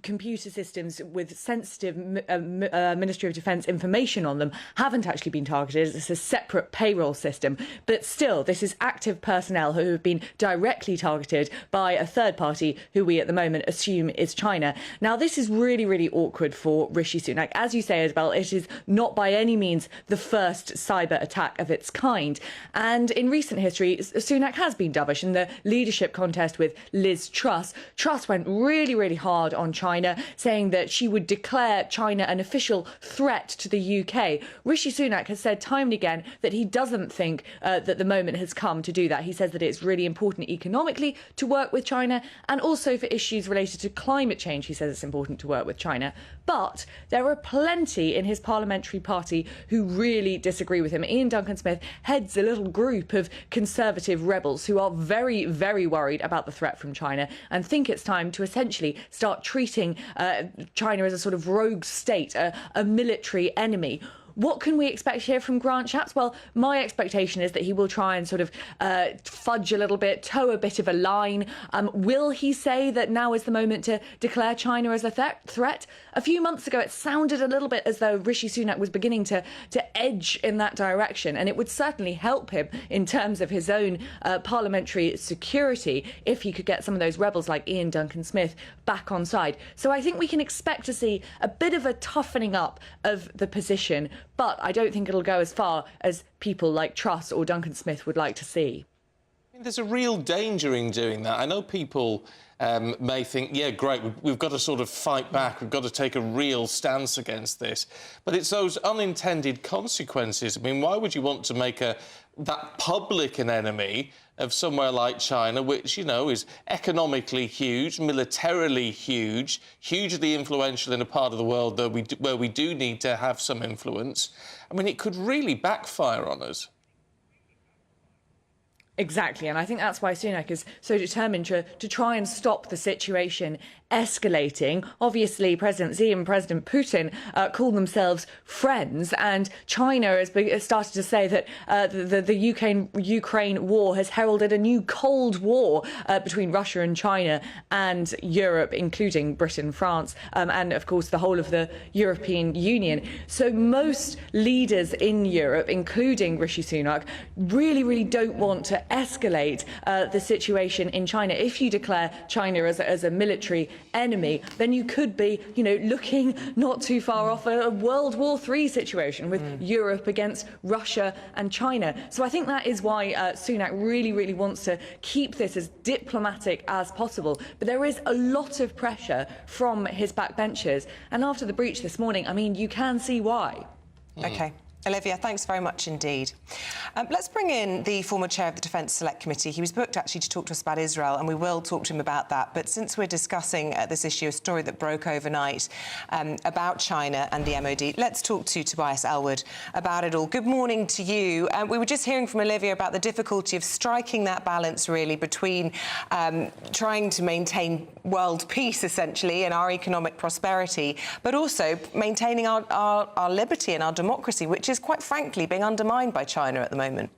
computer systems with sensitive Ministry of Defence information on them haven't actually been targeted. It's a separate payroll system. But still, this is active personnel who have been directly targeted by a third party who we at the moment assume is China. Now, this is really, really awkward for Rishi Sunak. As you say, Isabel, it is not by any means the first cyber attack of its kind. And in recent history, Sunak has been dovish. In the leadership contest with Liz Truss, Truss went really, really hard on China, saying that she would declare China an official threat to the UK. Rishi Sunak has said time and again that he doesn't think that the moment has come to do that. He says that it's really important economically to work with China, and also for issues related to climate change. He says it's important to work with China. But there are plenty in his parliamentary party who really disagree with him. Ian Duncan-Smith heads a little group of conservative rebels who are very, very worried about the threat from China and think it's time to essentially start treating China as a sort of rogue state, a military enemy. What can we expect here from Grant Shapps? Well, my expectation is that he will try and sort of fudge a little bit, toe a bit of a line. Will he say that now is the moment to declare China as a threat? A few months ago, it sounded a little bit as though Rishi Sunak was beginning to edge in that direction, and it would certainly help him in terms of his own parliamentary security if he could get some of those rebels like Ian Duncan-Smith back on side. So I think we can expect to see a bit of a toughening up of the position, but I don't think it'll go as far as people like Truss or Duncan-Smith would like to see. There's a real danger in doing that. I know people may think, yeah, great, we've got to sort of fight back, we've got to take a real stance against this. But it's those unintended consequences. I mean, why would you want to make that public an enemy of somewhere like China, which, you know, is economically huge, militarily huge, hugely influential in a part of the world where we do need to have some influence? I mean, it could really backfire on us. Exactly, and I think that's why Sunak is so determined to try and stop the situation escalating. Obviously, President Xi and President Putin call themselves friends, and China has started to say that the Ukraine war has heralded a new Cold War between Russia and China and Europe, including Britain, France, and, of course, the whole of the European Union. So most leaders in Europe, including Rishi Sunak, really, really don't want to escalate the situation in China. If you declare China as a military enemy, then you could be, you know, looking not too far off a World War III situation with Europe against Russia and China. So I think that is why Sunak really, really wants to keep this as diplomatic as possible. But there is a lot of pressure from his backbenchers. And after the breach this morning, I mean, you can see why. OK. Olivia, thanks very much indeed. Let's bring in the former chair of the Defence Select Committee. He was booked actually to talk to us about Israel, and we will talk to him about that. But since we're discussing this issue, a story that broke overnight about China and the MOD, let's talk to Tobias Elwood about it all. Good morning to you. We were just hearing from Olivia about the difficulty of striking that balance, really, between trying to maintain world peace, essentially, and our economic prosperity, but also maintaining our liberty and our democracy, which is, quite frankly, being undermined by China at the moment.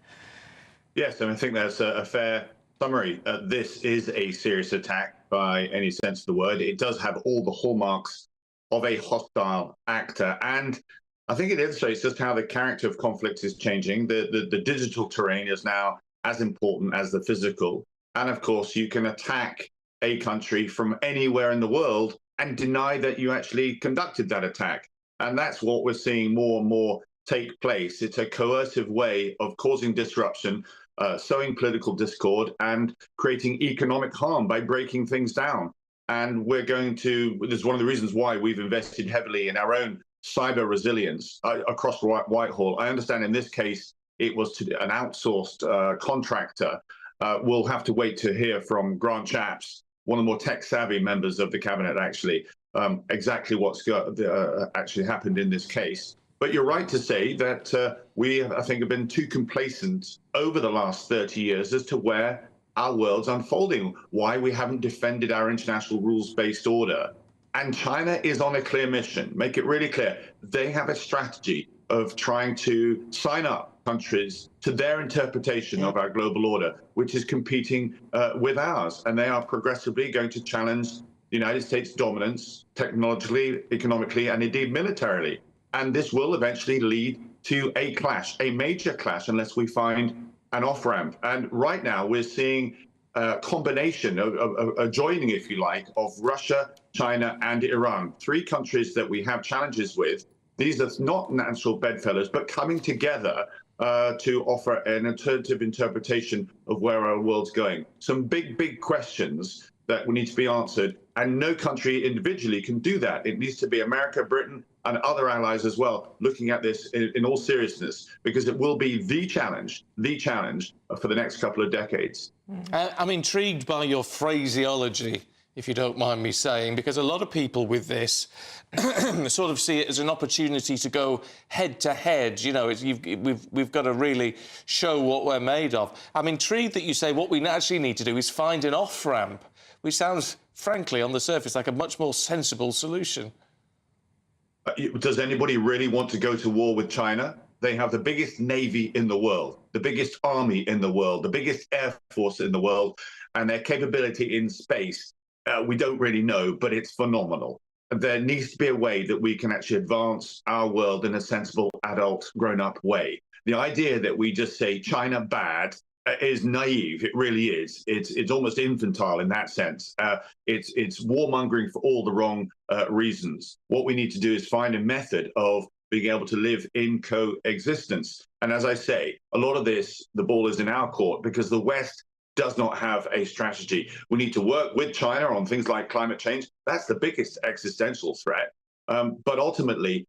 Yes, and I think that's a fair summary. This is a serious attack by any sense of the word. It does have all the hallmarks of a hostile actor, and I think it illustrates just how the character of conflict is changing. The digital terrain is now as important as the physical, and of course you can attack a country from anywhere in the world and deny that you actually conducted that attack. And that's what we're seeing more and more take place. It's a coercive way of causing disruption, sowing political discord, and creating economic harm by breaking things down. And this is one of the reasons why we've invested heavily in our own cyber resilience across Whitehall. I understand in this case it was to an outsourced contractor. We'll have to wait to hear from Grant Shapps, one of the more tech-savvy members of the cabinet, actually, exactly what's actually happened in this case. But you're right to say that we, I think, have been too complacent over the last 30 years as to where our world's unfolding, why we haven't defended our international rules-based order. And China is on a clear mission. Make it really clear. They have a strategy of trying to sign up countries to their interpretation of our global order, which is competing with ours. And they are progressively going to challenge the United States' dominance technologically, economically, and indeed militarily. And this will eventually lead to a clash, a major clash, unless we find an off-ramp. And right now we're seeing a combination, a joining, if you like, of Russia, China, and Iran, three countries that we have challenges with. These are not natural bedfellows, but coming together to offer an alternative interpretation of where our world's going. Some big questions that will need to be answered, and no country individually can do that. It needs to be America, Britain, and other allies as well, looking at this in all seriousness, because it will be the challenge for the next couple of decades. I'm intrigued by your phraseology, if you don't mind me saying, because a lot of people with this sort of see it as an opportunity to go head-to-head. You know, we've got to really show what we're made of. I'm intrigued that you say what we actually need to do is find an off-ramp, which sounds, frankly, on the surface, like a much more sensible solution. Does anybody really want to go to war with China? They have the biggest navy in the world, the biggest army in the world, the biggest air force in the world, and their capability in space, we don't really know, but it's phenomenal. There needs to be a way that we can actually advance our world in a sensible, adult, grown-up way. The idea that we just say China bad is naive. It really is. It's almost infantile in that sense. It's warmongering for all the wrong reasons. What we need to do is find a method of being able to live in coexistence. And as I say, a lot of this, the ball is in our court because the West does not have a strategy. We need to work with China on things like climate change. That's the biggest existential threat. But ultimately,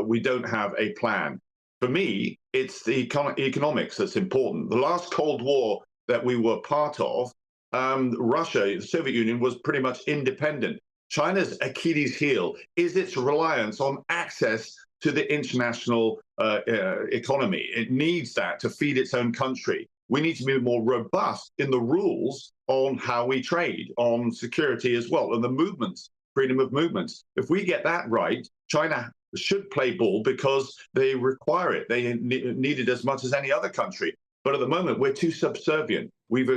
we don't have a plan. For me, it's the economics that's important. The last Cold War that we were part of, Russia, the Soviet Union, was pretty much independent. China's Achilles heel is its reliance on access to the international economy. It needs that to feed its own country. We need to be more robust in the rules on how we trade, on security as well, and the movements, freedom of movements. If we get that right, China should play ball because they require it. They need it as much as any other country. But at the moment, we're too subservient. We've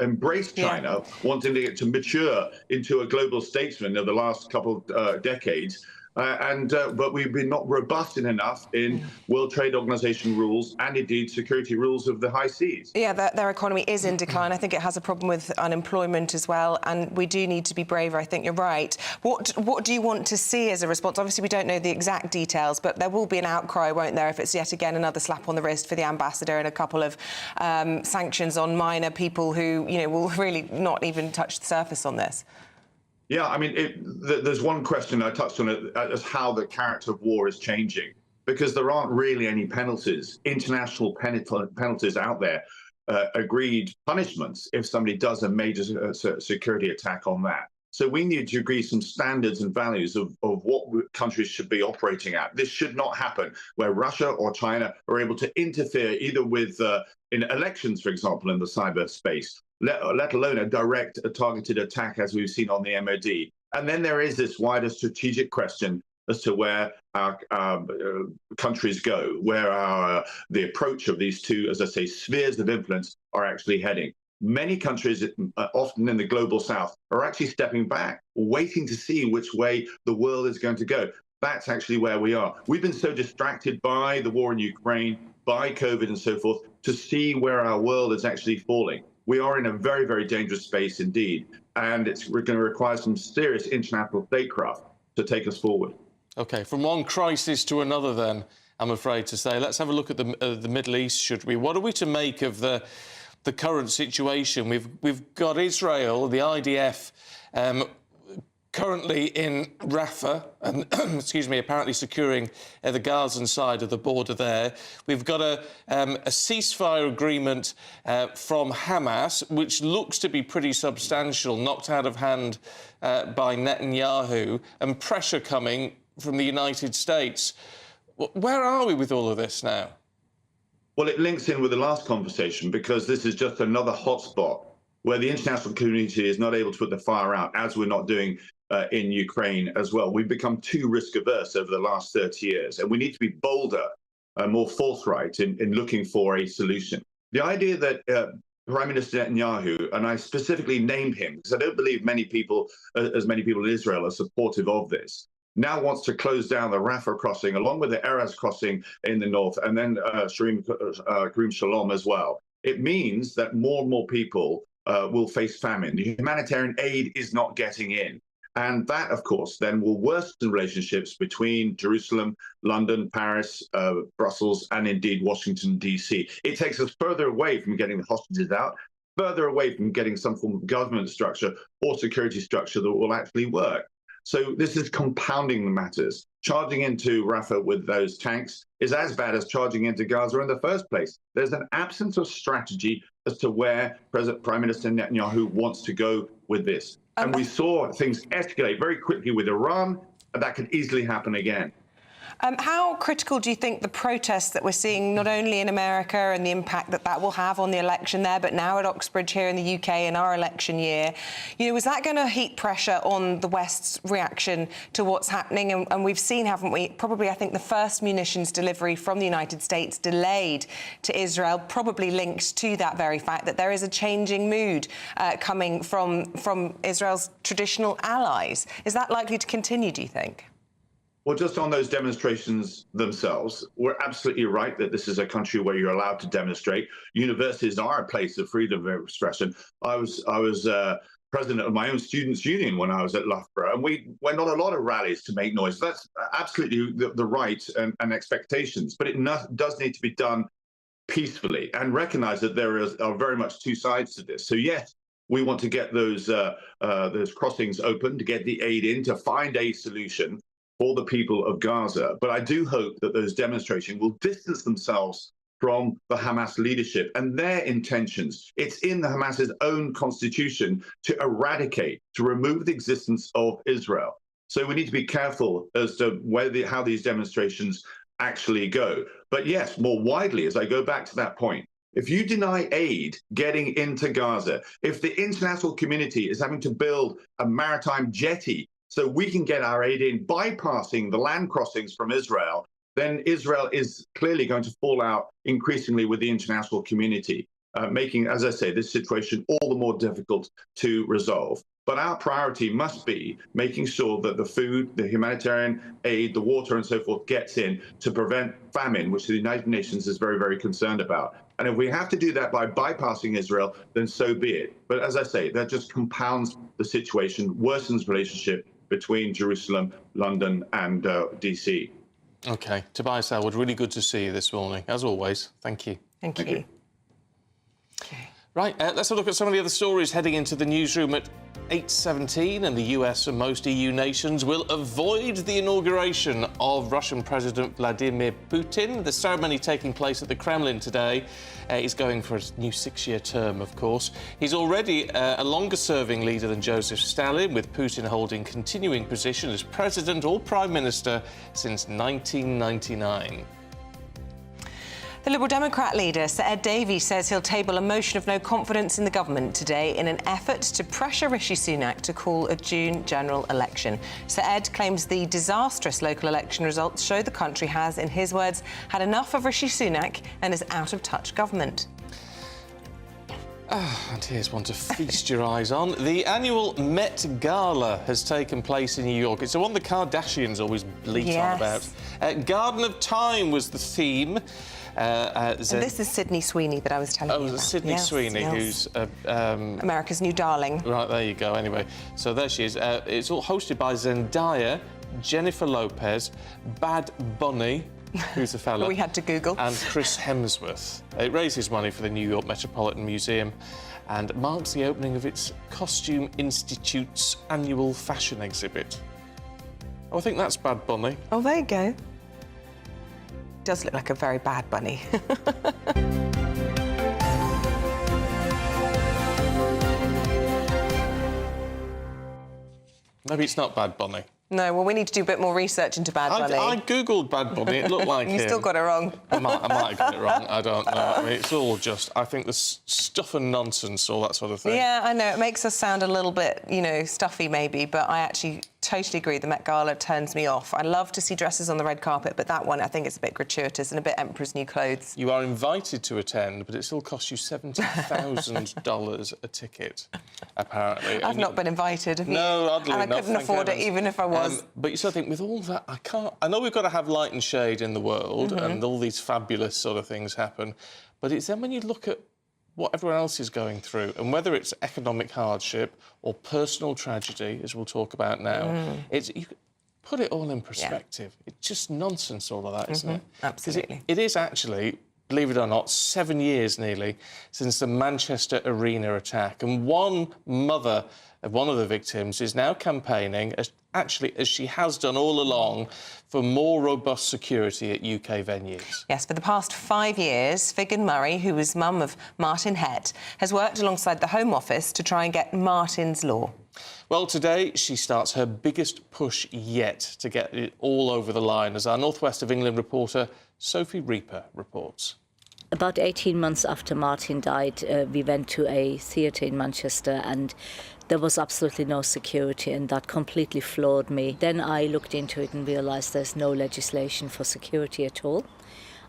embraced China, wanting it to mature into a global statesman of the last couple of decades. But we've been not robust enough in World Trade Organization rules and indeed security rules of the high seas. Yeah, their economy is in decline. I think it has a problem with unemployment as well, and we do need to be braver. I think you're right. What do you want to see as a response? Obviously, we don't know the exact details, but there will be an outcry, won't there, if it's yet again another slap on the wrist for the ambassador and a couple of sanctions on minor people who, you know, will really not even touch the surface on this. Yeah, I mean, there's one question I touched on it as how the character of war is changing. because there aren't really any penalties, international penalties out there, agreed punishments if somebody does a major security attack on that. So we need to agree some standards and values of what countries should be operating at. This should not happen where Russia or China are able to interfere either with in elections, for example, in the cyberspace, let alone a targeted attack as we've seen on the MOD. And then there is this wider strategic question as to where our countries go, where the approach of these two, as I say, spheres of influence are actually heading. Many countries, often in the global south, are actually stepping back, waiting to see which way the world is going to go. That's actually where we are. We've been so distracted by the war in Ukraine, by COVID and so forth, to see where our world is actually falling. We are in a very, very dangerous space indeed, and we're going to require some serious international statecraft to take us forward. OK, from one crisis to another then, I'm afraid to say. Let's have a look at the Middle East, should we? What are we to make of the current situation? We've got Israel, the IDF, currently in Rafah, and excuse me, apparently securing the Gazan side of the border there. We've got a ceasefire agreement from Hamas, which looks to be pretty substantial, knocked out of hand by Netanyahu, and pressure coming from the United States. Where are we with all of this now? Well, it links in with the last conversation because this is just another hotspot where the international community is not able to put the fire out, as we're not doing in Ukraine as well. We've become too risk averse over the last 30 years, and we need to be bolder, more forthright in looking for a solution. The idea that Prime Minister Netanyahu, and I specifically named him because I don't believe many people in Israel are supportive of this, now wants to close down the Rafah crossing along with the Erez crossing in the north, and then Karim Shalom as well. It means that more and more people will face famine. The humanitarian aid is not getting in. And that, of course, then will worsen relationships between Jerusalem, London, Paris, Brussels, and indeed Washington, D.C. It takes us further away from getting the hostages out, further away from getting some form of government structure or security structure that will actually work. So this is compounding the matters. Charging into Rafah with those tanks is as bad as charging into Gaza in the first place. There's an absence of strategy as to where Prime Minister Netanyahu wants to go with this. And we saw things escalate very quickly with Iran, and that could easily happen again. How critical do you think the protests that we're seeing, not only in America and the impact that that will have on the election there, but now at Oxbridge here in the UK in our election year, is that going to heap pressure on the West's reaction to what's happening? And we've seen, haven't we, probably, I think, the first munitions delivery from the United States delayed to Israel, probably linked to that very fact that there is a changing mood coming from Israel's traditional allies. Is that likely to continue, do you think? Well, just on those demonstrations themselves, we're absolutely right that this is a country where you're allowed to demonstrate. Universities are a place of freedom of expression. I was president of my own students' union when I was at Loughborough, and we went on a lot of rallies to make noise. That's absolutely the right and expectations, but it does need to be done peacefully and recognize that there are very much two sides to this. So yes, we want to get those crossings open, to get the aid in, to find a solution for the people of Gaza. But I do hope that those demonstrations will distance themselves from the Hamas leadership and their intentions. It's in the Hamas's own constitution to eradicate, to remove the existence of Israel. So we need to be careful as to how these demonstrations actually go. But yes, more widely, as I go back to that point, if you deny aid getting into Gaza, if the international community is having to build a maritime jetty so we can get our aid in, bypassing the land crossings from Israel, then Israel is clearly going to fall out increasingly with the international community, making, as I say, this situation all the more difficult to resolve. But our priority must be making sure that the food, the humanitarian aid, the water and so forth gets in to prevent famine, which the United Nations is very, very concerned about. And if we have to do that by bypassing Israel, then so be it. But as I say, that just compounds the situation, worsens relationship between Jerusalem, London and DC. OK. Tobias Elwood, really good to see you this morning, as always. Thank you. Thank you. OK. Right, let's have a look at some of the other stories heading into the newsroom at 8:17, and the US and most EU nations will avoid the inauguration of Russian President Vladimir Putin. The ceremony taking place at the Kremlin today. He's going for a new 6-year term, of course. He's already a longer-serving leader than Joseph Stalin, with Putin holding continuing position as president or prime minister since 1999. The Liberal Democrat leader, Sir Ed Davey, says he'll table a motion of no confidence in the government today in an effort to pressure Rishi Sunak to call a June general election. Sir Ed claims the disastrous local election results show the country has, in his words, had enough of Rishi Sunak and is out-of-touch government. And here's one to feast your eyes on. The annual Met Gala has taken place in New York. It's the one the Kardashians always bleat on about. Garden of Time was the theme. And this is Sydney Sweeney that I was telling you about. Sydney Sweeney, who's America's new darling. Right, there you go. Anyway, so there she is. It's all hosted by Zendaya, Jennifer Lopez, Bad Bunny, who's the fella? We had to Google. And Chris Hemsworth. It raises money for the New York Metropolitan Museum and marks the opening of its Costume Institute's annual fashion exhibit. Oh, I think that's Bad Bunny. Oh, there you go. Does look like a very bad bunny. Maybe it's not Bad Bunny. No, well, we need to do a bit more research into Bad Bunny. I googled Bad Bunny. It looked like you still got it wrong. I might have got it wrong. I don't know. I mean, it's all just, I think, the stuff and nonsense, all that sort of thing. Yeah, I know. It makes us sound a little bit, you know, stuffy maybe, but I actually totally agree. The Met Gala turns me off. I love to see dresses on the red carpet, but that one, I think it's a bit gratuitous and a bit Emperor's New Clothes. You are invited to attend, but it still costs you $70,000 a ticket, apparently. I've not been invited. No, oddly enough. And I couldn't afford it, even if I was. But you still think, with all that, I know we've got to have light and shade in the world, and all these fabulous sort of things happen, but it's then when you look at what everyone else is going through, and whether it's economic hardship or personal tragedy, as we'll talk about now, you put it all in perspective. Yeah. It's just nonsense, all of that, isn't it? Absolutely. It is actually, believe it or not, 7 years nearly since the Manchester Arena attack, and one mother of one of the victims is now campaigning, as she has done all along, for more robust security at UK venues. Yes, for the past 5 years, Figan Murray, who is mum of Martin Hett, has worked alongside the Home Office to try and get Martin's Law. Well, today she starts her biggest push yet to get it all over the line, as our North West of England reporter Sophie Reaper reports. About 18 months after Martin died, we went to a theatre in Manchester, and there was absolutely no security, and that completely floored me. Then I looked into it and realised there's no legislation for security at all,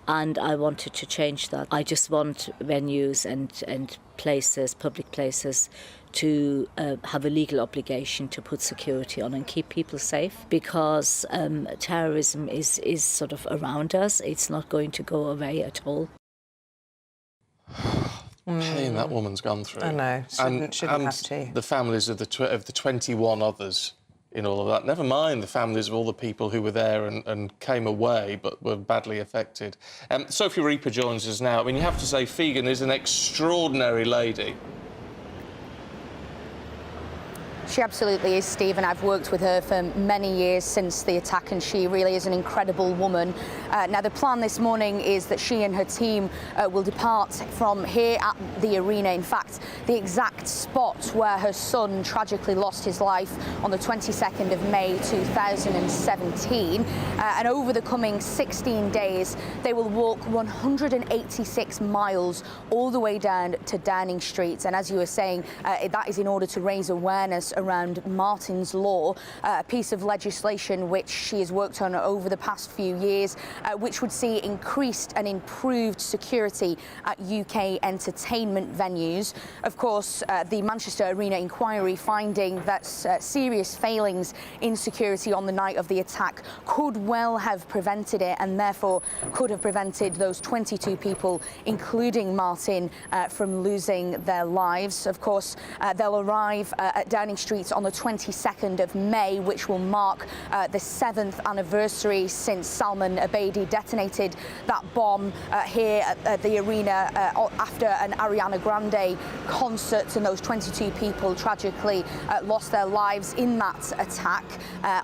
and I wanted to change that. I just want venues and places, public places, to have a legal obligation to put security on and keep people safe, because terrorism is sort of around us. It's not going to go away at all. Pain that woman's gone through. I know. Shouldn't have to. The families of the 21 others in all of that. Never mind the families of all the people who were there and came away but were badly affected. Sophie Reaper joins us now. I mean, you have to say Figan is an extraordinary lady. She absolutely is, Steve, and I've worked with her for many years since the attack, and she really is an incredible woman. Now, the plan this morning is that she and her team will depart from here at the arena. In fact, the exact spot where her son tragically lost his life on the 22nd of May 2017. And over the coming 16 days, they will walk 186 miles all the way down to Downing Street. And as you were saying, that is in order to raise awareness around Martin's Law, a piece of legislation which she has worked on over the past few years, which would see increased and improved security at UK entertainment venues. Of course, the Manchester Arena inquiry finding that serious failings in security on the night of the attack could well have prevented it, and therefore could have prevented those 22 people, including Martin, from losing their lives. Of course, they'll arrive at Downing Street on the 22nd of May, which will mark the 7th anniversary since Salman Abedi detonated that bomb here at the arena after an Ariana Grande concert, and those 22 people tragically lost their lives in that attack.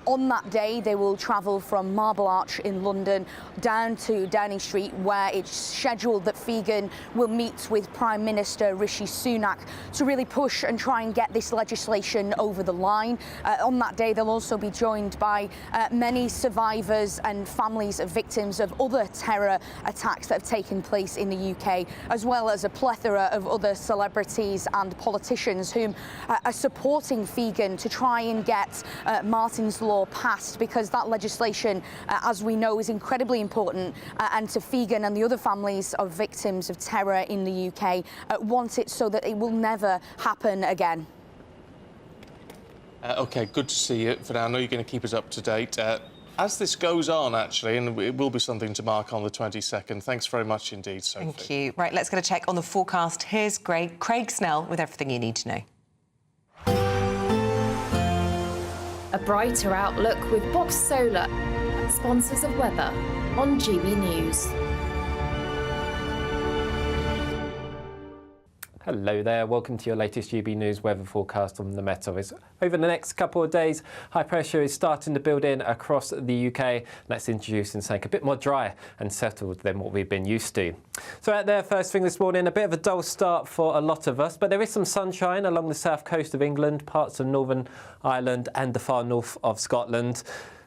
On that day, they will travel from Marble Arch in London down to Downing Street, where it's scheduled that Figen will meet with Prime Minister Rishi Sunak to really push and try and get this legislation over the line. On that day, they'll also be joined by many survivors and families of victims of other terror attacks that have taken place in the UK, as well as a plethora of other celebrities and politicians whom are supporting Figen to try and get Martin's Law passed, because that legislation, as we know, is incredibly important, and to Figen and the other families of victims of terror in the UK want it so that it will never happen again. OK, good to see you for now. I know you're going to keep us up to date. As this goes on, actually, and it will be something to mark on the 22nd. Thanks very much indeed, Sophie. Thank you. Right, let's get a check on the forecast. Here's Craig Snell with everything you need to know. A brighter outlook with Box Solar, sponsors of weather on GB News. Hello there, welcome to your latest GB News weather forecast on the Met Office. Over the next couple of days, high pressure is starting to build in across the UK. That's introducing something a bit more dry and settled than what we've been used to. So out there, first thing this morning, a bit of a dull start for a lot of us, but there is some sunshine along the south coast of England, parts of Northern Ireland and the far north of Scotland.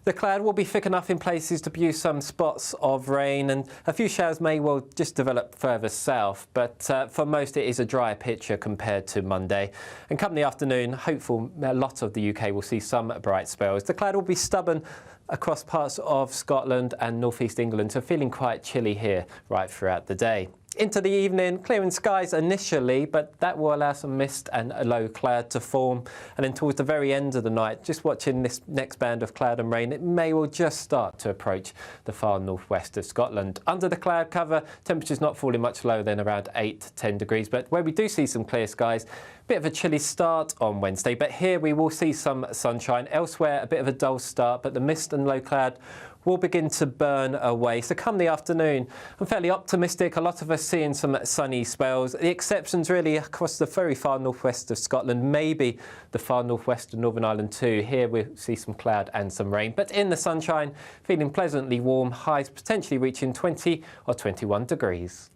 The cloud will be thick enough in places to produce some spots of rain, and a few showers may well just develop further south, but for most it is a drier picture compared to Monday. And come the afternoon, hopeful a lot of the UK will see some bright spells. The cloud will be stubborn across parts of Scotland and northeast England, so feeling quite chilly here right throughout the day. Into the evening, clearing skies initially, but that will allow some mist and a low cloud to form. And then towards the very end of the night, just watching this next band of cloud and rain, it may well just start to approach the far northwest of Scotland. Under the cloud cover, temperatures not falling much lower than around 8 to 10 degrees. But where we do see some clear skies, bit of a chilly start on Wednesday, but here we will see some sunshine. Elsewhere, a bit of a dull start, but the mist and low cloud will begin to burn away. So come the afternoon, I'm fairly optimistic. A lot of us seeing some sunny spells. The exceptions really across the very far northwest of Scotland, maybe the far northwest of Northern Ireland too. Here we'll see some cloud and some rain, but in the sunshine, feeling pleasantly warm, highs potentially reaching 20 or 21 degrees.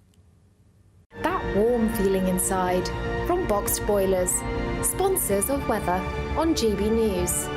That warm feeling inside from Boxed Boilers, sponsors of weather on GB News.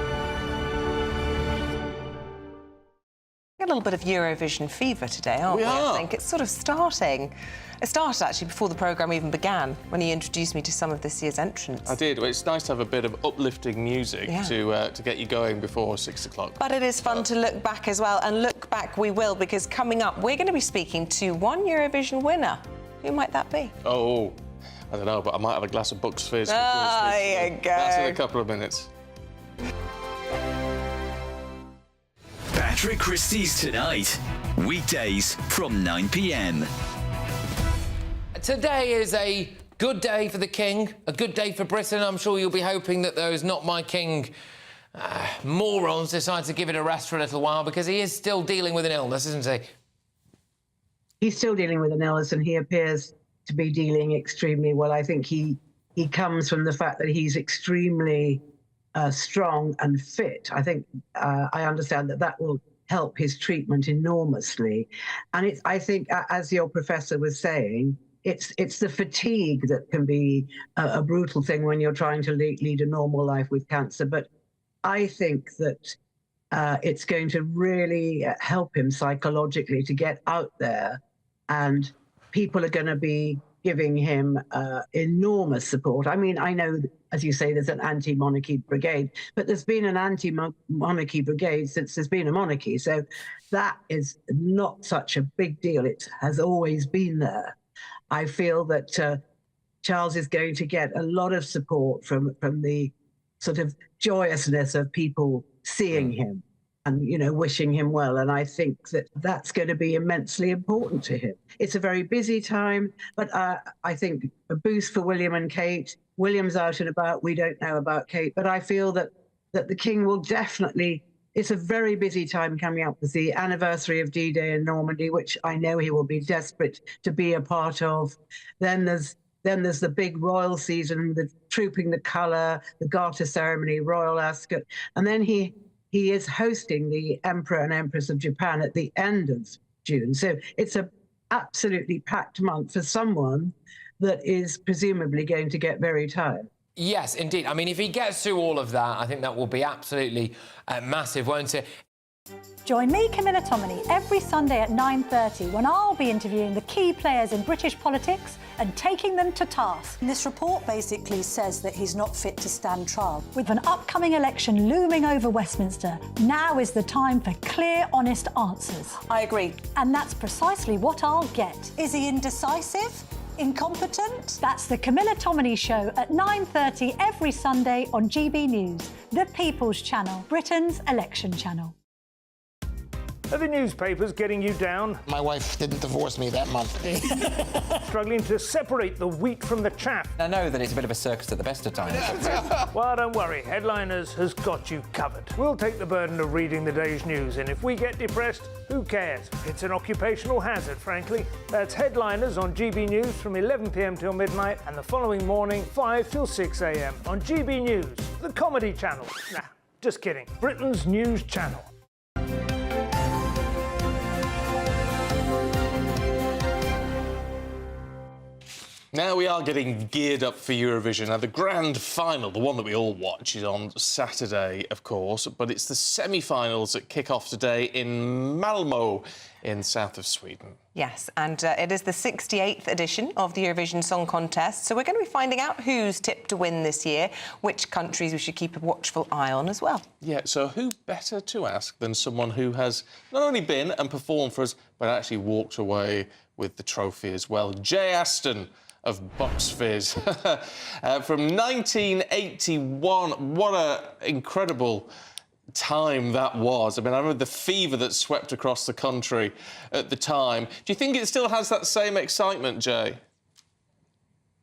A little bit of Eurovision fever today, aren't we? I think it's sort of starting. It started actually before the programme even began, when you introduced me to some of this year's entrants. I did. Well, it's nice to have a bit of uplifting music to get you going before 6 o'clock. But it is fun to look back as well, and look back we will, because coming up we're going to be speaking to one Eurovision winner. Who might that be? Oh, I don't know, but I might have a glass of Bucks Fizz. There you go. That's in a couple of minutes. Patrick Christie's Tonight, weekdays from 9 p.m. Today is a good day for the King, a good day for Britain. I'm sure you'll be hoping that those Not My King morons decide to give it a rest for a little while, because he is still dealing with an illness, isn't he? He's still dealing with an illness, and he appears to be dealing extremely well. I think he comes from the fact that he's extremely strong and fit. I think I understand that will help his treatment enormously. And I think, as your professor was saying, it's the fatigue that can be a brutal thing when you're trying to lead a normal life with cancer. But I think that it's going to really help him psychologically to get out there, and people are going to be giving him enormous support. I mean, I know, as you say, there's an anti-monarchy brigade, but there's been an anti-monarchy brigade since there's been a monarchy. So that is not such a big deal. It has always been there. I feel that Charles is going to get a lot of support from the sort of joyousness of people seeing him. wishing him well. And I think that that's going to be immensely important to him. It's a very busy time, but I think a boost for William and Kate. William's out and about. We don't know about Kate, but I feel that the King will definitely. It's a very busy time coming up with the anniversary of D-Day in Normandy, which I know he will be desperate to be a part of. Then there's the big royal season, the trooping the colour, the Garter ceremony, royal ascot, and then he is hosting the Emperor and Empress of Japan at the end of June. So it's a absolutely packed month for someone that is presumably going to get very tired. Yes, indeed. I mean, if he gets through all of that, I think that will be absolutely massive, won't it? Join me, Camilla Tominey, every Sunday at 9:30 when I'll be interviewing the key players in British politics and taking them to task. This report basically says that he's not fit to stand trial. With an upcoming election looming over Westminster, now is the time for clear, honest answers. I agree. And that's precisely what I'll get. Is he indecisive? Incompetent? That's the Camilla Tominey Show at 9:30 every Sunday on GB News, the People's Channel, Britain's election channel. Are the newspapers getting you down? My wife didn't divorce me that month. Struggling to separate the wheat from the chaff? I know that it's a bit of a circus at the best of times. Well, don't worry. Headliners has got you covered. We'll take the burden of reading the day's news, and if we get depressed, who cares? It's an occupational hazard, frankly. That's Headliners on GB News from 11 p.m. till midnight, and the following morning, 5 till 6 a.m. on GB News, the comedy channel. Nah, just kidding. Britain's news channel. Now we are getting geared up for Eurovision. Now, the grand final, the one that we all watch, is on Saturday, of course, but it's the semi-finals that kick off today in Malmö in south of Sweden. Yes, and it is the 68th edition of the Eurovision Song Contest, so we're going to be finding out who's tipped to win this year, which countries we should keep a watchful eye on as well. Yeah, so who better to ask than someone who has not only been and performed for us, but actually walked away with the trophy as well. Jay Aston of Box Fizz. From 1981, what an incredible time that was. I mean, I remember the fever that swept across the country at the time. Do you think it still has that same excitement, Jay?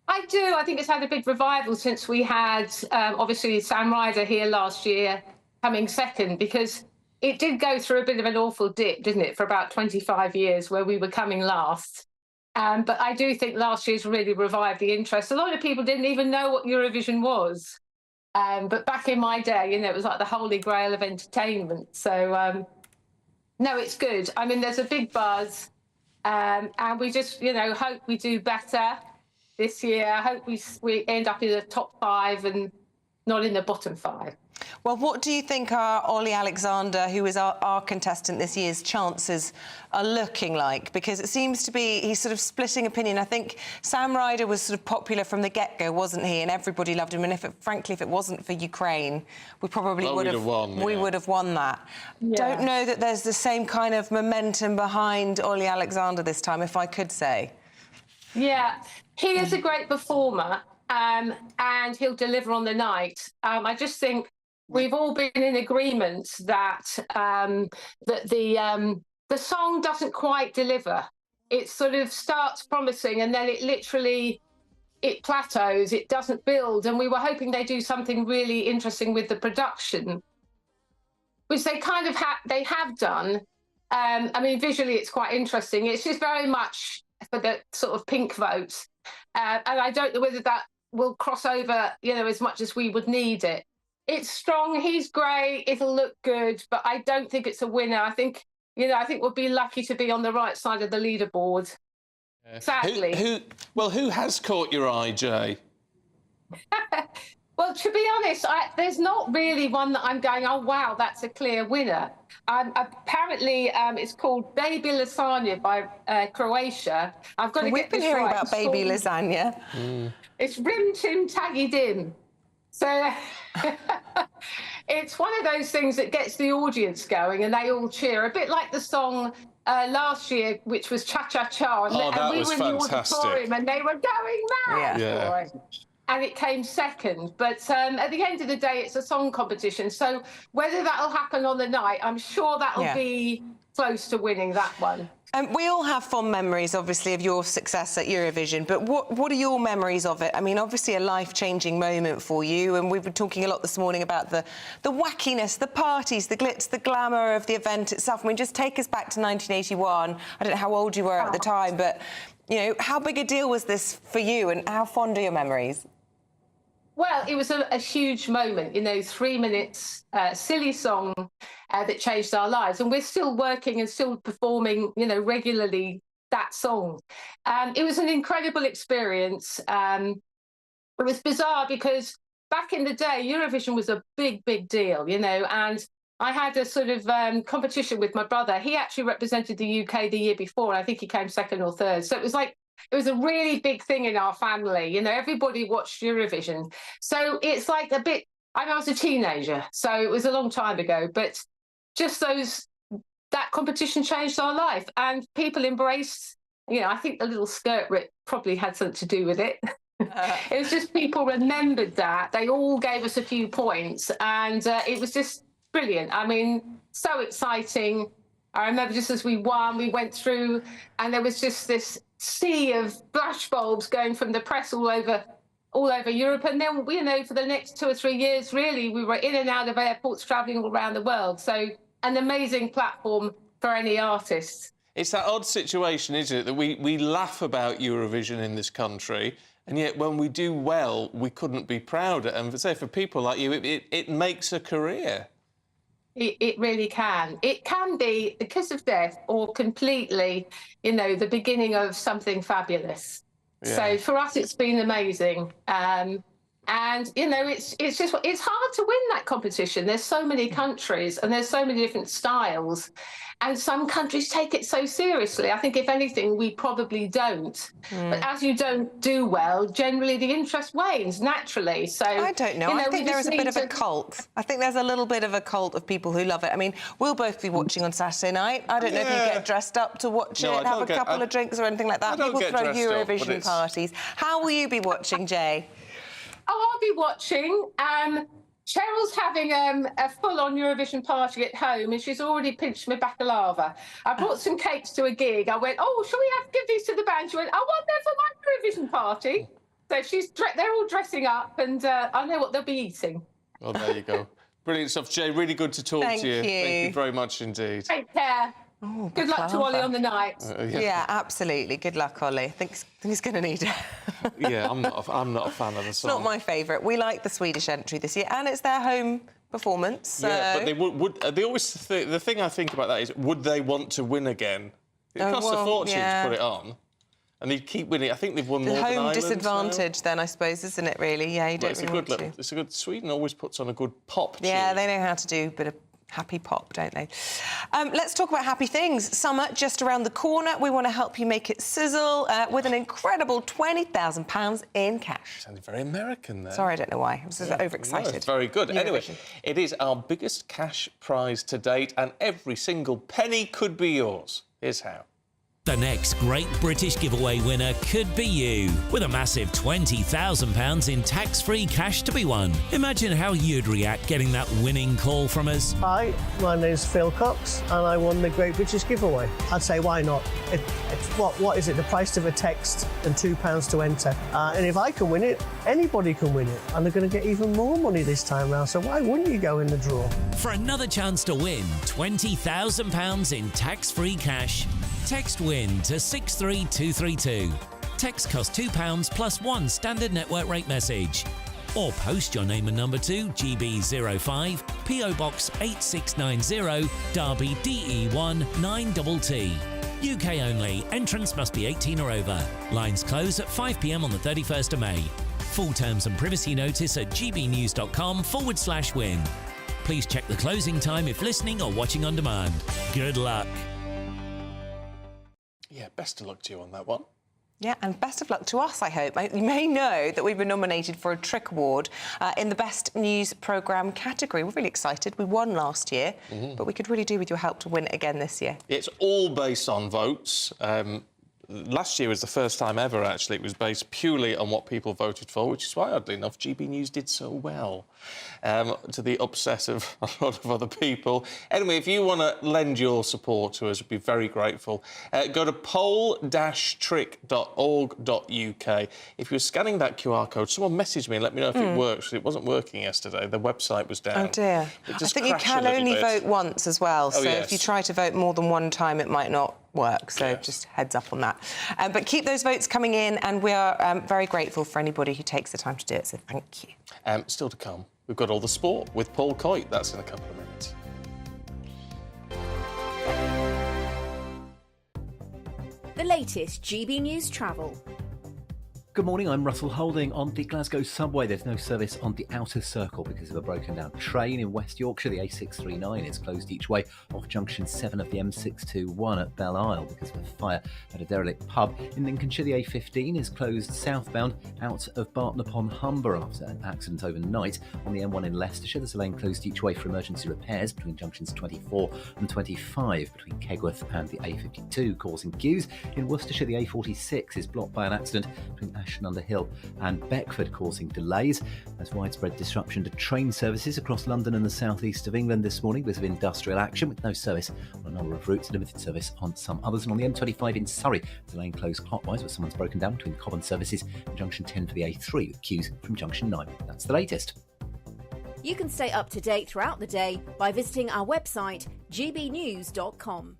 I do. I think it's had a big revival since we had, obviously, Sam Ryder here last year coming second, because it did go through a bit of an awful dip, didn't it, for about 25 years where we were coming last. But I do think last year's really revived the interest. A lot of people didn't even know what Eurovision was. But back in my day, it was like the holy grail of entertainment. So, no, it's good. I mean, there's a big buzz. And we just, hope we do better this year. I hope we end up in the top 5 and not in the bottom 5. Well, what do you think our Ollie Alexander, who is our contestant this year's chances are looking like? Because it seems to be he's sort of splitting opinion. I think Sam Ryder was sort of popular from the get-go, wasn't he? And everybody loved him. And frankly, if it wasn't for Ukraine, we probably would have won. We would have won that. Yeah. Don't know that there's the same kind of momentum behind Ollie Alexander this time, if I could say. Yeah, he is a great performer, and he'll deliver on the night. I just think we've all been in agreement that the song doesn't quite deliver. It sort of starts promising and then it plateaus. It doesn't build. And we were hoping they do something really interesting with the production, which they kind of have done. I mean, visually, it's quite interesting. It's just very much for the sort of pink vote, and I don't know whether that will cross over, as much as we would need it. It's strong. He's great. It'll look good, but I don't think it's a winner. I think we'll be lucky to be on the right side of the leaderboard. Sadly. Who has caught your eye, Jay? Well, to be honest, there's not really one that I'm going, oh, wow, that's a clear winner. Apparently, it's called Baby Lasagna by Croatia. I've got to We've get been this hearing right. about Baby Lasagna. It's Rim Tim Taggy Dim. So it's one of those things that gets the audience going and they all cheer, a bit like the song last year, which was Cha Cha Cha. Oh, that and we was were in fantastic. the auditorium and they were going mad for it. and it came second. But at the end of the day, it's a song competition. So whether that'll happen on the night, I'm sure that'll be close to winning that one. We all have fond memories, obviously, of your success at Eurovision, but what are your memories of it? I mean, obviously a life-changing moment for you, and we've been talking a lot this morning about the wackiness, the parties, the glitz, the glamour of the event itself. I mean, just take us back to 1981. I don't know how old you were at the time, but, you know, how big a deal was this for you, and how fond are your memories? Well, it was a huge moment, you know, 3 minutes, silly song that changed our lives. And we're still working and still performing, you know, regularly that song. It was an incredible experience. It was bizarre because back in the day, Eurovision was a big, big deal, you know, and I had a sort of competition with my brother. He actually represented the UK the year before, and I think he came second or third. So it was like, it was a really big thing in our family. You know, everybody watched Eurovision. So it's like a bit, I mean, I was a teenager, so it was a long time ago, but just that competition changed our life and people embraced, you know, I think the little skirt rip probably had something to do with it. It was just people remembered that. They all gave us a few points and it was just brilliant. I mean, so exciting. I remember just as we won, we went through and there was just this sea of flashbulbs going from the press all over Europe. And then, you know, for the next 2 or 3 years, really, we were in and out of airports, travelling all around the world. So an amazing platform for any artist. It's that odd situation, isn't it, that we laugh about Eurovision in this country, and yet when we do well, we couldn't be prouder. And say for people like you, it makes a career. It really can. It can be because of death or completely, you know, the beginning of something fabulous. Yeah. So for us, it's been amazing. And, you know, it's hard to win that competition. There's so many countries and there's so many different styles. And some countries take it so seriously. I think, if anything, we probably don't. But as you don't do well, generally the interest wanes naturally. So I don't know. You know, I think there is a bit of a cult. I think there's a little bit of a cult of people who love it. I mean, we'll both be watching on Saturday night. I don't know if you get dressed up to watch it, have a couple of drinks or anything like that. People throw Eurovision parties. How will you be watching, Jay? Oh, I'll be watching. Cheryl's having a full-on Eurovision party at home, and she's already pinched my baklava. I brought some cakes to a gig. I went, oh, shall we give these to the band? She went, I want them for my Eurovision party. So they're all dressing up, and I know what they'll be eating. Well, there you go. Brilliant stuff, Jay. Really good to talk to you. Thank you very much indeed. Take care. Oh, good luck to Ollie on the night. Yeah, absolutely. Good luck, Ollie. I think he's going to need it. Yeah, I'm not a fan of the song. It's not my favourite. We like the Swedish entry this year, and it's their home performance. So... Yeah, but they always the thing I think about that is, would they want to win again? It costs a fortune to put it on, and they keep winning. I think they've won more than Ireland. Home disadvantage, then, I suppose, isn't it? Really? Yeah, you don't really want to. It's a good. Sweden always puts on a good pop tune. Yeah, they know how to do a bit of happy pop, don't they? Let's talk about happy things. Summer just around the corner. We want to help you make it sizzle with an incredible £20,000 in cash. Sounded very American there. Sorry, I don't know why. I was overexcited. No, it's very good. Anyway, it is our biggest cash prize to date, and every single penny could be yours. Here's how. The next Great British Giveaway winner could be you, with a massive £20,000 in tax-free cash to be won. Imagine how you'd react getting that winning call from us. Hi, my name's Phil Cox, and I won the Great British Giveaway. I'd say, why not? What is it? The price of a text and £2 to enter. And if I can win it, anybody can win it. And they're going to get even more money this time round, so why wouldn't you go in the draw? For another chance to win £20,000 in tax-free cash, text WIN to 63232. Text costs £2 plus one standard network rate message. Or post your name and number to GB05 PO Box 8690 Derby DE1 9TT. UK only. Entrance must be 18 or over. Lines close at 5 p.m. on the 31st of May. Full terms and privacy notice at gbnews.com/win. Please check the closing time if listening or watching on demand. Good luck. Yeah, best of luck to you on that one. Yeah, and best of luck to us, I hope. You may know that we've been nominated for a Trick Award in the Best News Programme category. We're really excited. We won last year, but we could really do with your help to win it again this year. It's all based on votes. last year was the first time ever, actually, it was based purely on what people voted for, which is why, oddly enough, GB News did so well, to the upset of a lot of other people. Anyway, if you want to lend your support to us, we'd be very grateful. Go to poll-trick.org.uk. If you're scanning that QR code, someone message me and let me know if it works. It wasn't working yesterday. The website was down. Oh, dear. I think you can only vote once as well, so if you try to vote more than one time, it might not work, so just heads up on that. But keep those votes coming in, and we are very grateful for anybody who takes the time to do it, so thank you. Still to come, we've got all the sport with Paul Coit. That's in a couple of minutes. The latest GB News travel. Good morning, I'm Russell Holding. On the Glasgow subway, there's no service on the outer circle because of a broken down train. In West Yorkshire, the A639 is closed each way off junction 7 of the M621 at Belle Isle because of a fire at a derelict pub. In Lincolnshire, the A15 is closed southbound out of Barton upon Humber after an accident overnight. On the M1 in Leicestershire, there's a lane closed each way for emergency repairs between junctions 24 and 25 between Kegworth and the A52, causing queues. In Worcestershire, the A46 is blocked by an accident between Ashton under Hill and Beckford, causing delays. There's widespread disruption to train services across London and the southeast of England this morning because of industrial action, with no service on a number of routes, limited service on some others. And on the M25 in Surrey, the lane closed clockwise where someone's broken down between Cobham services and junction 10 for the A3, with queues from junction 9. That's the latest. You can stay up to date throughout the day by visiting our website, gbnews.com.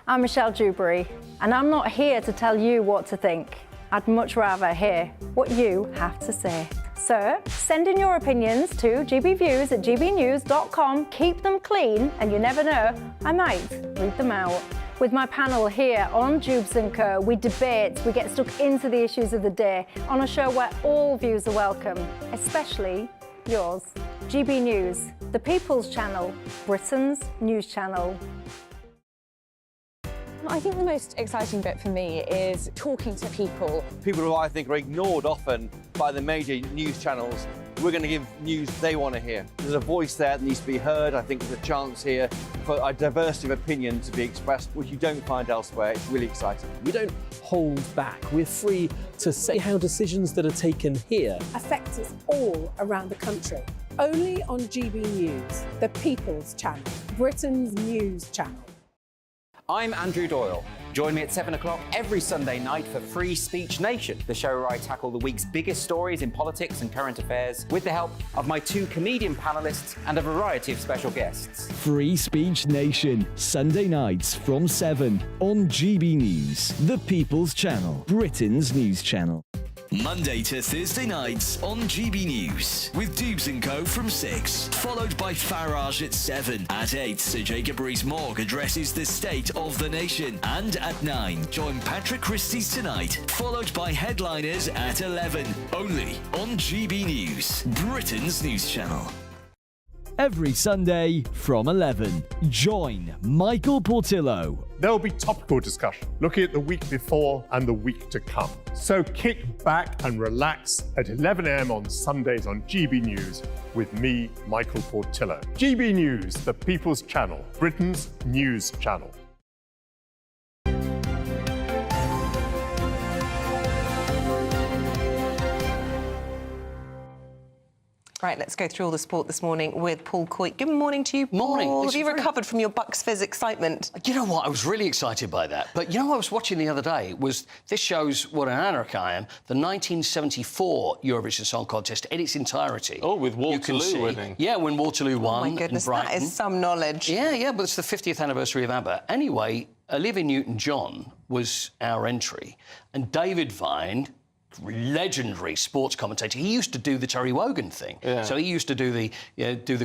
I'm Michelle Dewberry, and I'm not here to tell you what to think. I'd much rather hear what you have to say. So, send in your opinions to gbviews@gbnews.com. Keep them clean, and you never know, I might read them out. With my panel here on Jubes & Co, we debate, we get stuck into the issues of the day on a show where all views are welcome, especially yours. GB News, the People's Channel, Britain's news channel. I think the most exciting bit for me is talking to people. People who I think are ignored often by the major news channels. We're going to give news they want to hear. There's a voice there that needs to be heard. I think there's a chance here for a diversity of opinion to be expressed, which you don't find elsewhere. It's really exciting. We don't hold back. We're free to say how decisions that are taken here affect us all around the country. Only on GB News, the People's Channel, Britain's news channel. I'm Andrew Doyle. Join me at 7 o'clock every Sunday night for Free Speech Nation, the show where I tackle the week's biggest stories in politics and current affairs with the help of my two comedian panellists and a variety of special guests. Free Speech Nation, Sunday nights from 7 on GB News, the People's Channel, Britain's news channel. Monday to Thursday nights on GB News with Dubes & Co from 6, followed by Farage at 7. At 8, Sir Jacob Rees-Mogg addresses the state of the nation. And at 9, join Patrick Christie's Tonight, followed by Headliners at 11. Only on GB News, Britain's news channel. Every Sunday from 11, join Michael Portillo. There will be topical discussion, looking at the week before and the week to come. So kick back and relax at 11 a.m. on Sundays on GB News with me, Michael Portillo. GB News, the People's Channel, Britain's news channel. Right, let's go through all the sport this morning with Paul Coit. Good morning to you, Paul. Morning. Have you recovered from your Bucks Fizz excitement? You know what? I was really excited by that. But you know what I was watching the other day was, this shows what an anarch I am, the 1974 Eurovision Song Contest in its entirety. Oh, with Waterloo winning. Yeah, when Waterloo won. Oh, my goodness, in Brighton. that is some knowledge. Yeah, but it's the 50th anniversary of ABBA. Anyway, Olivia Newton-John was our entry, and David Vine, legendary sports commentator, he used to do the Terry Wogan thing. Yeah. So he used to do the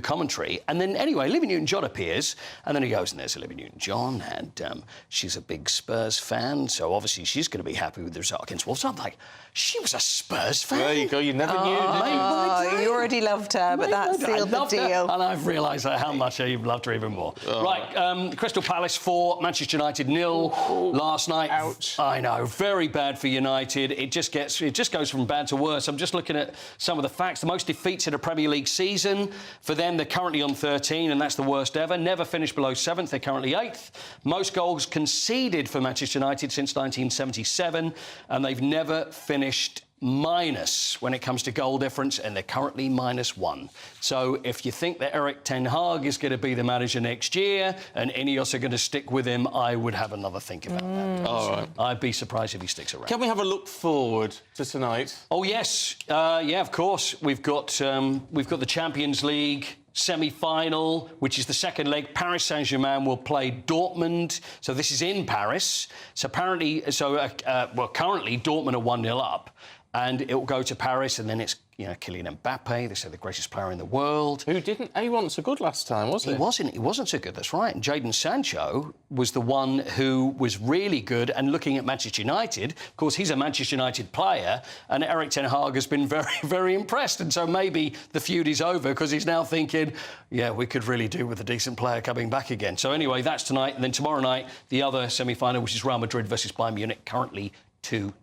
commentary. And then, anyway, Olivia Newton-John appears, and then he goes, and there's Olivia Newton-John, and she's a big Spurs fan, so obviously she's going to be happy with the result against Wolves. I'm like, she was a Spurs fan? There you go, you never knew, did you? Oh, you already loved her, but that sealed the deal. Her, and I've realised how much I've loved her even more. Oh. Right, Crystal Palace 4, Manchester United 0 last night. Ouch. I know, very bad for United. It just gets it just goes from bad to worse. I'm just looking at some of the facts. The most defeats in a Premier League season. For them, they're currently on 13, and that's the worst ever. Never finished below 7th. They're currently 8th. Most goals conceded for Manchester United since 1977, and they've never finished minus when it comes to goal difference, and they're currently -1. So if you think that Erik ten Hag is going to be the manager next year and Ineos are going to stick with him, I would have another think about that. All right. I'd be surprised if he sticks around. Can we have a look forward to tonight? Oh, yes. Yeah, of course. We've got the Champions League semi-final, which is the second leg. Paris Saint-Germain will play Dortmund. So this is in Paris. So apparently, currently Dortmund are 1-0 up. And it will go to Paris, and then it's, Kylian Mbappe. They say the greatest player in the world. Who didn't? He wasn't so good last time, was he? He wasn't so good, that's right. And Jadon Sancho was the one who was really good. And looking at Manchester United, of course, he's a Manchester United player, and Erik ten Hag has been very, very impressed. And so maybe the feud is over because he's now thinking, yeah, we could really do with a decent player coming back again. So anyway, that's tonight. And then tomorrow night, the other semi-final, which is Real Madrid versus Bayern Munich, currently 2-2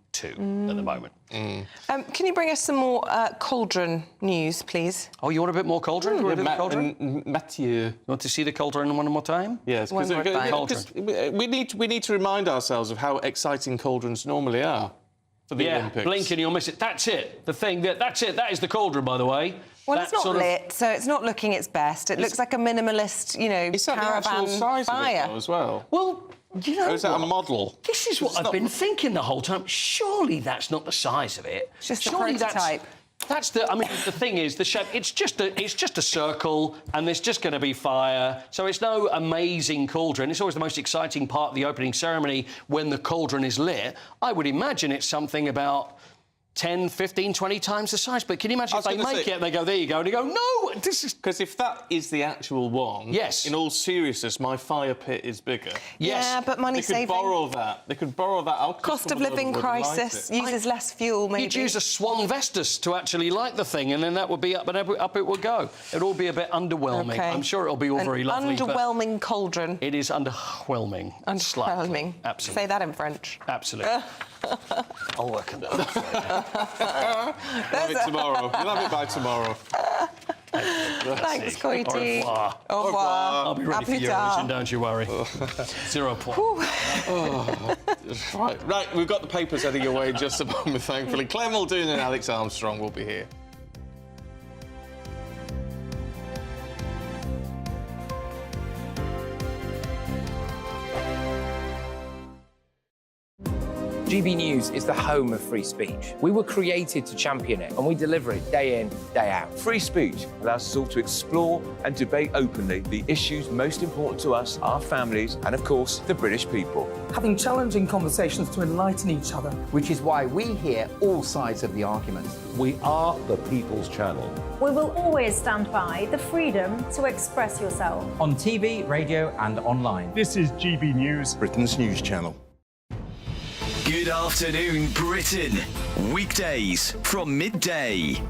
at the moment. Can you bring us some more cauldron news, please? Oh, you want a bit more cauldron? Mathieu. You want to see the cauldron one more time? Yes, because we need to remind ourselves of how exciting cauldrons normally are for the Olympics. Blink and you'll miss it. That's it. That's it. That is the cauldron, by the way. Well, it's not lit, so it's not looking its best. It looks like a minimalist, Is that caravan the actual size fire. of it, though, as well? Well, or is that a model? This is what I've been thinking the whole time. Surely that's not the size of it. It's just Surely a prototype. That's the. I mean, the thing is, the shape. It's just a circle, and there's just going to be fire. So it's no amazing cauldron. It's always the most exciting part of the opening ceremony when the cauldron is lit. I would imagine it's something about 10, 15, 20 times the size. But can you imagine if they make it and they go, there you go, and you go, no, this is... Because if that is the actual one... Yes. In all seriousness, my fire pit is bigger. Yes. Yeah, but money saving. They could borrow that. Cost of living crisis, uses less fuel, maybe. You'd use a Swan Vestas to actually light the thing, and then that would be up and up it would go. It'll all be a bit underwhelming. Okay. I'm sure it'll be all very lovely. Underwhelming cauldron. It is underwhelming. Underwhelming. Absolutely. Say that in French. Absolutely. I'll work on that. You'll have it tomorrow. You'll have it by tomorrow. Thanks, Coity. Au revoir. Au revoir. I'll be ready for Eurovision, don't you worry. 0 point. Right, we've got the papers heading away in just a moment, thankfully. Clem Muldoon and Alex Armstrong will be here. GB News is the home of free speech. We were created to champion it, and we deliver it day in, day out. Free speech allows us all to explore and debate openly the issues most important to us, our families, and of course, the British people. Having challenging conversations to enlighten each other. Which is why we hear all sides of the argument. We are the People's Channel. We will always stand by the freedom to express yourself. On TV, radio, and online. This is GB News, Britain's news channel. Good afternoon, Britain. Weekdays from midday.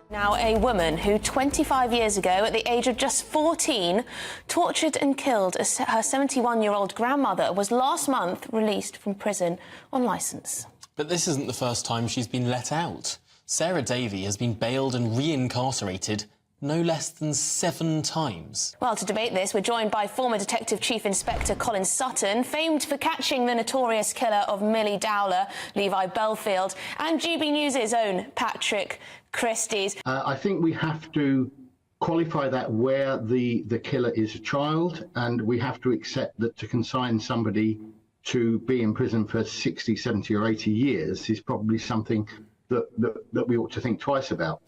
Now, a woman who 25 years ago, at the age of just 14, tortured and killed her 71-year-old grandmother was last month released from prison on licence. But this isn't the first time she's been let out. Sarah Davey has been bailed and re-incarcerated no less than 7 times. Well, to debate this, we're joined by former Detective Chief Inspector Colin Sutton, famed for catching the notorious killer of Millie Dowler, Levi Belfield, and GB News' own Patrick Christys. I think we have to qualify that where the killer is a child, and we have to accept that to consign somebody to be in prison for 60, 70 or 80 years is probably something that we ought to think twice about.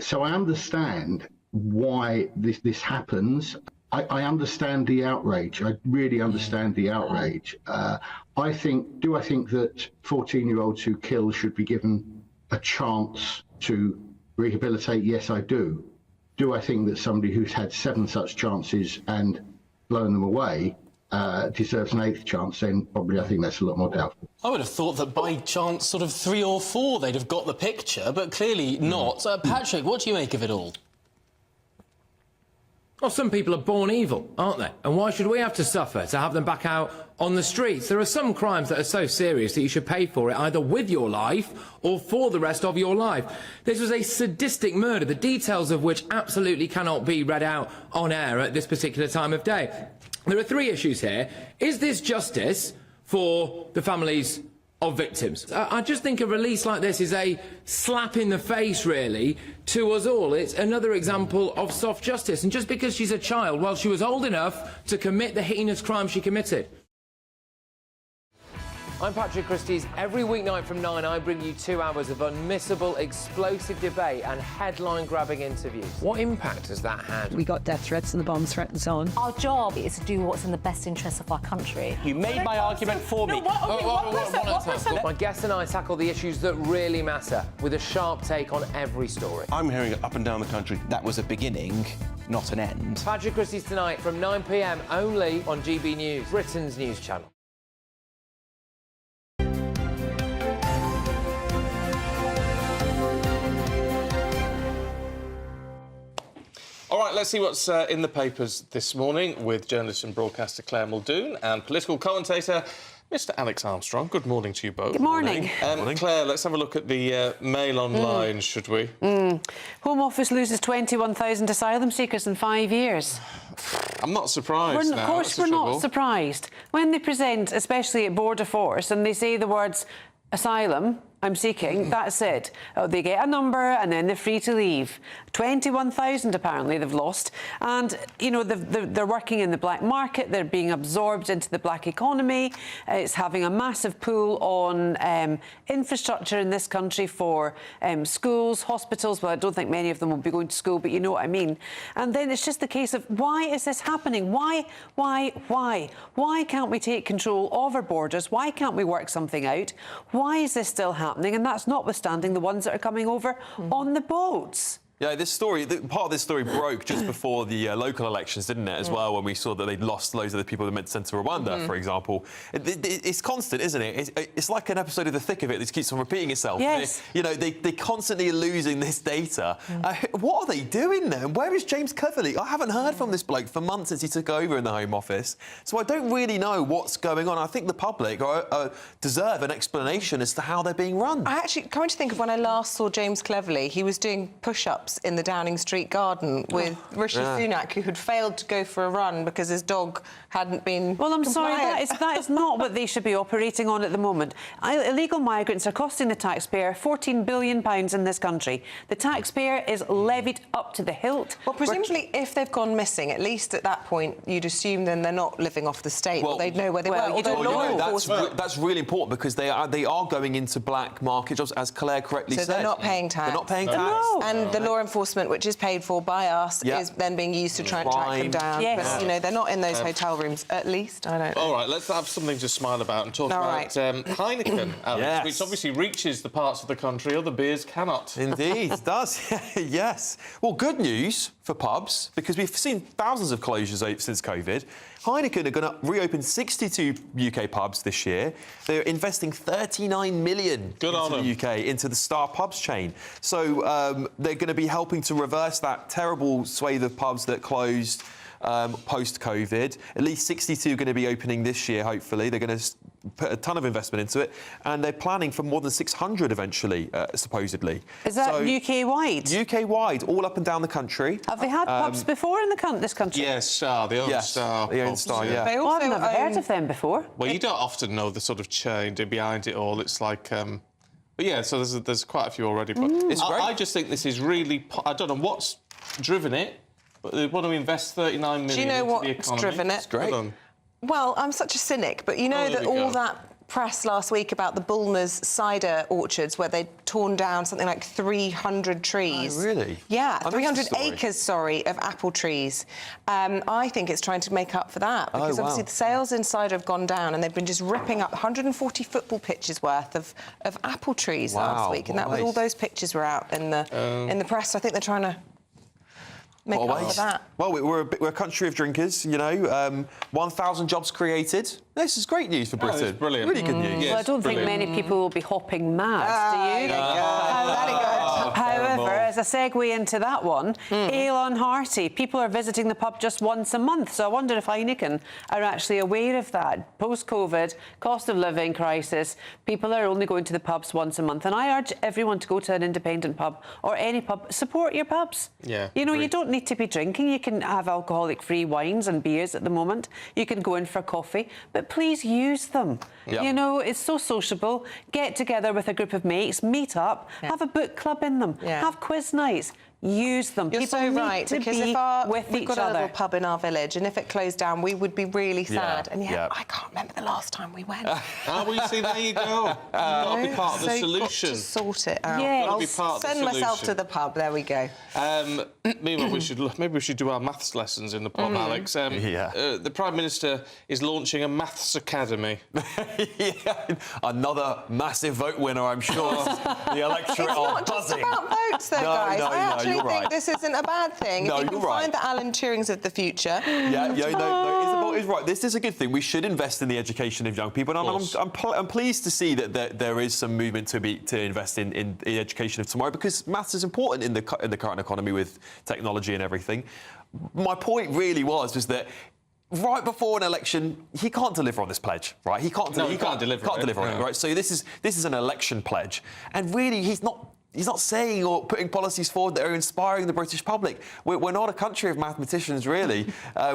So I understand why this happens. I understand the outrage. I really understand the outrage. I think that 14-year-olds who kill should be given a chance to rehabilitate? Yes, I do. Do I think that somebody who's had 7 such chances and blown them away deserves an 8th chance? Then probably I think that's a lot more doubtful. I would have thought that by chance, sort of 3 or 4, they'd have got the picture, but clearly not. Patrick, what do you make of it all? Well, some people are born evil, aren't they? And why should we have to suffer to have them back out on the streets? There are some crimes that are so serious that you should pay for it either with your life or for the rest of your life. This was a sadistic murder, the details of which absolutely cannot be read out on air at this particular time of day. There are three issues here. Is this justice for the families of victims? I just think a release like this is a slap in the face, really, to us all. It's another example of soft justice. And just because she's a child, well, she was old enough to commit the heinous crime she committed. I'm Patrick Christie's. Every weeknight from 9, I bring you 2 hours of unmissable, explosive debate and headline-grabbing interviews. What impact has that had? We got death threats and the bomb threats on. Our job is to do what's in the best interest of our country. You made my argument for me. My guests and I tackle the issues that really matter, with a sharp take on every story. I'm hearing it up and down the country. That was a beginning, not an end. Patrick Christie's tonight from 9 p.m. only on GB News, Britain's news channel. All right, let's see what's in the papers this morning with journalist and broadcaster Claire Muldoon and political commentator Mr. Alex Armstrong. Good morning to you both. Good morning. Claire, let's have a look at the Mail Online, should we? Home Office loses 21,000 asylum seekers in 5 years. I'm not surprised. Of course we're not surprised. When they present, especially at Border Force, and they say the words asylum, I'm seeking, that's it. They get a number and then they're free to leave. 21,000 apparently they've lost. And, you know, they're working in the black market, they're being absorbed into the black economy. It's having a massive pull on infrastructure in this country for schools, hospitals. Well, I don't think many of them will be going to school, but you know what I mean. And then it's just the case of, why is this happening? Why? Why can't we take control of our borders? Why can't we work something out? Why is this still happening? And that's notwithstanding the ones that are coming over on the boats. Yeah, this story, part of this story broke just before the local elections, didn't it, as well, when we saw that they'd lost loads of the people they meant to send to Rwanda, for example. It's constant, isn't it? It's like an episode of The Thick of It that just keeps on repeating itself. Yes. You know, they constantly are losing this data. What are they doing there? Where is James Cleverly? I haven't heard from this bloke for months since he took over in the Home Office, so I don't really know what's going on. I think the public deserve an explanation as to how they're being run. I actually, coming to think of when I last saw James Cleverly, he was doing push-ups in the Downing Street garden with Rishi Sunak, who had failed to go for a run because his dog hadn't been Well, I'm compliant. sorry, that is not what they should be operating on at the moment. Illegal migrants are costing the taxpayer £14 billion in this country. The taxpayer is levied up to the hilt. Well, presumably, if they've gone missing, at least at that point, you'd assume then they're not living off the state. Well, they'd know where they were. You know, that's really important because they are going into black market jobs, as Claire correctly said. So they're not paying tax. They're not paying tax. No. And the law enforcement, which is paid for by us, is then being used to try and track them down. Yes. But, you know, they're not in those hotel rooms, at least. I don't know. All right, let's have something to smile about and talk about Heineken, Alex, which obviously reaches the parts of the country other beers cannot. Indeed, it does. Yes. Well, good news for pubs, because we've seen thousands of closures since COVID. Heineken are going to reopen 62 UK pubs this year. They're investing £39 million into the Star Pubs chain. So they're going to be helping to reverse that terrible swathe of pubs that closed post-COVID. At least 62 are going to be opening this year, hopefully. They're going to put a ton of investment into it, and they're planning for more than 600 eventually, supposedly. Is that UK-wide? UK-wide, all up and down the country. Have they had pubs before in this country? Yes, Star, the own Star. The own Star, yeah. I've never heard of them before. Well, you don't often know the sort of chain behind it all. It's like... But yeah, so there's quite a few already. But It's great. I just think this is really... I don't know what's driven it, but they want to invest £39 million Do you know into what's the economy. driven it? It's great. Well, I'm such a cynic, but you know that all that press last week about the Bullner's cider orchards where they'd torn down something like 300 trees. Oh, really? Yeah, 300 acres, of apple trees. I think it's trying to make up for that because obviously the sales in cider have gone down and they've been just ripping up 140 football pitches worth of apple trees last week, and that was all those pictures were out in the press. So I think they're trying to make up for that. Well, we're a country of drinkers, you know. 1,000 jobs created. This is great news for Britain. It's brilliant. Really good news. Well, I don't think many people will be hopping mad, do you? Very good. However, as a segue into that one, Ale on Hearty, people are visiting the pub just once a month. So I wonder if Heineken are actually aware of that. Post-COVID, cost of living crisis, people are only going to the pubs once a month. And I urge everyone to go to an independent pub or any pub. Support your pubs. Yeah, you know, you don't need to be drinking. You can have alcoholic-free wines and beers at the moment. You can go in for coffee, but please use them. Yep. You know, it's so sociable. Get together with a group of mates, meet up, have a book club in them, have quiz nights. Use them. You're People so need right, to because be if with we've each got a other. little pub in our village, and if it closed down, we would be really sad. And yet, yeah. I can't remember the last time we went. Well, you see, there you go. You've got to be part of the So you've got solution. to sort it out. Yeah. Got to I'll be part of the send myself solution. to the pub. There we go. Meanwhile, maybe we should do our maths lessons in the pub, Alex. The Prime Minister is launching a maths academy. Another massive vote winner, I'm sure. The electorate It's are not just buzzing. about votes, though, guys. I actually think this isn't a bad thing. No, if you you're can right. find the Alan Turings of the future. No, Isabel is right. This is a good thing. We should invest in the education of young people, and I'm pleased to see that there is some movement to invest in the education of tomorrow, because maths is important in the current economy with technology and everything. My point really was that right before an election, he can't deliver on this pledge, right? He can't deliver on it, right? So this is an election pledge, and really he's not saying or putting policies forward that are inspiring the British public. We're not a country of mathematicians, really.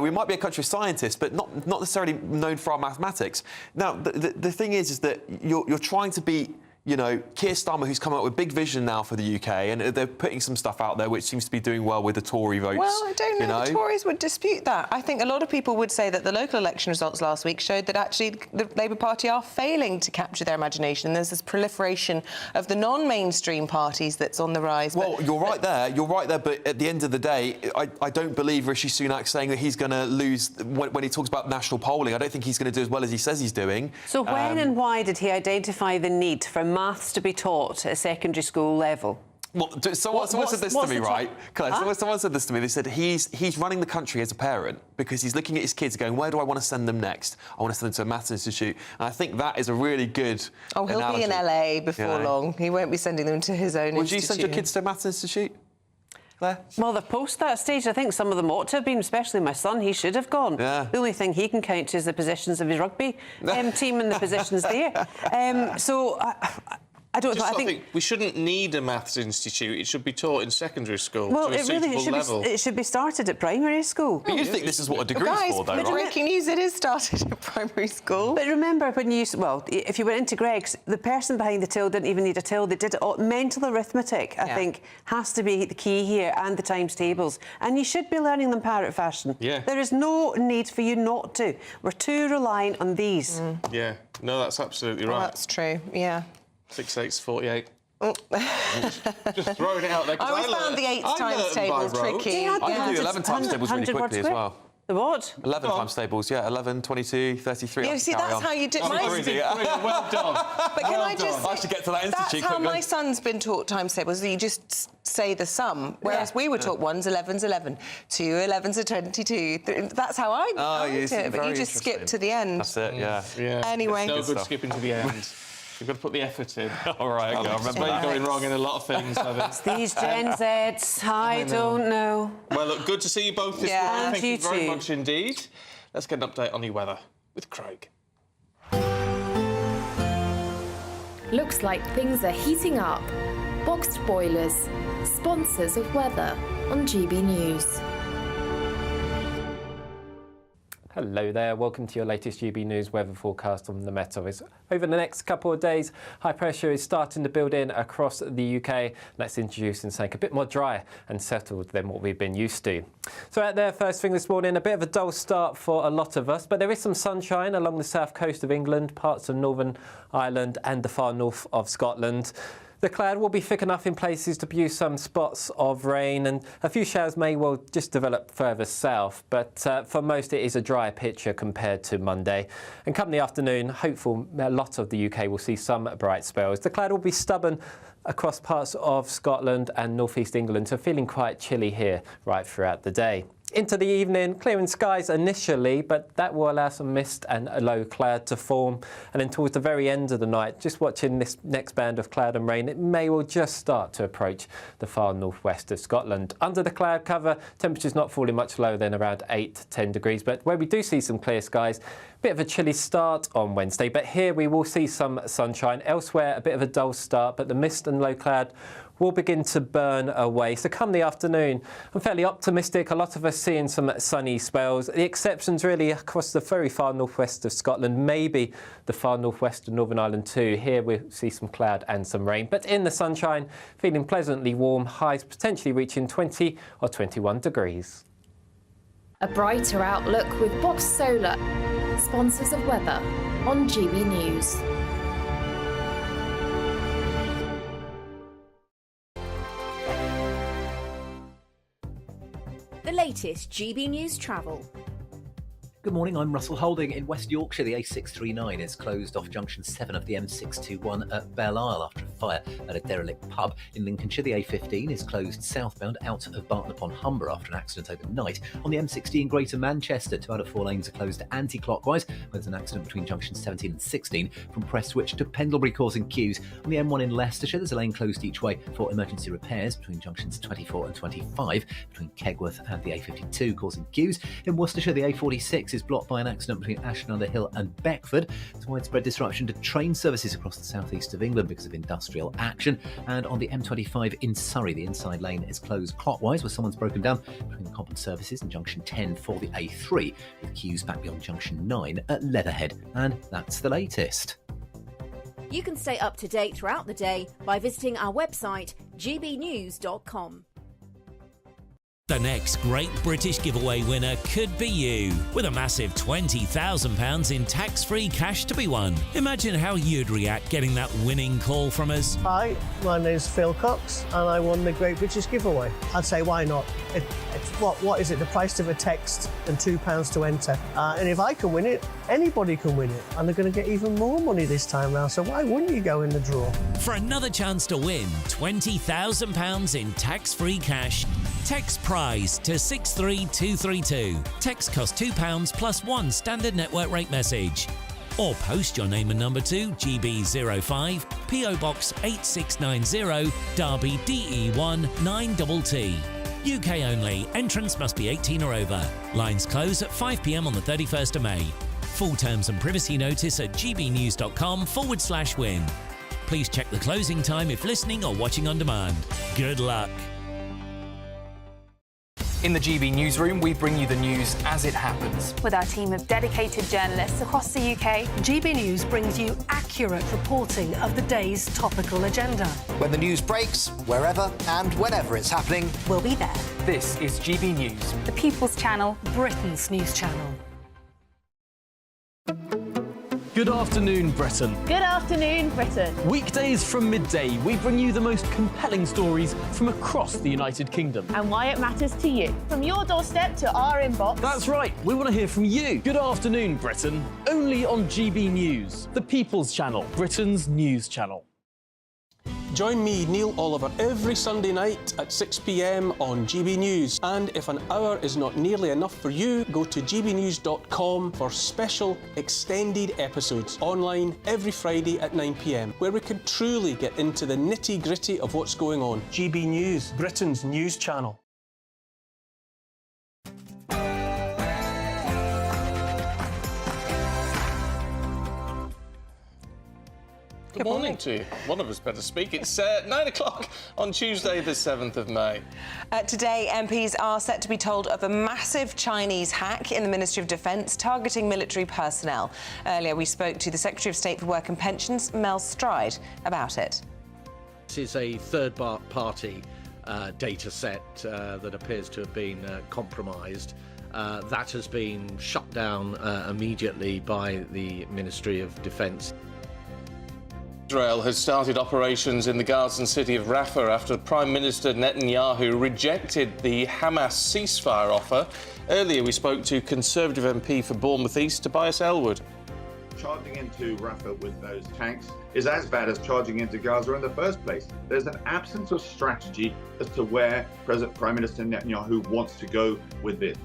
We might be a country of scientists, but not necessarily known for our mathematics. Now, the thing is that you're trying to beat, you know, Keir Starmer, who's come up with big vision now for the UK, and they're putting some stuff out there which seems to be doing well with the Tory votes. Well, I don't know. The Tories would dispute that. I think a lot of people would say that the local election results last week showed that actually the Labour Party are failing to capture their imagination. There's this proliferation of the non-mainstream parties that's on the rise. Well, you're right there, but at the end of the day, I don't believe Rishi Sunak saying that he's going to lose when he talks about national polling. I don't think he's going to do as well as he says he's doing. So when and why did he identify the need for maths to be taught at secondary school level? Well, someone said this to me, right? Someone said this to me. They said he's running the country as a parent because he's looking at his kids going, where do I want to send them next? I want to send them to a maths institute. And I think that is a really good he'll analogy. be in LA before long. He won't be sending them to his own institute. Would you send your kids to a maths institute? Claire? Well, they're post that stage. I think some of them ought to have been, especially my son. He should have gone. Yeah. The only thing he can count to is the positions of his rugby team and the positions there. So I don't know. I think we shouldn't need a maths institute. It should be taught in secondary school to a suitable level. It should be started at primary school. But you think this is what a degree's for, though, right? Breaking news, it is started at primary school. But remember, when if you went into Greg's, the person behind the till didn't even need a till. They did it all. Mental arithmetic, I think, has to be the key here, and the times tables. And you should be learning them parrot fashion. Yeah. There is no need for you not to. We're too reliant on these. Yeah. No, that's absolutely right. Well, that's true, yeah. 6 8's 48. Just throwing it out there. I always found the 8 times table tricky. I can do 11 times tables really quickly as well. The what? 11 times tables, 11, 22, 33. Yeah, see, that's how you do it. Well done. But can I just say, I should get to that institute that's how quickly. my son's been taught times tables. You just say the sum, whereas we were taught 1's 11's 11, 2 11's 22. That's how I did it, but you just skip to the end. That's it, yeah. Anyway. No good skipping to the end. You've got to put the effort in. All right, okay, I remember. You're going wrong in a lot of things, These Gen Zs, I don't know. Well, look, good to see you both this morning. And Thank you very too. much indeed. Let's get an update on your weather with Craig. Looks like things are heating up. Boxed boilers, sponsors of weather on GB News. Hello there, welcome to your latest GB News weather forecast on the Met Office. Over the next couple of days, high pressure is starting to build in across the UK. That's introducing something a bit more dry and settled than what we've been used to. So out there, first thing this morning, a bit of a dull start for a lot of us, but there is some sunshine along the south coast of England, parts of Northern Ireland and the far north of Scotland. The cloud will be thick enough in places to produce some spots of rain, and a few showers may well just develop further south, but for most it is a drier picture compared to Monday. And come the afternoon, hopeful a lot of the UK will see some bright spells. The cloud will be stubborn across parts of Scotland and northeast England, so feeling quite chilly here right throughout the day. Into the evening, clearing skies initially, but that will allow some mist and a low cloud to form. And then towards the very end of the night, just watching this next band of cloud and rain, it may well just start to approach the far northwest of Scotland. Under the cloud cover, temperatures not falling much lower than around 8 to 10 degrees. But where we do see some clear skies, bit of a chilly start on Wednesday, but here we will see some sunshine. Elsewhere, a bit of a dull start, but the mist and low cloud will begin to burn away. So come the afternoon, I'm fairly optimistic. A lot of us seeing some sunny spells. The exceptions really across the very far northwest of Scotland, maybe the far northwest of Northern Ireland too. Here we see some cloud and some rain, but in the sunshine, feeling pleasantly warm, highs potentially reaching 20 or 21 degrees. A brighter outlook with Box Solar, sponsors of weather on GB News. The latest GB News travel. Good morning, I'm Russell Holding. In West Yorkshire, the A639 is closed off junction 7 of the M621 at Belle Isle after a fire at a derelict pub. In Lincolnshire, the A15 is closed southbound out of Barton upon Humber after an accident overnight. On the M60 in Greater Manchester, 2 out of 4 lanes are closed anti-clockwise. There's an accident between junctions 17 and 16 from Prestwich to Pendlebury causing queues. On the M1 in Leicestershire, there's a lane closed each way for emergency repairs between junctions 24 and 25 between Kegworth and the A52 causing queues. In Worcestershire, the A46 is blocked by an accident between Ashton under Hill and Beckford. There's widespread disruption to train services across the southeast of England because of industrial action. And on the M25 in Surrey, the inside lane is closed clockwise where someone's broken down between Common Services and junction 10 for the A3 with queues back beyond junction 9 at Leatherhead. And that's the latest. You can stay up to date throughout the day by visiting our website gbnews.com. The next Great British Giveaway winner could be you, with a massive £20,000 in tax-free cash to be won. Imagine how you'd react getting that winning call from us. Hi, my name's Phil Cox and I won the Great British Giveaway. I'd say why not? It's what is it? The price of a text and £2 to enter. And if I can win it, anybody can win it. And they're going to get even more money this time round, so why wouldn't you go in the draw? For another chance to win £20,000 in tax-free cash, text prize to 63232. Text costs £2 plus 1 standard network rate message. Or post your name and number to GB05 PO Box 8690 Derby DE1 9TT. UK only. Entrance must be 18 or over. Lines close at 5 p.m. on the 31st of May. Full terms and privacy notice at gbnews.com/win. Please check the closing time if listening or watching on demand. Good luck. In the GB Newsroom, we bring you the news as it happens. With our team of dedicated journalists across the UK, GB News brings you accurate reporting of the day's topical agenda. When the news breaks, wherever and whenever it's happening, we'll be there. This is GB News. The People's Channel, Britain's news channel. Good afternoon, Britain. Good afternoon, Britain. Weekdays from midday, we bring you the most compelling stories from across the United Kingdom. And why it matters to you. From your doorstep to our inbox. That's right, we want to hear from you. Good afternoon, Britain. Only on GB News, the People's Channel, Britain's news channel. Join me, Neil Oliver, every Sunday night at 6 p.m. on GB News. And if an hour is not nearly enough for you, go to gbnews.com for special extended episodes online every Friday at 9 p.m, where we can truly get into the nitty-gritty of what's going on. GB News, Britain's news channel. Good morning to you. One of us better speak. It's 9 o'clock on Tuesday, the 7th of May. Today, MPs are set to be told of a massive Chinese hack in the Ministry of Defence targeting military personnel. Earlier, we spoke to the Secretary of State for Work and Pensions, Mel Stride, about it. This is a third-party data set that appears to have been compromised. That has been shut down immediately by the Ministry of Defence. Israel has started operations in the Gaza city of Rafah after Prime Minister Netanyahu rejected the Hamas ceasefire offer. Earlier, we spoke to Conservative MP for Bournemouth East, Tobias Elwood. Charging into Rafah with those tanks is as bad as charging into Gaza in the first place. There's an absence of strategy as to where Prime Minister Netanyahu wants to go with this.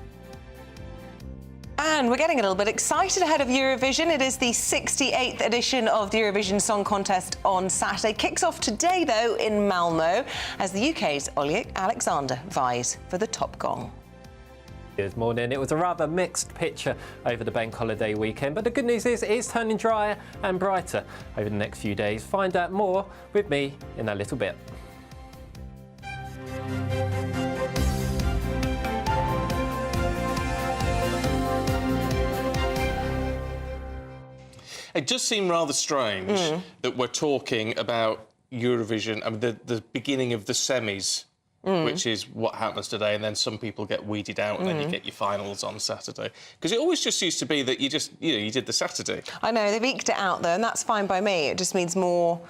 And we're getting a little bit excited ahead of Eurovision. It is the 68th edition of the Eurovision Song Contest on Saturday. Kicks off today, though, in Malmo, as the UK's Ollie Alexander vies for the top gong. Good morning. It was a rather mixed picture over the bank holiday weekend, but the good news is it is turning drier and brighter over the next few days. Find out more with me in a little bit. It does seem rather strange that we're talking about Eurovision, I mean, the beginning of the semis, which is what happens today, and then some people get weeded out, and then you get your finals on Saturday. Because it always just used to be that you did the Saturday. I know, they've eked it out, though, and that's fine by me. It just means more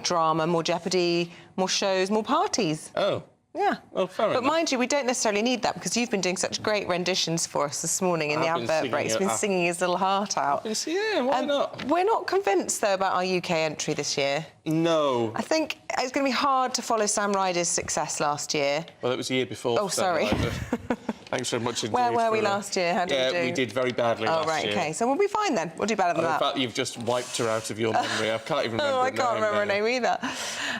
drama, more jeopardy, more shows, more parties. Oh. Yeah. Well, fair enough. But mind you, we don't necessarily need that because you've been doing such great renditions for us this morning in the advert break. He's been singing his little heart out. Yeah, why not? We're not convinced, though, about our UK entry this year. No. I think it's going to be hard to follow Sam Ryder's success last year. Well, it was the year before. Oh, sorry. Thanks very much indeed. Where were we last year? How did we do? Yeah, we did very badly last year. Oh, right, OK. So we'll be fine then. We'll do better than that. In fact, you've just wiped her out of your memory. I can't even remember I can't remember her name either.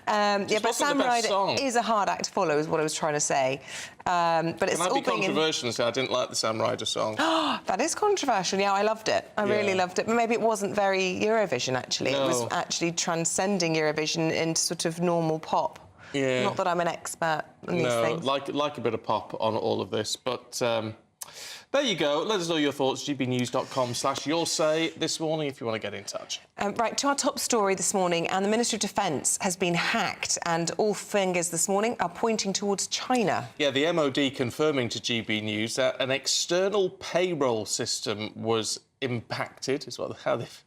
Yeah, but Sam Ryder is a hard act to follow, is what I was trying to say. But it's all being controversial and say I didn't like the Sam Ryder song. That is controversial. Yeah, I loved it. I really loved it. But maybe it wasn't very Eurovision, actually. No. It was actually transcending Eurovision into sort of normal pop. Yeah. Not that I'm an expert in these things. like a bit of pop on all of this, but there you go. Let us know your thoughts. gbnews.com/your say this morning if you want to get in touch. Right, to our top story this morning, and the Ministry of Defence has been hacked, and all fingers this morning are pointing towards China. Yeah, the MOD confirming to GB News that an external payroll system was impacted, is how they've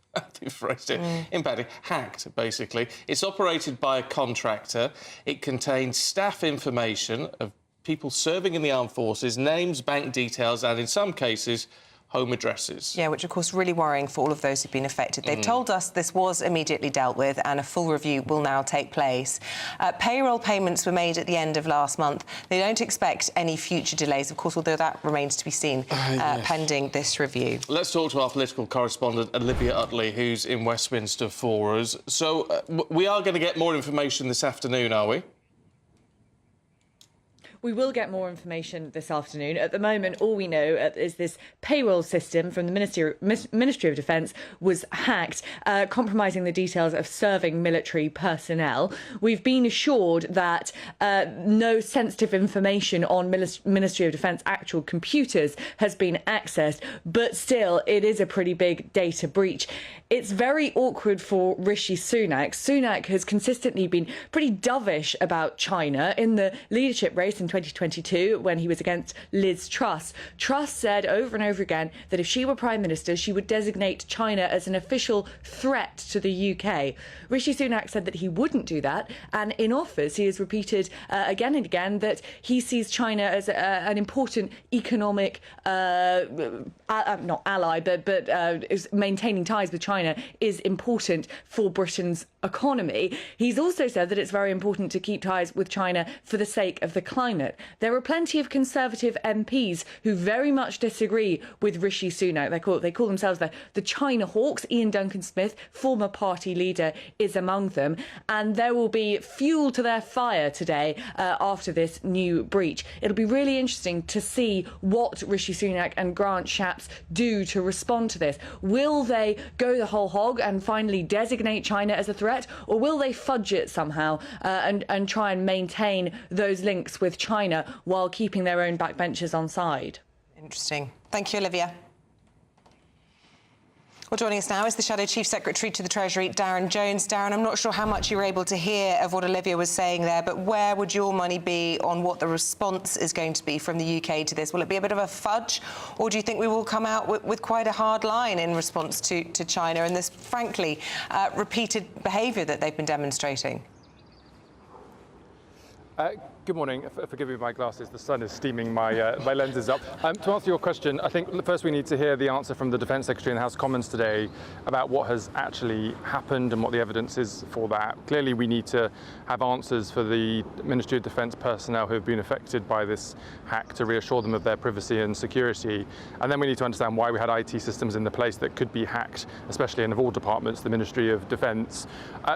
phrased it. Impacted, hacked, basically. It's operated by a contractor. It contains staff information of people serving in the armed forces, names, bank details, and in some cases, home addresses. Yeah, which, of course, really worrying for all of those who've been affected. They've told us this was immediately dealt with and a full review will now take place. Payroll payments were made at the end of last month. They don't expect any future delays, of course, although that remains to be seen pending this review. Let's talk to our political correspondent, Olivia Utley, who's in Westminster for us. So we are going to get more information this afternoon, are we? We will get more information this afternoon. At the moment, all we know is this payroll system from the Ministry of Defence was hacked, compromising the details of serving military personnel. We've been assured that no sensitive information on Ministry of Defence actual computers has been accessed, but still, it is a pretty big data breach. It's very awkward for Rishi Sunak. Sunak has consistently been pretty dovish about China in the leadership race in 2022 when he was against Liz Truss. Truss said over and over again that if she were Prime Minister, she would designate China as an official threat to the UK. Rishi Sunak said that he wouldn't do that, and in office he has repeated again and again that he sees China as an important economic, not ally, but maintaining ties with China is important for Britain's economy. He's also said that it's very important to keep ties with China for the sake of the climate. There are plenty of Conservative MPs who very much disagree with Rishi Sunak. They call themselves the China Hawks. Ian Duncan-Smith, former party leader, is among them. And there will be fuel to their fire today after this new breach. It'll be really interesting to see what Rishi Sunak and Grant Shapps do to respond to this. Will they go the whole hog and finally designate China as a threat, or will they fudge it somehow and try and maintain those links with China while keeping their own backbenchers on side? Interesting. Thank you, Olivia. Well, joining us now is the Shadow Chief Secretary to the Treasury, Darren Jones. Darren, I'm not sure how much you were able to hear of what Olivia was saying there, but where would your money be on what the response is going to be from the UK to this? Will it be a bit of a fudge, or do you think we will come out with quite a hard line in response to China and this, frankly, repeated behaviour that they've been demonstrating? Good morning. Forgive me, my glasses. The sun is steaming my my lenses up. To answer your question, I think first we need to hear the answer from the Defence Secretary in the House of Commons today about what has actually happened and what the evidence is for that. Clearly, we need to have answers for the Ministry of Defence personnel who have been affected by this hack to reassure them of their privacy and security. And then we need to understand why we had IT systems in the place that could be hacked, especially in of all departments, the Ministry of Defence.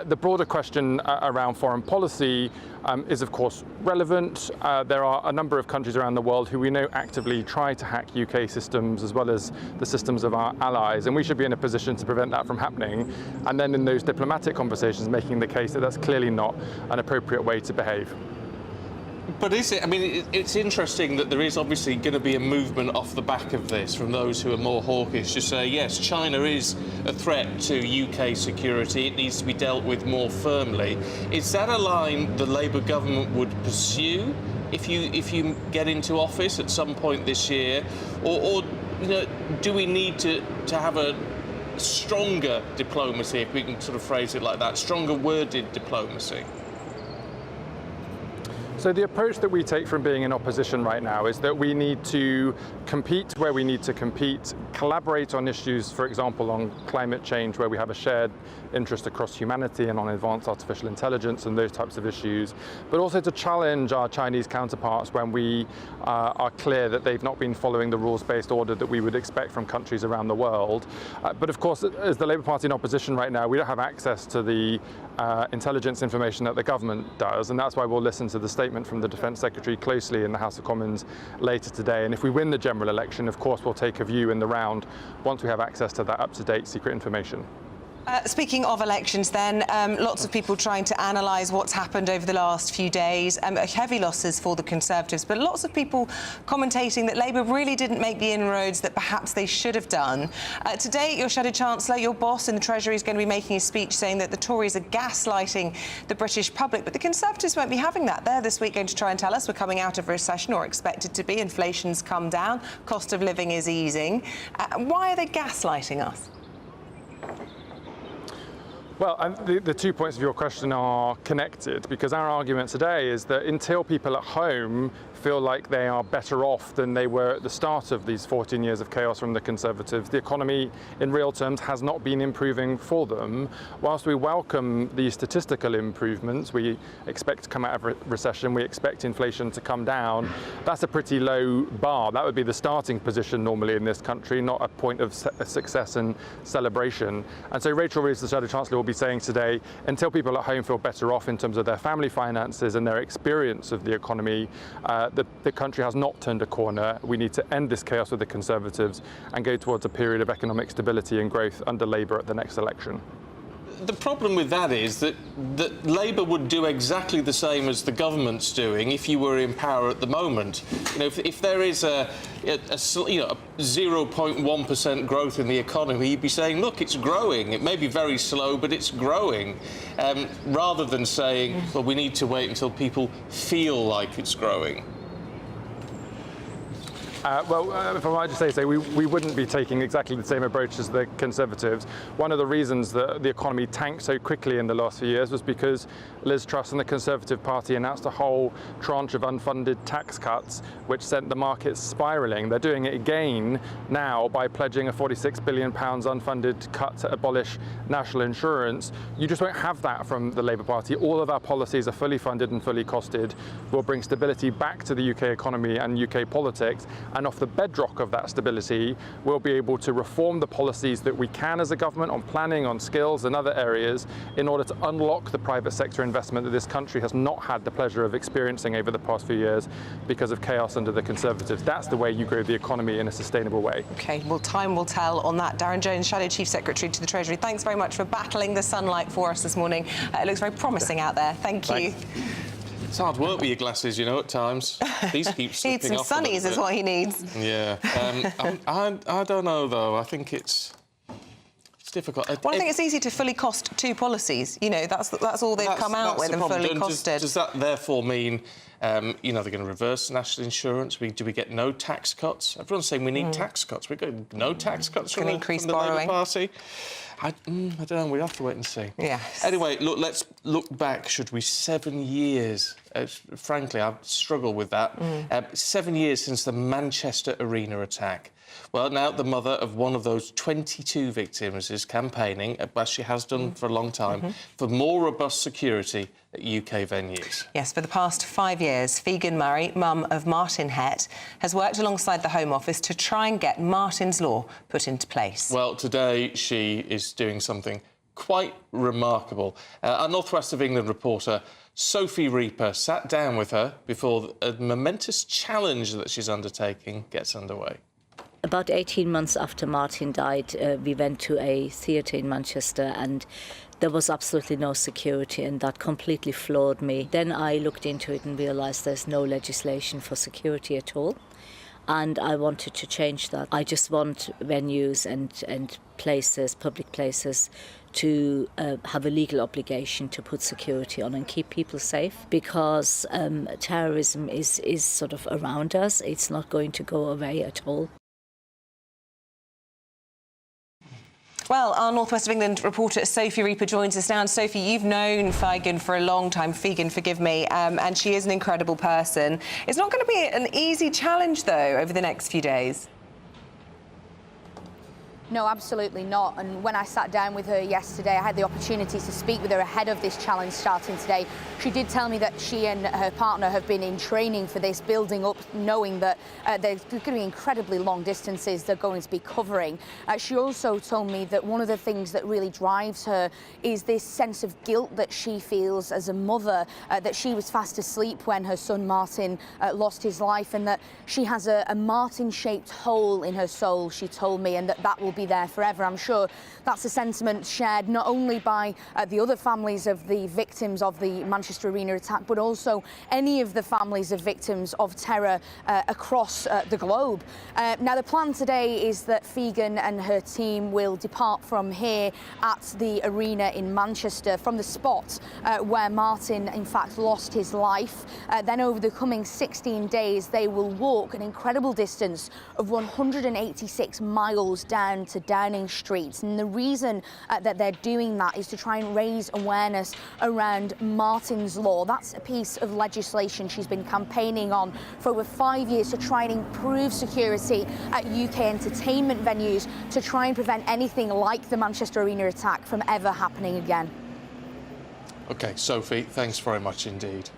The broader question around foreign policy is, of course, relevant. There are a number of countries around the world who we know actively try to hack UK systems as well as the systems of our allies, and we should be in a position to prevent that from happening. And then in those diplomatic conversations, making the case that that's clearly not an appropriate way to behave. But is it? I mean, it's interesting that there is obviously going to be a movement off the back of this from those who are more hawkish to say, yes, China is a threat to UK security. It needs to be dealt with more firmly. Is that a line the Labour government would pursue if you get into office at some point this year, or you know, do we need to have a stronger diplomacy, if we can sort of phrase it like that, stronger worded diplomacy? So the approach that we take from being in opposition right now is that we need to compete where we need to compete, collaborate on issues, for example, on climate change, where we have a shared interest across humanity, and on advanced artificial intelligence and those types of issues, but also to challenge our Chinese counterparts when we are clear that they've not been following the rules-based order that we would expect from countries around the world. But of course, as the Labour Party in opposition right now, we don't have access to the intelligence information that the government does, and that's why we'll listen to the statement from the Defence Secretary closely in the House of Commons later today. And if we win the general election, of course, we'll take a view in the round once we have access to that up-to-date secret information. Speaking of elections then, lots of people trying to analyse what's happened over the last few days. Heavy losses for the Conservatives, but lots of people commentating that Labour really didn't make the inroads that perhaps they should have done. Today, your Shadow Chancellor, your boss in the Treasury, is going to be making a speech saying that the Tories are gaslighting the British public, but the Conservatives won't be having that. They're this week going to try and tell us we're coming out of a recession, or expected to be. Inflation's come down, cost of living is easing. Why are they gaslighting us? Well, the 2 points of your question are connected, because our argument today is that until people at home feel like they are better off than they were at the start of these 14 years of chaos from the Conservatives, the economy in real terms has not been improving for them. Whilst we welcome the statistical improvements, we expect to come out of recession, we expect inflation to come down, that's a pretty low bar. That would be the starting position normally in this country, not a point of success and celebration. And so Rachel Reeves, the Shadow Chancellor, will be saying today, until people at home feel better off in terms of their family finances and their experience of the economy, the country has not turned a corner. We need to end this chaos with the Conservatives and go towards a period of economic stability and growth under Labour at the next election. The problem with that is that Labour would do exactly the same as the government's doing if you were in power at the moment. You know, if there is a 0.1% growth in the economy, you'd be saying, look, it's growing. It may be very slow, but it's growing. Rather than saying, well, we need to wait until people feel like it's growing. If I might just say so, we wouldn't be taking exactly the same approach as the Conservatives. One of the reasons that the economy tanked so quickly in the last few years was because Liz Truss and the Conservative Party announced a whole tranche of unfunded tax cuts, which sent the markets spiralling. They're doing it again now by pledging a £46 billion unfunded cut to abolish national insurance. You just won't have that from the Labour Party. All of our policies are fully funded and fully costed. We'll bring stability back to the UK economy and UK politics. And off the bedrock of that stability, we'll be able to reform the policies that we can as a government on planning, on skills and other areas in order to unlock the private sector investment that this country has not had the pleasure of experiencing over the past few years because of chaos under the Conservatives. That's the way you grow the economy in a sustainable way. OK, well, time will tell on that. Darren Jones, Shadow Chief Secretary to the Treasury, thanks very much for battling the sunlight for us this morning. It looks very promising out there. Thank you. It's hard work with your glasses, you know, at times. These keep slipping off. Needs some sunnies is what he needs. Yeah. I don't know, though. I think it's It's difficult. Well, I think it's easy to fully cost two policies. You know, that's all they've come out with and fully costed. Does that therefore mean, you know, they're going to reverse national insurance? Do we get no tax cuts? Everyone's saying we need tax cuts. We get no tax cuts from the Labour Party. I don't know. We have to wait and see. Yeah. Anyway, look. Let's look back. Should we? 7 years. Frankly, I've struggled with that. 7 years since the Manchester Arena attack. Well, now the mother of one of those 22 victims is campaigning, as she has done for a long time, for more robust security at UK venues. Yes, for the past 5 years, Figan Murray, mum of Martin Hett, has worked alongside the Home Office to try and get Martin's Law put into place. Well, today she is doing something quite remarkable. Our North West of England reporter Sophie Reaper sat down with her before a momentous challenge that she's undertaking gets underway. About 18 months after Martin died, we went to a theatre in Manchester and there was absolutely no security, and that completely floored me. Then I looked into it and realised there's no legislation for security at all, and I wanted to change that. I just want venues and places, public places, to have a legal obligation to put security on and keep people safe, because terrorism is sort of around us. It's not going to go away at all. Well, our North West of England reporter Sophie Reaper joins us now. And Sophie, you've known Figan for a long time. Figan, forgive me. And she is an incredible person. It's not going to be an easy challenge, though, over the next few days. No, absolutely not. And when I sat down with her yesterday, I had the opportunity to speak with her ahead of this challenge starting today. She did tell me that she and her partner have been in training for this, building up, knowing that there's going to be incredibly long distances they're going to be covering. She also told me that one of the things that really drives her is this sense of guilt that she feels as a mother, that she was fast asleep when her son Martin lost his life, and that she has a Martin-shaped hole in her soul, she told me, and that will be there forever. I'm sure that's a sentiment shared not only by the other families of the victims of the Manchester Arena attack, but also any of the families of victims of terror across the globe. Now, the plan today is that Figan and her team will depart from here at the arena in Manchester, from the spot where Martin, in fact, lost his life. Then over the coming 16 days, they will walk an incredible distance of 186 miles down to Downing Street. And the reason that they're doing that is to try and raise awareness around Martin's Law. That's a piece of legislation she's been campaigning on for over 5 years to try and improve security at UK entertainment venues, to try and prevent anything like the Manchester Arena attack from ever happening again. OK, Sophie, thanks very much indeed.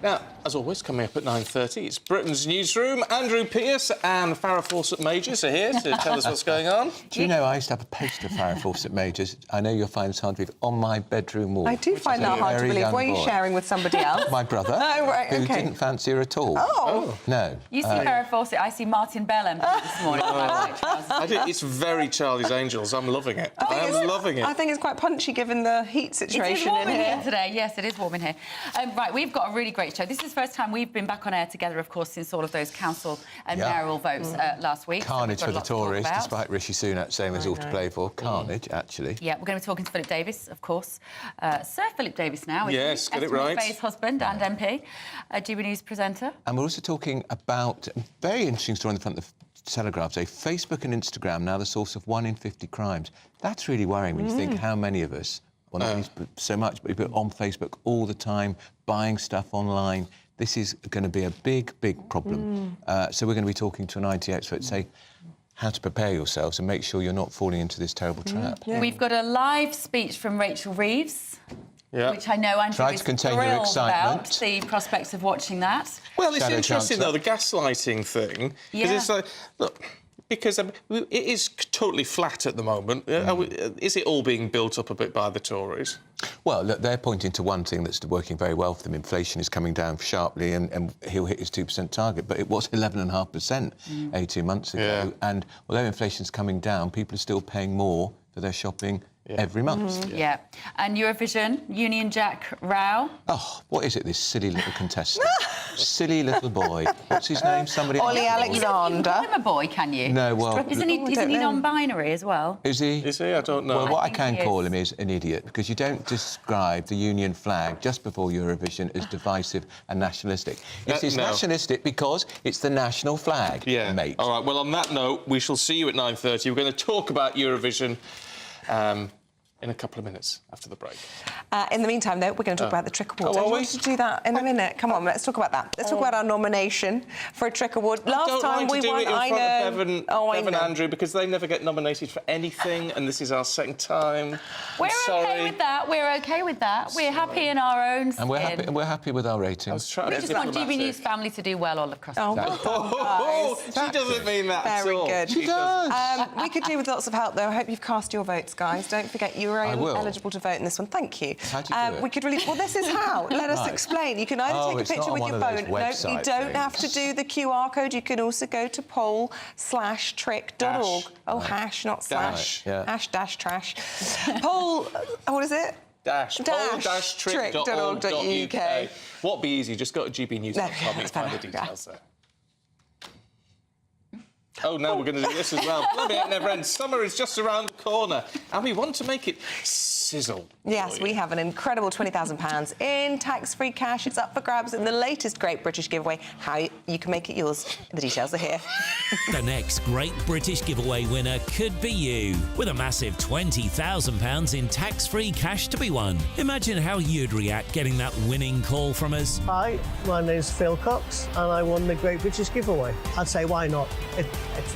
Now, as always, coming up at 9:30, it's Britain's Newsroom. Andrew Pearce and Farrah Fawcett-Majors are here to tell us what's going on. Do you know, I used to have a poster of Farrah Fawcett-Majors. I know you'll find this hard to believe, on my bedroom wall. I do find that hard to believe. Were you sharing with somebody else? My brother, who didn't fancy her at all. Oh. No. You see Farrah Fawcett, I see Martin Bell MP this morning. It's very Charlie's Angels. I'm loving it. I'm loving it. I think it's quite punchy given the heat situation it is warm in here today. Yes, it is warm in here. Right, we've got a really great show. This is the first time we've been back on air together, of course, since all of those council and mayoral votes last week. Carnage for the Tories, despite Rishi Sunak saying there's all to play for. Carnage, actually. Yeah, we're going to be talking to Philip Davis, of course. Sir Philip Davis now. Yes, get it right. Bay's husband and MP, GB News presenter. And we're also talking about a very interesting story on the front of the Telegraph today. Facebook and Instagram now the source of 1 in 50 crimes. That's really worrying when you think how many of us, well, not so much, but people are on Facebook all the time, buying stuff online. This is going to be a big, big problem. So we're going to be talking to an IT expert to say how to prepare yourselves and make sure you're not falling into this terrible trap. We've got a live speech from Rachel Reeves, which I know Andrew is thrilled about, the prospects of watching that. Well, it's interesting, though, the gaslighting thing. Because it's like, look, because it is totally flat at the moment. Is it all being built up a bit by the Tories? Well, look, they're pointing to one thing that's working very well for them. Inflation is coming down sharply and he'll hit his 2% target. But it was 11.5% 18 months ago. And although inflation's coming down, people are still paying more for their shopping every month. Yeah. And Eurovision, Union Jack row. Oh, what is it, this silly little contestant? Silly little boy. What's his name? Somebody... Ollie Alexander. You call him a boy, can you? No, well... Isn't he non-binary as well? Is he? Is he? I don't know. Well, what I can he call is. him is an idiot, because you don't describe the Union flag just before Eurovision as divisive and nationalistic. It's nationalistic because it's the national flag, mate. All right, well, on that note, we shall see you at 9:30. We're going to talk about Eurovision in a couple of minutes after the break. In the meantime, though, we're going to talk about the Trick Award. Oh, I are we? want to do that in a minute. Come on, let's talk about that. Let's talk about our nomination for a Trick Award. Last time we won, I know. Bevan and Andrew, because they never get nominated for anything, and this is our second time. We're okay with that. We're okay with that. We're happy in our own skin. And we're happy with our ratings. We just want GB News family to do well all across the She doesn't mean that at all. Very good. She does. We could do with lots of help, though. I hope you've cast your votes, guys. Don't forget you're eligible to vote in this one. Thank you. How do you do it? We could really... Well, this is how. Let us explain. You can either take a picture with your phone. No, you don't have to do the QR code. You can also go to poll/trick.org. Oh, hash, not slash. Hash trash. Poll... What is it? Poll-trick.org.uk. What'd be easy? Just go to gbnews.com and find the details there. Oh, now we're going to do this as well. Bloody it never ends. Summer is just around the corner, and we want to make it sizzle. Yes, we have an incredible £20,000 in tax-free cash. It's up for grabs in the latest Great British Giveaway. How you can make it yours. The details are here. The next Great British Giveaway winner could be you, with a massive £20,000 in tax-free cash to be won. Imagine how you'd react getting that winning call from us. Hi, my name's Phil Cox, and I won the Great British Giveaway. I'd say, why not?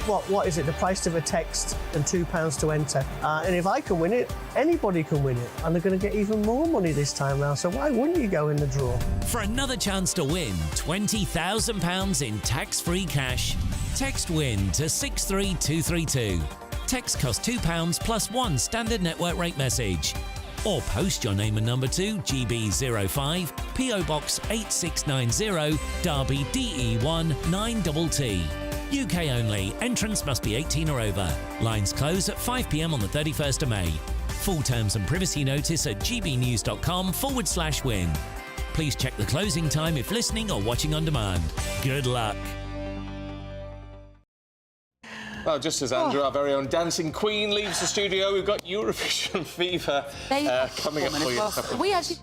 What is it? The price of a text and £2 to enter. And if I can win it, anybody can win it. And they're going to get even more money this time round, so why wouldn't you go in the draw? For another chance to win £20,000 in tax-free cash, text WIN to 63232. Text costs £2 plus one standard network rate message. Or post your name and number to GB05, PO Box 8690, Derby DE1 9TT. UK only. Entrance must be 18 or over. Lines close at 5 p.m. on the 31st of May. Full terms and privacy notice at gbnews.com/win. Please check the closing time if listening or watching on demand. Good luck. Well, just as Andrew, our very own dancing queen, leaves the studio, we've got Eurovision fever coming up for you. We actually...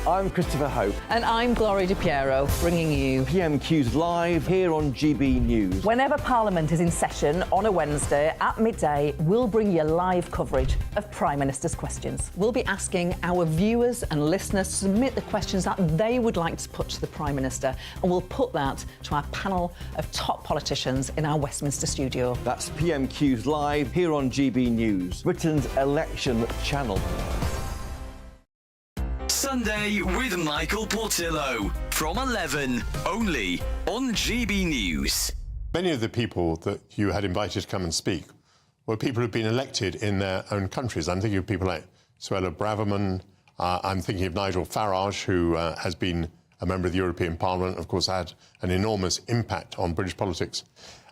I'm Christopher Hope. And I'm Gloria Di Piero, bringing you PMQ's live here on GB News. Whenever Parliament is in session on a Wednesday at midday, we'll bring you live coverage of Prime Minister's questions. We'll be asking our viewers and listeners to submit the questions that they would like to put to the Prime Minister, and we'll put that to our panel of top politicians in our Westminster studio. That's PMQ's live here on GB News, Britain's election channel. Sunday with Michael Portillo from 11, only on GB News. Many of the people that you had invited to come and speak were people who've been elected in their own countries. I'm thinking of people like Suella Braverman. I'm thinking of Nigel Farage, who has been a member of the European Parliament, of course, had an enormous impact on British politics.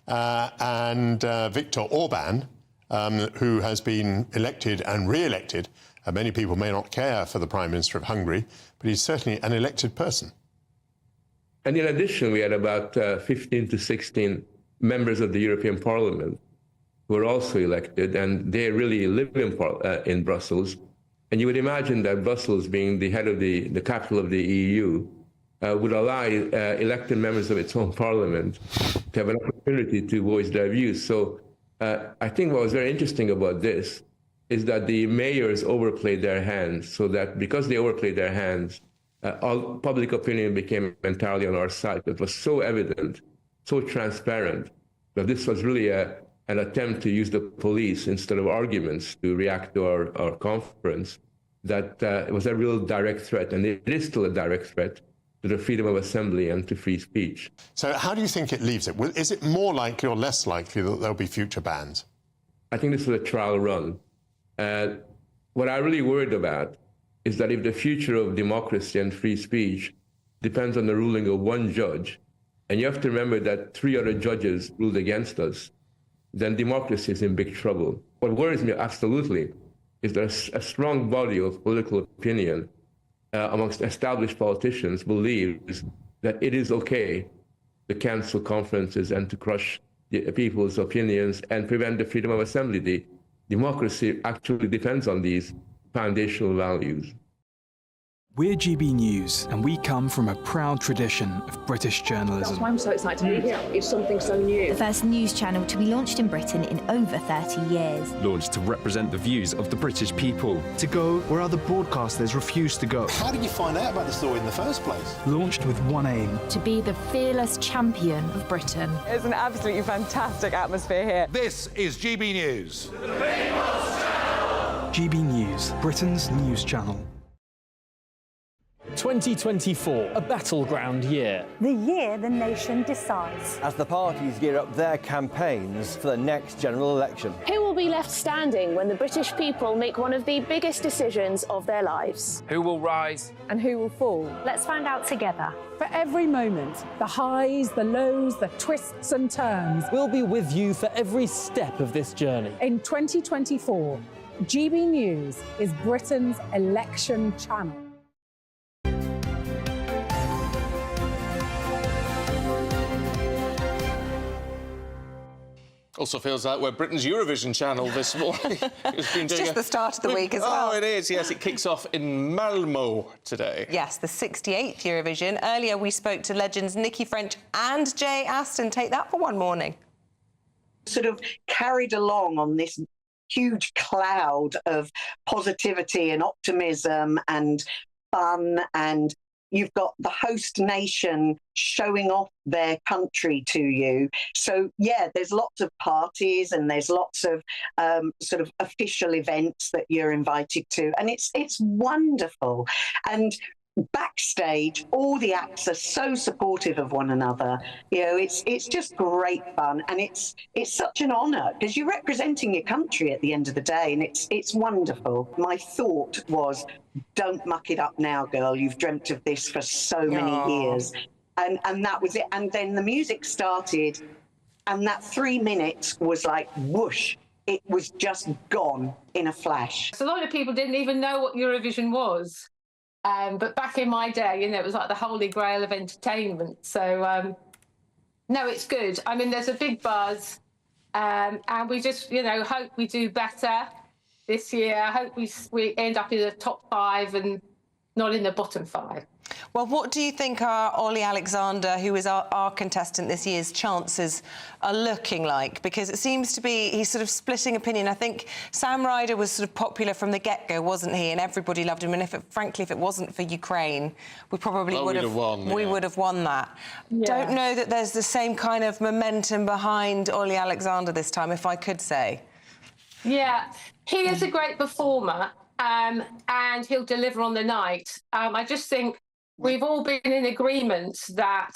And Viktor Orban, who has been elected and re-elected. Many people may not care for the Prime Minister of Hungary, but he's certainly an elected person. And in addition, we had about 15 to 16 members of the European Parliament who were also elected, and they really live in Brussels. And you would imagine that Brussels, being the head of the capital of the EU, would allow elected members of its own parliament to have an opportunity to voice their views. So I think what was very interesting about this is that the mayors overplayed their hands, so that because they overplayed their hands, all public opinion became entirely on our side. It was so evident, so transparent, that this was really an attempt to use the police instead of arguments to react to our conference, that it was a real direct threat, and it is still a direct threat to the freedom of assembly and to free speech. So how do you think it leaves it? Is it more likely or less likely that there'll be future bans? I think this is a trial run. What I'm really worried about is that if the future of democracy and free speech depends on the ruling of one judge, and you have to remember that 3 other judges ruled against us, then democracy is in big trouble. What worries me absolutely is that a strong body of political opinion amongst established politicians believes that it is okay to cancel conferences and to crush the people's opinions and prevent the freedom of assembly. Democracy actually depends on these foundational values. We're GB News, and we come from a proud tradition of British journalism. That's why I'm so excited to be here. It's something so new. The first news channel to be launched in Britain in over 30 years. Launched to represent the views of the British people. To go where other broadcasters refuse to go. How did you find out about the story in the first place? Launched with one aim. To be the fearless champion of Britain. It's an absolutely fantastic atmosphere here. This is GB News. GB News, Britain's news channel. 2024, a battleground year. The year the nation decides. As the parties gear up their campaigns for the next general election. Who will be left standing when the British people make one of the biggest decisions of their lives? Who will rise? And who will fall? Let's find out together. For every moment, the highs, the lows, the twists and turns. We'll be with you for every step of this journey. In 2024, GB News is Britain's election channel. Also feels like we're Britain's Eurovision channel this morning. It's just the start of the week as well. Oh, it is, yes. It kicks off in Malmo today. Yes, the 68th Eurovision. Earlier, we spoke to legends Nikki French and Jay Aston. Take that for one morning. Sort of carried along on this huge cloud of positivity and optimism and fun, and you've got the host nation showing off their country to you. So, yeah, there's lots of parties and there's lots of sort of official events that you're invited to. And it's wonderful. And backstage, all the acts are so supportive of one another. You know, it's just great fun. And it's such an honour because you're representing your country at the end of the day. And it's wonderful. My thought was, don't muck it up now, girl. You've dreamt of this for so many years. And that was it. And then the music started and that 3 minutes was like whoosh. It was just gone in a flash. So a lot of people didn't even know what Eurovision was. But back in my day, you know, it was like the holy grail of entertainment. So, no, it's good. I mean, there's a big buzz. And we just, you know, hope we do better this year. I hope we end up in the top 5 and not in the bottom 5. Well, what do you think our Ollie Alexander, who is our contestant this year's chances are looking like? Because it seems to be he's sort of splitting opinion. I think Sam Ryder was sort of popular from the get-go, wasn't he? And everybody loved him. And frankly, if it wasn't for Ukraine, we probably would have won. We would have won that. Yeah. Don't know that there's the same kind of momentum behind Ollie Alexander this time, if I could say. Yeah, he is a great performer, and he'll deliver on the night. I just think we've all been in agreement that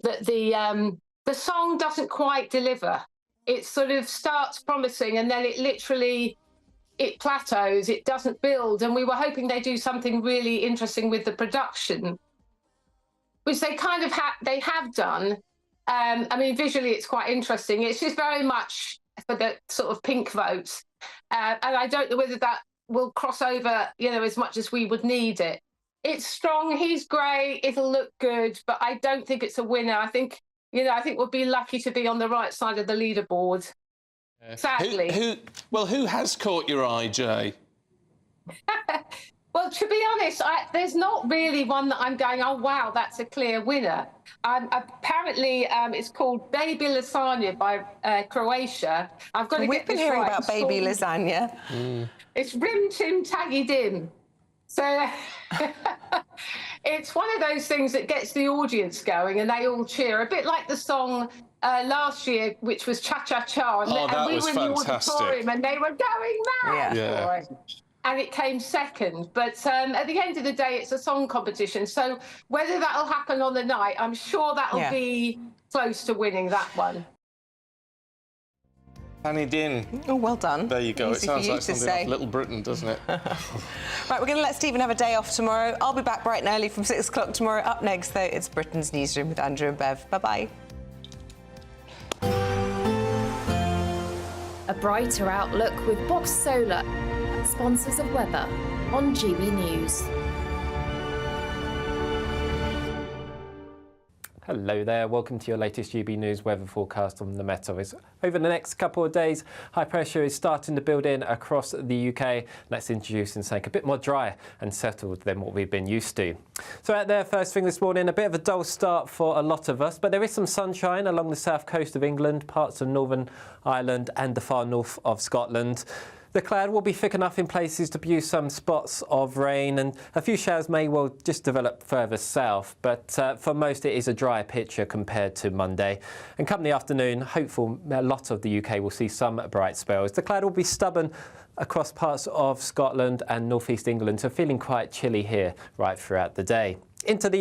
the song doesn't quite deliver. It sort of starts promising and then it plateaus. It doesn't build. And we were hoping they do something really interesting with the production, which they kind of have done. I mean, visually, it's quite interesting. It's just very much for the sort of pink vote, and I don't know whether that will cross over, you know, as much as we would need it. It's strong. He's great. It'll look good, but I don't think it's a winner. I think we'll be lucky to be on the right side of the leaderboard. Sadly. Who has caught your eye, Jay? Well, to be honest, there's not really one that I'm going, oh, wow, that's a clear winner. Apparently, it's called Baby Lasagna by Croatia. I've got to get this right. We've been hearing about Baby Lasagna. It's Rim Tim Taggy Dim. So it's one of those things that gets the audience going and they all cheer, a bit like the song last year, which was Cha Cha Cha. And we were in the auditorium and they were going mad for it. And it came second. But at the end of the day, it's a song competition. So whether that'll happen on the night, I'm sure that'll be close to winning that one. Annie Din. Oh, well done. There you go. Easy it sounds for you like to something say. off Little Britain, doesn't it? Right, we're going to let Stephen have a day off tomorrow. I'll be back bright and early from 6 o'clock tomorrow. Up next, though, it's Britain's Newsroom with Andrew and Bev. Bye-bye. A brighter outlook with Box Solar, sponsors of weather on GB News. Hello there, welcome to your latest GB News weather forecast on the Met Office. Over the next couple of days, high pressure is starting to build in across the UK. That's introducing something a bit more dry and settled than what we've been used to. So out there, first thing this morning, a bit of a dull start for a lot of us, but there is some sunshine along the south coast of England, parts of Northern Ireland and the far north of Scotland. The cloud will be thick enough in places to produce some spots of rain, and a few showers may well just develop further south, but for most it is a drier picture compared to Monday. And come the afternoon, hopeful a lot of the UK will see some bright spells. The cloud will be stubborn across parts of Scotland and northeast England, so feeling quite chilly here right throughout the day. Into the